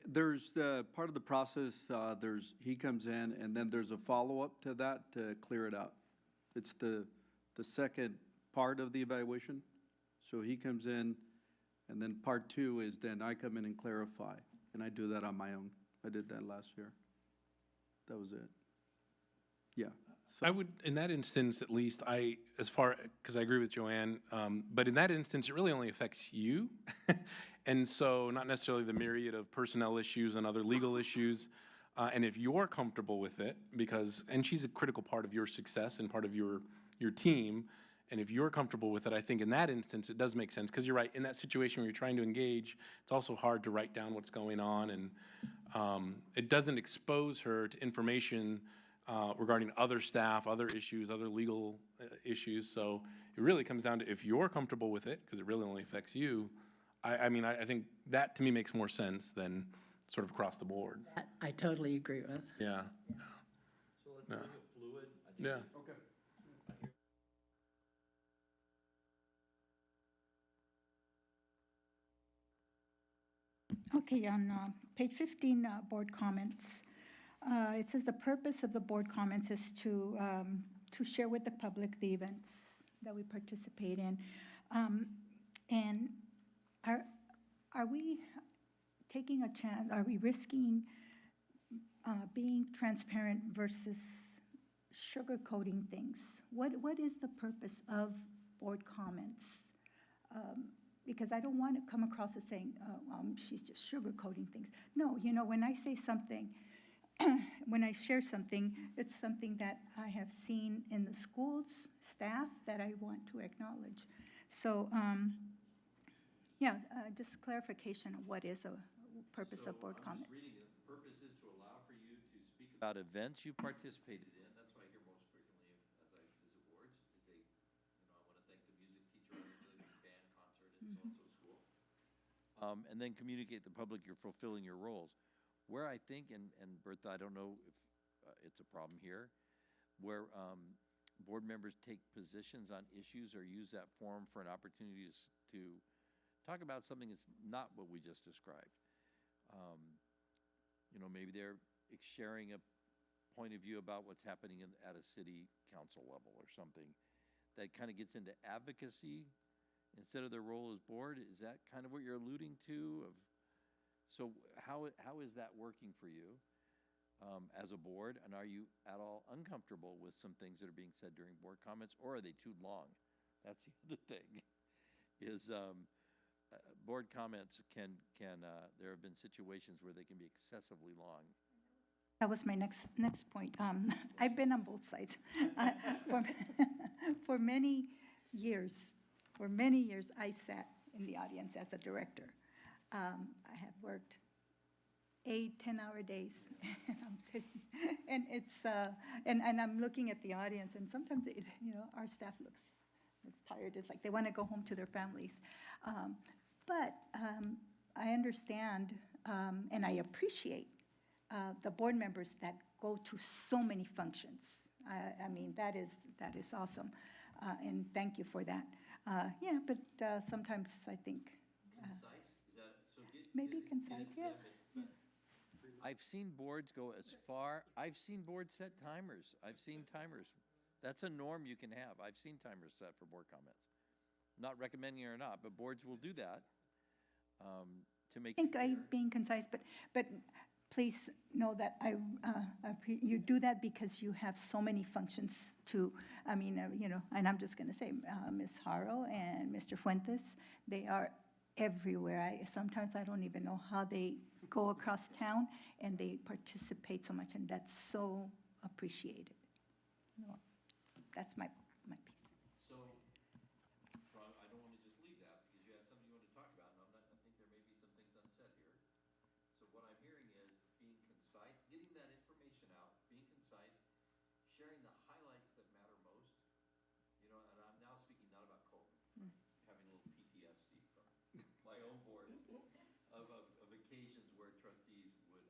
There's, part of the process, he comes in, and then there's a follow-up to that to clear it out. It's the second part of the evaluation. So he comes in, and then part two is then I come in and clarify, and I do that on my own. I did that last year. That was it. Yeah. I would, in that instance, at least, because I agree with Joanne, but in that instance, it really only affects you. And so not necessarily the myriad of personnel issues and other legal issues. And if you're comfortable with it, and she's a critical part of your success and part of your team, and if you're comfortable with it, I think in that instance, it does make sense. Because you're right, in that situation where you're trying to engage, it's also hard to write down what's going on. And it doesn't expose her to information regarding other staff, other issues, other legal issues. So it really comes down to if you're comfortable with it, because it really only affects you. I mean, I think that to me makes more sense than sort of across the board. That I totally agree with. Yeah. So let's Yeah. leave it fluid. I think Yeah. Okay. Okay, on page 15, board comments, it says the purpose of the board comments is to share with the public the events that we participate in. And are we taking a chance, are we risking being transparent versus sugarcoating things? What is the purpose of board comments? Because I don't want to come across as saying, she's just sugarcoating things. No, you know, when I say something, when I share something, it's something that I have seen in the schools, staff, that I want to acknowledge. So, just clarification of what is a purpose of board comments. I'm just reading it. The purpose is to allow for you to speak about events you participated in. That's what I hear most frequently as I visit boards, is I want to thank the music teacher, the band concert at so-and-so school. And then communicate to the public you're fulfilling your roles. Where I think, and Bertha, I don't know if it's a problem here, where board members take positions on issues or use that forum for an opportunity to talk about something that's not what we just described. Maybe they're sharing a point of view about what's happening at a city council level or something that kind of gets into advocacy instead of their role as board. Is that kind of what you're alluding to? So how is that working for you as a board? And are you at all uncomfortable with some things that are being said during board comments, or are they too long? That's the other thing, is board comments there have been situations where they can be excessively long. That was my next point. I've been on both sides. For many years, I sat in the audience as a director. I have worked 8, 10-hour days, and I'm sitting, and it's and I'm looking at the audience, and sometimes our staff looks tired. It's like they want to go home to their families. But I understand and I appreciate the board members that go to so many functions. I mean, that is awesome, and thank you for that. But sometimes I think Concise? Is that, so maybe concise, yeah. I've seen boards go as far, I've seen boards set timers. I've seen timers. That's a norm you can have. I've seen timers set for board comments. Not recommending it or not, but boards will do that to make. I think I'm being concise, but please know that you do that because you have so many functions to, and I'm just going to say, Ms. Haro and Mr. Fuentes, they are everywhere. Sometimes I don't even know how they go across town, and they participate so much, and that's so appreciated. That's my piece. So I don't want to just leave that because you had something you want to talk about, and I think there may be some things unsaid here. So what I'm hearing is being concise, getting that information out, being concise, sharing the highlights that matter most. And I'm now speaking not about Colton, having a little PTSD from my own boards of occasions where trustees would,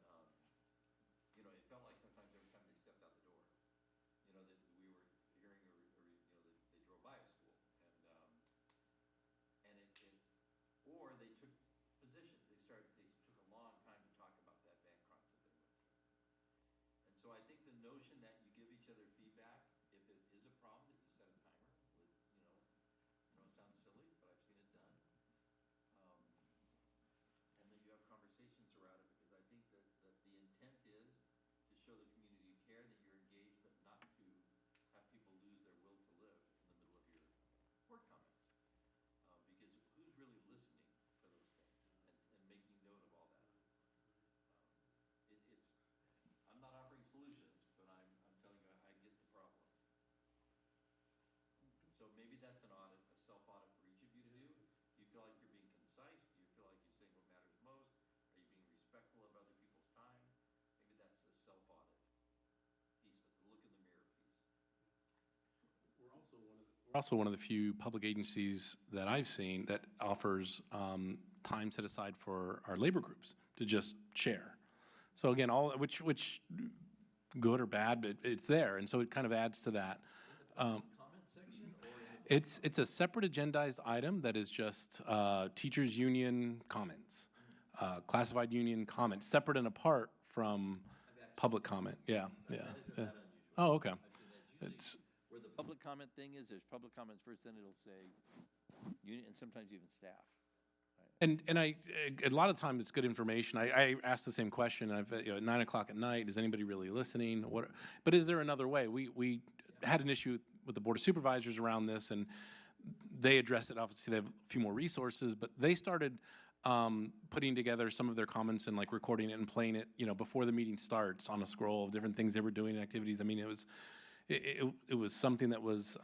it felt like sometimes every time they stepped out the door, that we were hearing or maybe that's an audit, a self-audit for each of you to do. Do you feel like you're being concise? Do you feel like you're saying what matters most? Are you being respectful of other people's time? Maybe that's a self-audit piece, but the look in the mirror piece. We're also one of the few public agencies that I've seen that offers time set aside for our labor groups to just share. So again, all which good or bad, but it's there, and so it kind of adds to that. Comment section or in the It's a separate agendized item that is just teachers' union comments, classified union comments, separate and apart from public comment. Yeah, yeah. that isn't yeah. that unusual. Oh, okay. I've seen that. It's It's where the public comment thing is, there's public comments first, then it'll say union, and sometimes even staff. and a lot of times it's good information. I ask the same question. At 9 o'clock at night, is anybody really listening? But is there another way? We had an issue with the Board of Supervisors around this, and they addressed it. Obviously, they have a few more resources, but they started putting together some of their comments and like recording it and playing it, before the meeting starts on a scroll of different things they were doing, activities. I mean, it was something that was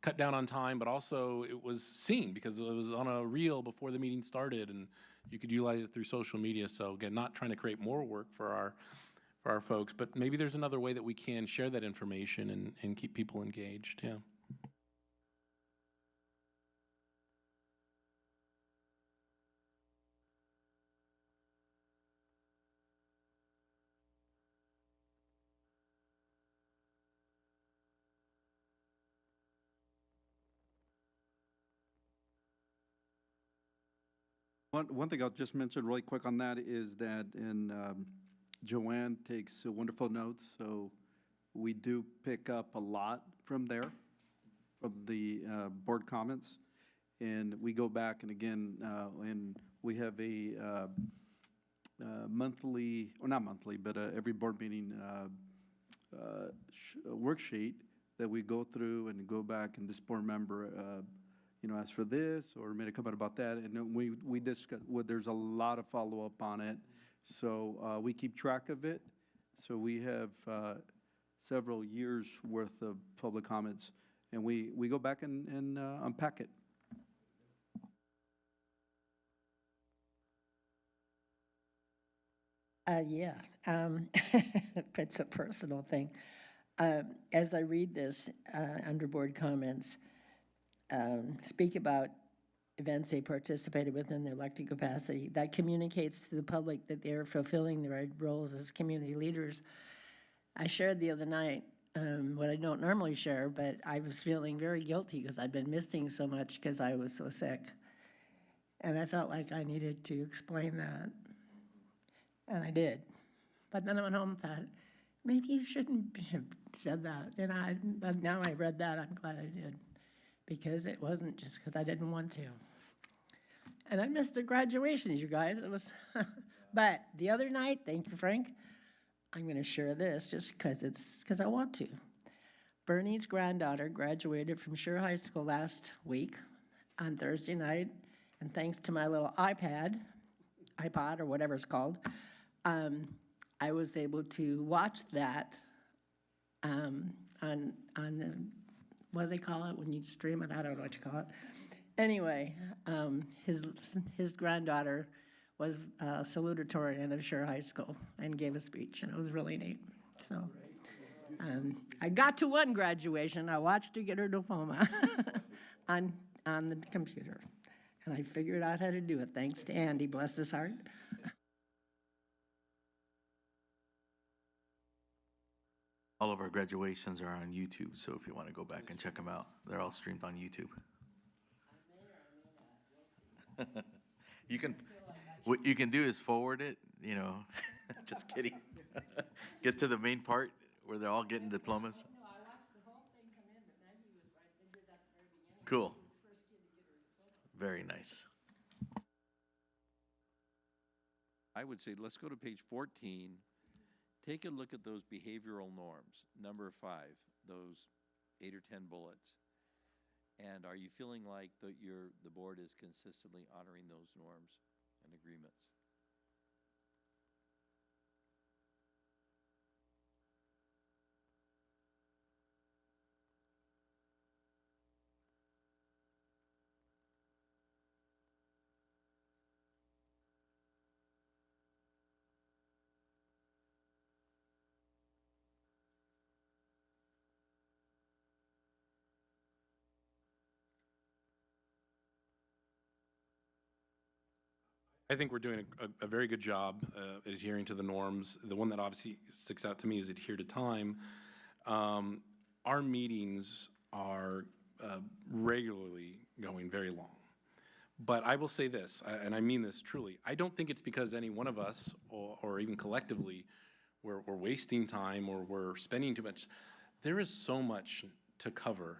cut down on time, but also it was seen because it was on a reel before the meeting started, and you could utilize it through social media. So again, not trying to create more work for our folks, but maybe there's another way that we can share that information and keep people engaged. Yeah. One thing I'll just mention really quick on that is that, Joanne takes wonderful notes, so we do pick up a lot from there, from the board comments. And we go back and again, and we have a monthly, or not monthly, but every board meeting worksheet that we go through and go back, and this board member asked for this or made a comment about that, and then we discuss. Well, there's a lot of follow-up on it, so we keep track of it. So we have several years worth of public comments, and we go back and unpack it. Yeah, it's a personal thing. As I read this under board comments, speak about events they participated with in their elected capacity, that communicates to the public that they're fulfilling their roles as community leaders. I shared the other night what I don't normally share, but I was feeling very guilty because I've been missing so much because I was so sick. And I felt like I needed to explain that. And I did. But then I went home and thought, maybe you shouldn't have said that. But now I read that, I'm glad I did. Because it wasn't just because I didn't want to. And I missed the graduations, you guys. It was, but the other night, thank you, Frank, I'm going to share this just because I want to. Bernie's granddaughter graduated from Sure High School last week on Thursday night, and thanks to my little iPod, or whatever it's called, I was able to watch that on the, what do they call it when you stream it? I don't know what you call it. Anyway, his granddaughter was salutatorian of Sure High School and gave a speech, and it was really neat. So I got to one graduation. I watched her get her diploma on the computer, and I figured out how to do it, thanks to Andy, bless his heart. All of our graduations are on YouTube, so if you want to go back and check them out, they're all streamed on YouTube. What you can do is forward it, just kidding. Get to the main part where they're all getting diplomas. No, I watched the whole thing come in, but Maggie was right, they did that at the very beginning. Cool. She was the first kid to get her diploma. Very nice. I would say, let's go to page 14. Take a look at those behavioral norms, number 5, those 8 or 10 bullets. And are you feeling like the board is consistently honoring those norms and agreements? I think we're doing a very good job adhering to the norms. The one that obviously sticks out to me is adhere to time. Our meetings are regularly going very long. But I will say this, and I mean this truly, I don't think it's because any one of us, or even collectively, we're wasting time or we're spending too much. There is so much to cover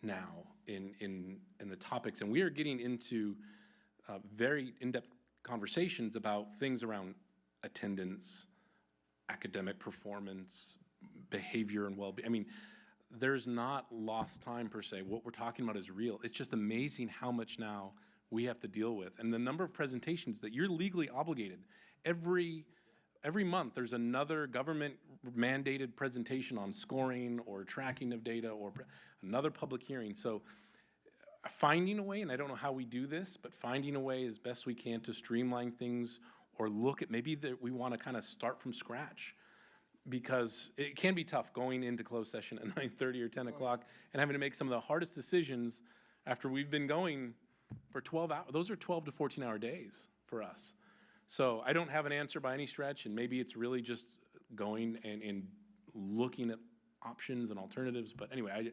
now in the topics, and we are getting into very in-depth conversations about things around attendance, academic performance, behavior and well-being. I mean, there's not lost time per se. What we're talking about is real. It's just amazing how much now we have to deal with. And the number of presentations that you're legally obligated. Every month, there's another government-mandated presentation on scoring or tracking of data or another public hearing. So finding a way, and I don't know how we do this, but finding a way as best we can to streamline things or look at maybe that we want to kind of start from scratch. Because it can be tough going into closed session at 9:30 or 10 o'clock and having to make some of the hardest decisions after we've been going for 12 hours. Those are 12 to 14-hour days for us. So I don't have an answer by any stretch, and maybe it's really just going and looking at options and alternatives. But anyway,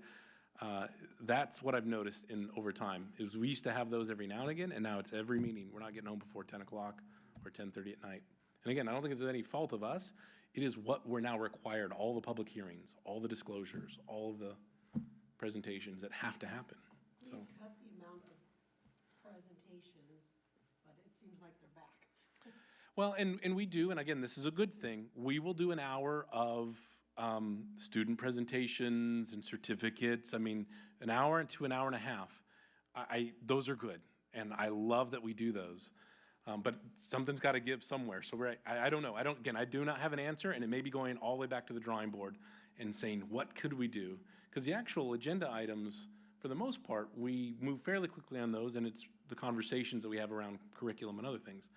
that's what I've noticed over time. Is we used to have those every now and again, and now it's every meeting. We're not getting home before 10 o'clock or 10:30 at night. And again, I don't think it's any fault of us. It is what we're now required, all the public hearings, all the disclosures, all of the presentations that have to happen. We So. cut the amount of presentations, but it seems like they're back. Well, and we do, and again, this is a good thing. We will do an hour of student presentations and certificates. I mean, an hour to an hour and a half. Those are good, and I love that we do those. But something's got to give somewhere. So I don't know. I do not have an answer, and it may be going all the way back to the drawing board and saying, what could we do? Because the actual agenda items, for the most part, we move fairly quickly on those, and it's the conversations that we have around curriculum and other things.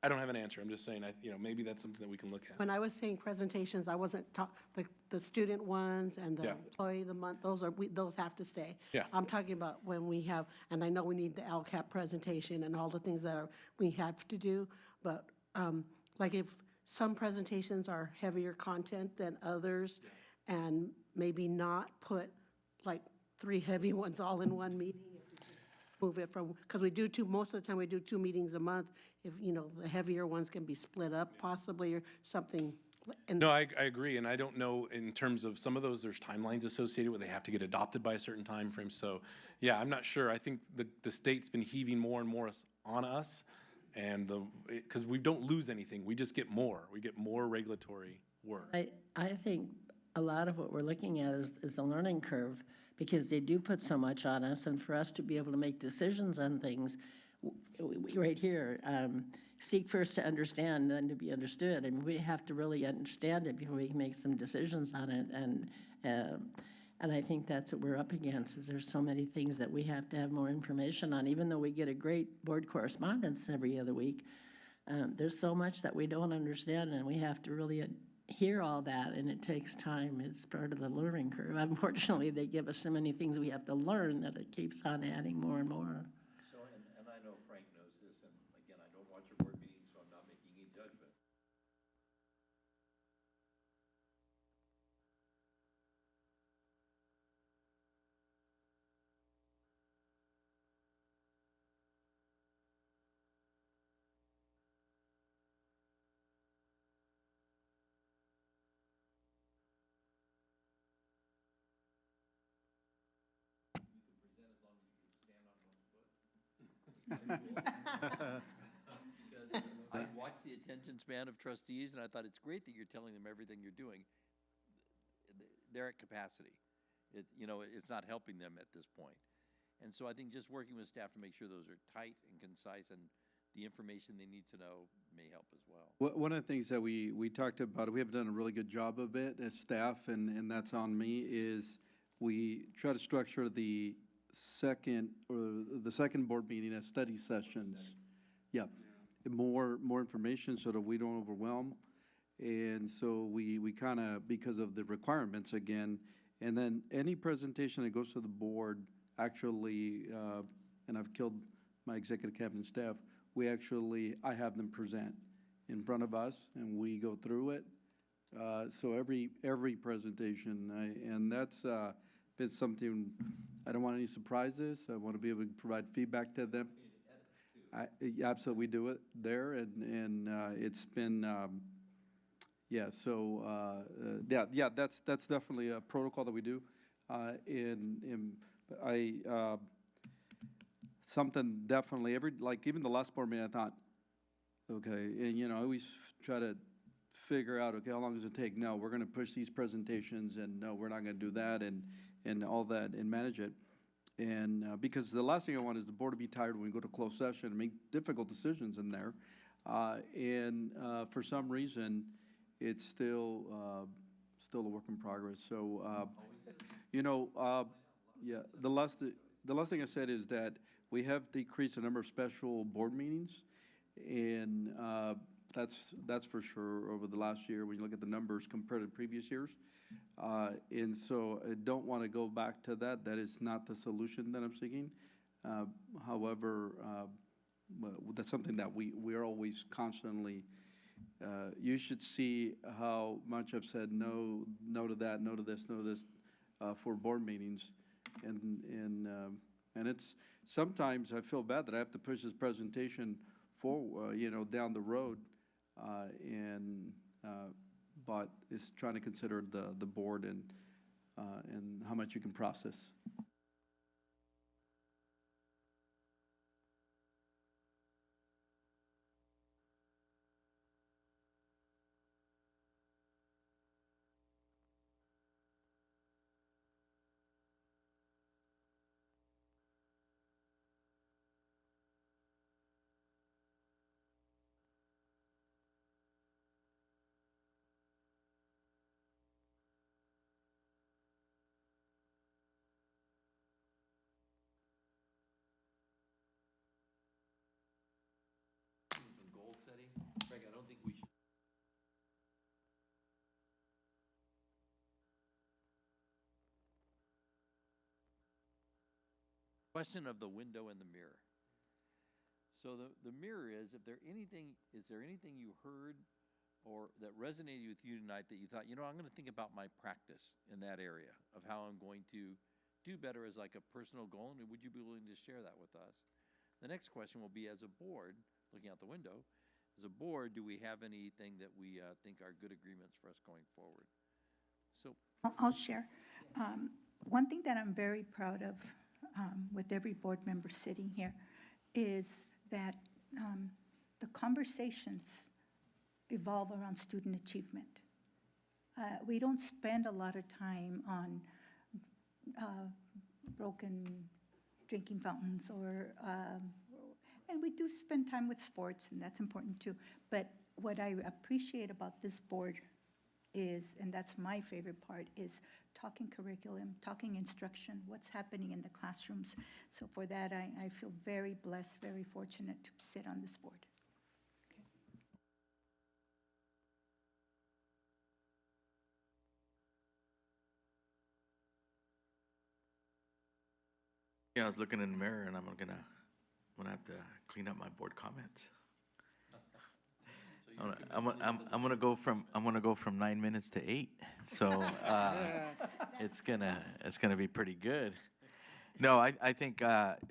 I don't have an answer. I'm just saying, maybe that's something that we can look at. When I was saying presentations, I wasn't the student ones and the Yeah. employee of the month, those have to stay. Yeah. I'm talking about when we have, and I know we need the LCAP presentation and all the things that we have to do, but like if some presentations are heavier content than others, and maybe not put like 3 heavy ones all in one meeting, if we could move it from, because most of the time we do 2 meetings a month. If, the heavier ones can be split up possibly or something. No, I agree, and I don't know in terms of some of those, there's timelines associated where they have to get adopted by a certain time frame. So, yeah, I'm not sure. I think the state's been heaving more and more on us, and because we don't lose anything, we just get more. We get more regulatory work. I think a lot of what we're looking at is the learning curve, because they do put so much on us, and for us to be able to make decisions on things, right here, seek first to understand, then to be understood. I mean, we have to really understand it before we can make some decisions on it, and I think that's what we're up against, is there's so many things that we have to have more information on. Even though we get a great board correspondence every other week, there's so much that we don't understand, and we have to really hear all that, and it takes time. It's part of the learning curve. Unfortunately, they give us so many things we have to learn that it keeps on adding more and more. So, and I know Frank knows this, and again, I don't watch your board meetings, so I'm not making any judgment. Because I watched the attention span of trustees, and I thought it's great that you're telling them everything you're doing. They're at capacity. It's not helping them at this point. And so I think just working with staff to make sure those are tight and concise and the information they need to know may help as well. One of the things that we talked about, we have done a really good job of it as staff, and that's on me, is we try to structure the second board meeting as study sessions. Yeah, more information so that we don't overwhelm. And so we kind of, because of the requirements again, and then any presentation that goes to the board, actually, and I've killed my executive cabinet staff, I have them present in front of us, and we go through it. So every presentation, and that's been something, I don't want any surprises. I want to be able to provide feedback to them. Absolutely, we do it there, and it's been, that's definitely a protocol that we do. Something definitely, like even the last board meeting, I thought, okay, and I always try to figure out, okay, how long does it take? No, we're gonna push these presentations, and no, we're not gonna do that, and all that, and manage it. And because the last thing I want is the board to be tired when we go to closed session and make difficult decisions in there. For some reason, it's still a work in progress. So, the last thing I said is that we have decreased the number of special board meetings, and that's for sure over the last year when you look at the numbers compared to previous years. And so I don't want to go back to that. That is not the solution that I'm seeking. However, that's something that we are always constantly, you should see how much I've said no to that, no to this, no to this, for board meetings. And it's, sometimes I feel bad that I have to push this presentation forward, down the road, but it's trying to consider the board and how much you can process. From goal setting, Frank, I don't think we should. Question of the window and the mirror. So the mirror is, is there anything you heard or that resonated with you tonight that you thought, I'm going to think about my practice in that area of how I'm going to do better as like a personal goal, and would you be willing to share that with us? The next question will be, as a board, looking out the window, as a board, do we have anything that we think are good agreements for us going forward? So I'll share. One thing that I'm very proud of with every board member sitting here is that the conversations evolve around student achievement. We don't spend a lot of time on broken drinking fountains and we do spend time with sports, and that's important too. But what I appreciate about this board is, and that's my favorite part, is talking curriculum, talking instruction, what's happening in the classrooms. So for that, I feel very blessed, very fortunate to sit on this board. Yeah, I was looking in the mirror, and I'm gonna have to clean up my board comments. I'm gonna go from 9 minutes to 8, so it's gonna be pretty good. No, I think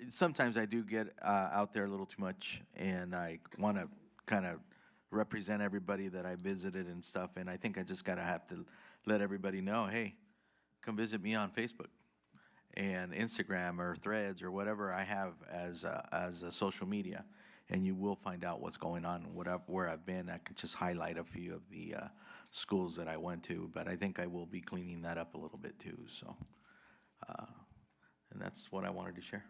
sometimes I do get out there a little too much, and I want to kind of represent everybody that I visited and stuff, and I think I just have to let everybody know, hey, come visit me on Facebook and Instagram or Threads or whatever I have as a social media, and you will find out what's going on, where I've been. I could just highlight a few of the schools that I went to, but I think I will be cleaning that up a little bit too. So, and that's what I wanted to share.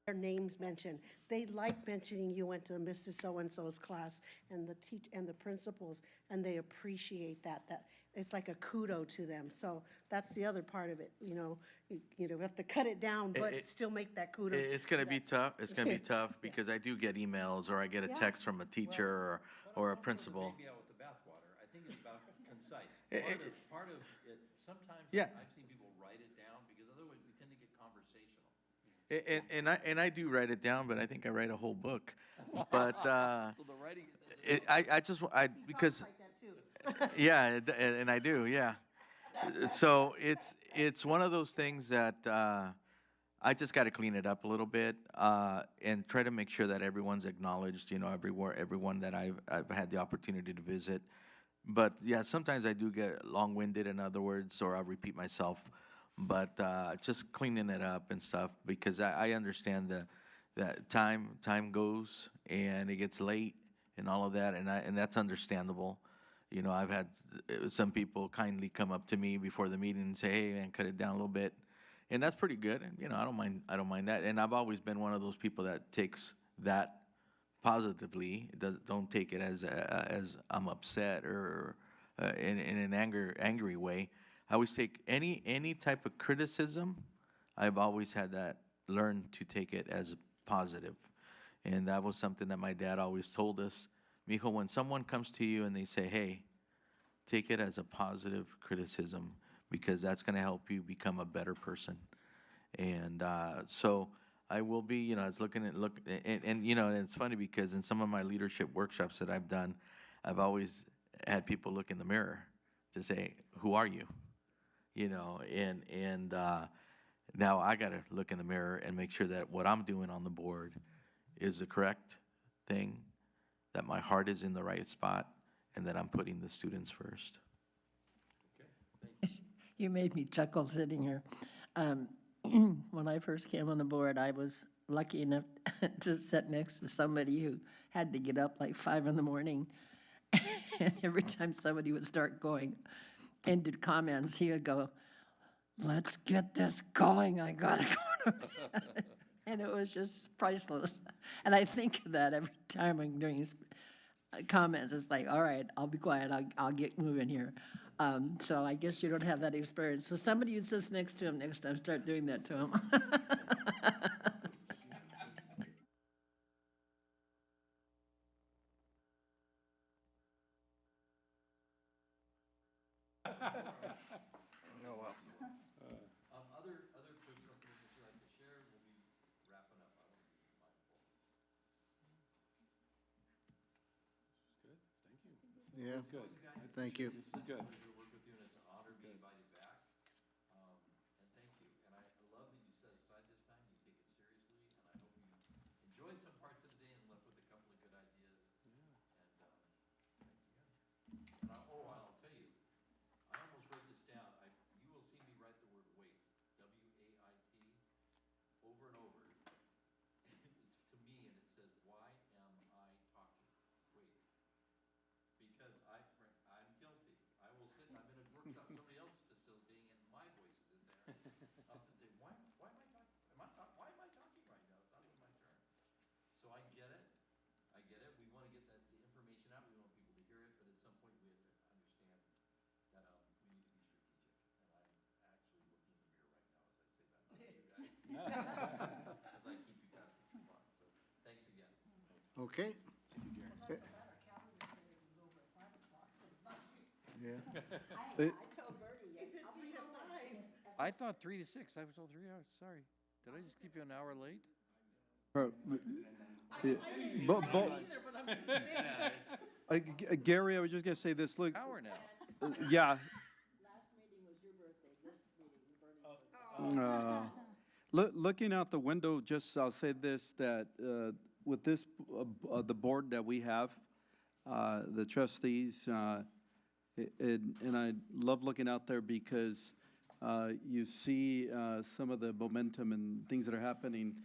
Their names mentioned. They like mentioning you went to Mrs. So-and-so's class and the principals, and they appreciate that. That it's like a kudo to them. So that's the other part of it. You have to cut it down, but still make that kudo. It's going to be tough. It's going to be tough because I do get emails or I get a text from a teacher or a principal. Maybe out with the bathwater. I think it's Part of it, sometimes Yeah. I've seen people write it down, because otherwise we tend to get conversational. And I do write it down, but I think I write a whole book. But So the writing, it doesn't I just because Like that too. yeah, and I do, yeah. So it's one of those things that I just got to clean it up a little bit and try to make sure that everyone's acknowledged. You know, everyone that I've had the opportunity to visit. But yeah, sometimes I do get long-winded, in other words, or I'll repeat myself. But just cleaning it up and stuff, because I understand that time goes and it gets late and all of that, and that's understandable. You know, I've had some people kindly come up to me before the meeting and say, "Hey, man, cut it down a little bit," and that's pretty good. And you know, I don't mind that. And I've always been one of those people that takes that positively. Don't take it as I'm upset or in an angry way. I always take any type of criticism. I've always had that learn to take it as positive, and that was something that my dad always told us. Mijo, when someone comes to you and they say, "Hey," take it as a positive criticism, because that's going to help you become a better person. And so I will be, you know, I was and you know, and it's funny because in some of my leadership workshops that I've done, I've always had people look in the mirror to say, "Who are you?" You know, and now I got to look in the mirror and make sure that what I'm doing on the board is the correct thing, that my heart is in the right spot, and that I'm putting the students first. You made me chuckle sitting here. When I first came on the board, I was lucky enough to sit next to somebody who had to get up like 5 in the morning. And every time somebody would start going into comments, he would go, "Let's get this going, I gotta go to bed." And it was just priceless. And I think of that every time I'm doing comments. It's like, all right, I'll be quiet, I'll get moving here. So I guess you don't have that experience. So somebody who sits next to him next time, start doing that to him. other personal things that you like to share, we'll be wrapping up. I don't want to be mindful. Good, thank you. Yeah. That's good. Thank you. This is good. Pleasure to work with you, and it's an honor to be invited back. And thank you. And I love that you set aside this time, you take it seriously, and I hope you enjoyed some parts of the day and left with a couple of good ideas. And thanks again. And I'll tell you, I almost wrote this down. You will see me write the word wait, W-A-I-T, over and over. It's to me, and it says, "Why am I talking? Wait." Because I'm guilty. I will sit, I'm in a workshop, somebody else is facilitating, and my voice is in there. I'll sit and say, why am I talking? Why am I talking right now? It's not even my turn. So I get it. I get it. We want to get the information out. We want people to hear it, but at some point we have to understand that we need to be strategic. And I'm actually looking in the mirror right now as I say that, not you guys. Because I keep you past 6 o'clock. So thanks again. Okay. Yeah. I thought 3 to 6. I was told 3 hours. Sorry. Did I just keep you an hour late? Gary, I was just gonna say this, look, Hour now. yeah. Last meeting was your birthday, this meeting is Bernie's birthday. Looking out the window, just I'll say this, that with this, the board that we have, the trustees, and I love looking out there because you see some of the momentum and things that are happening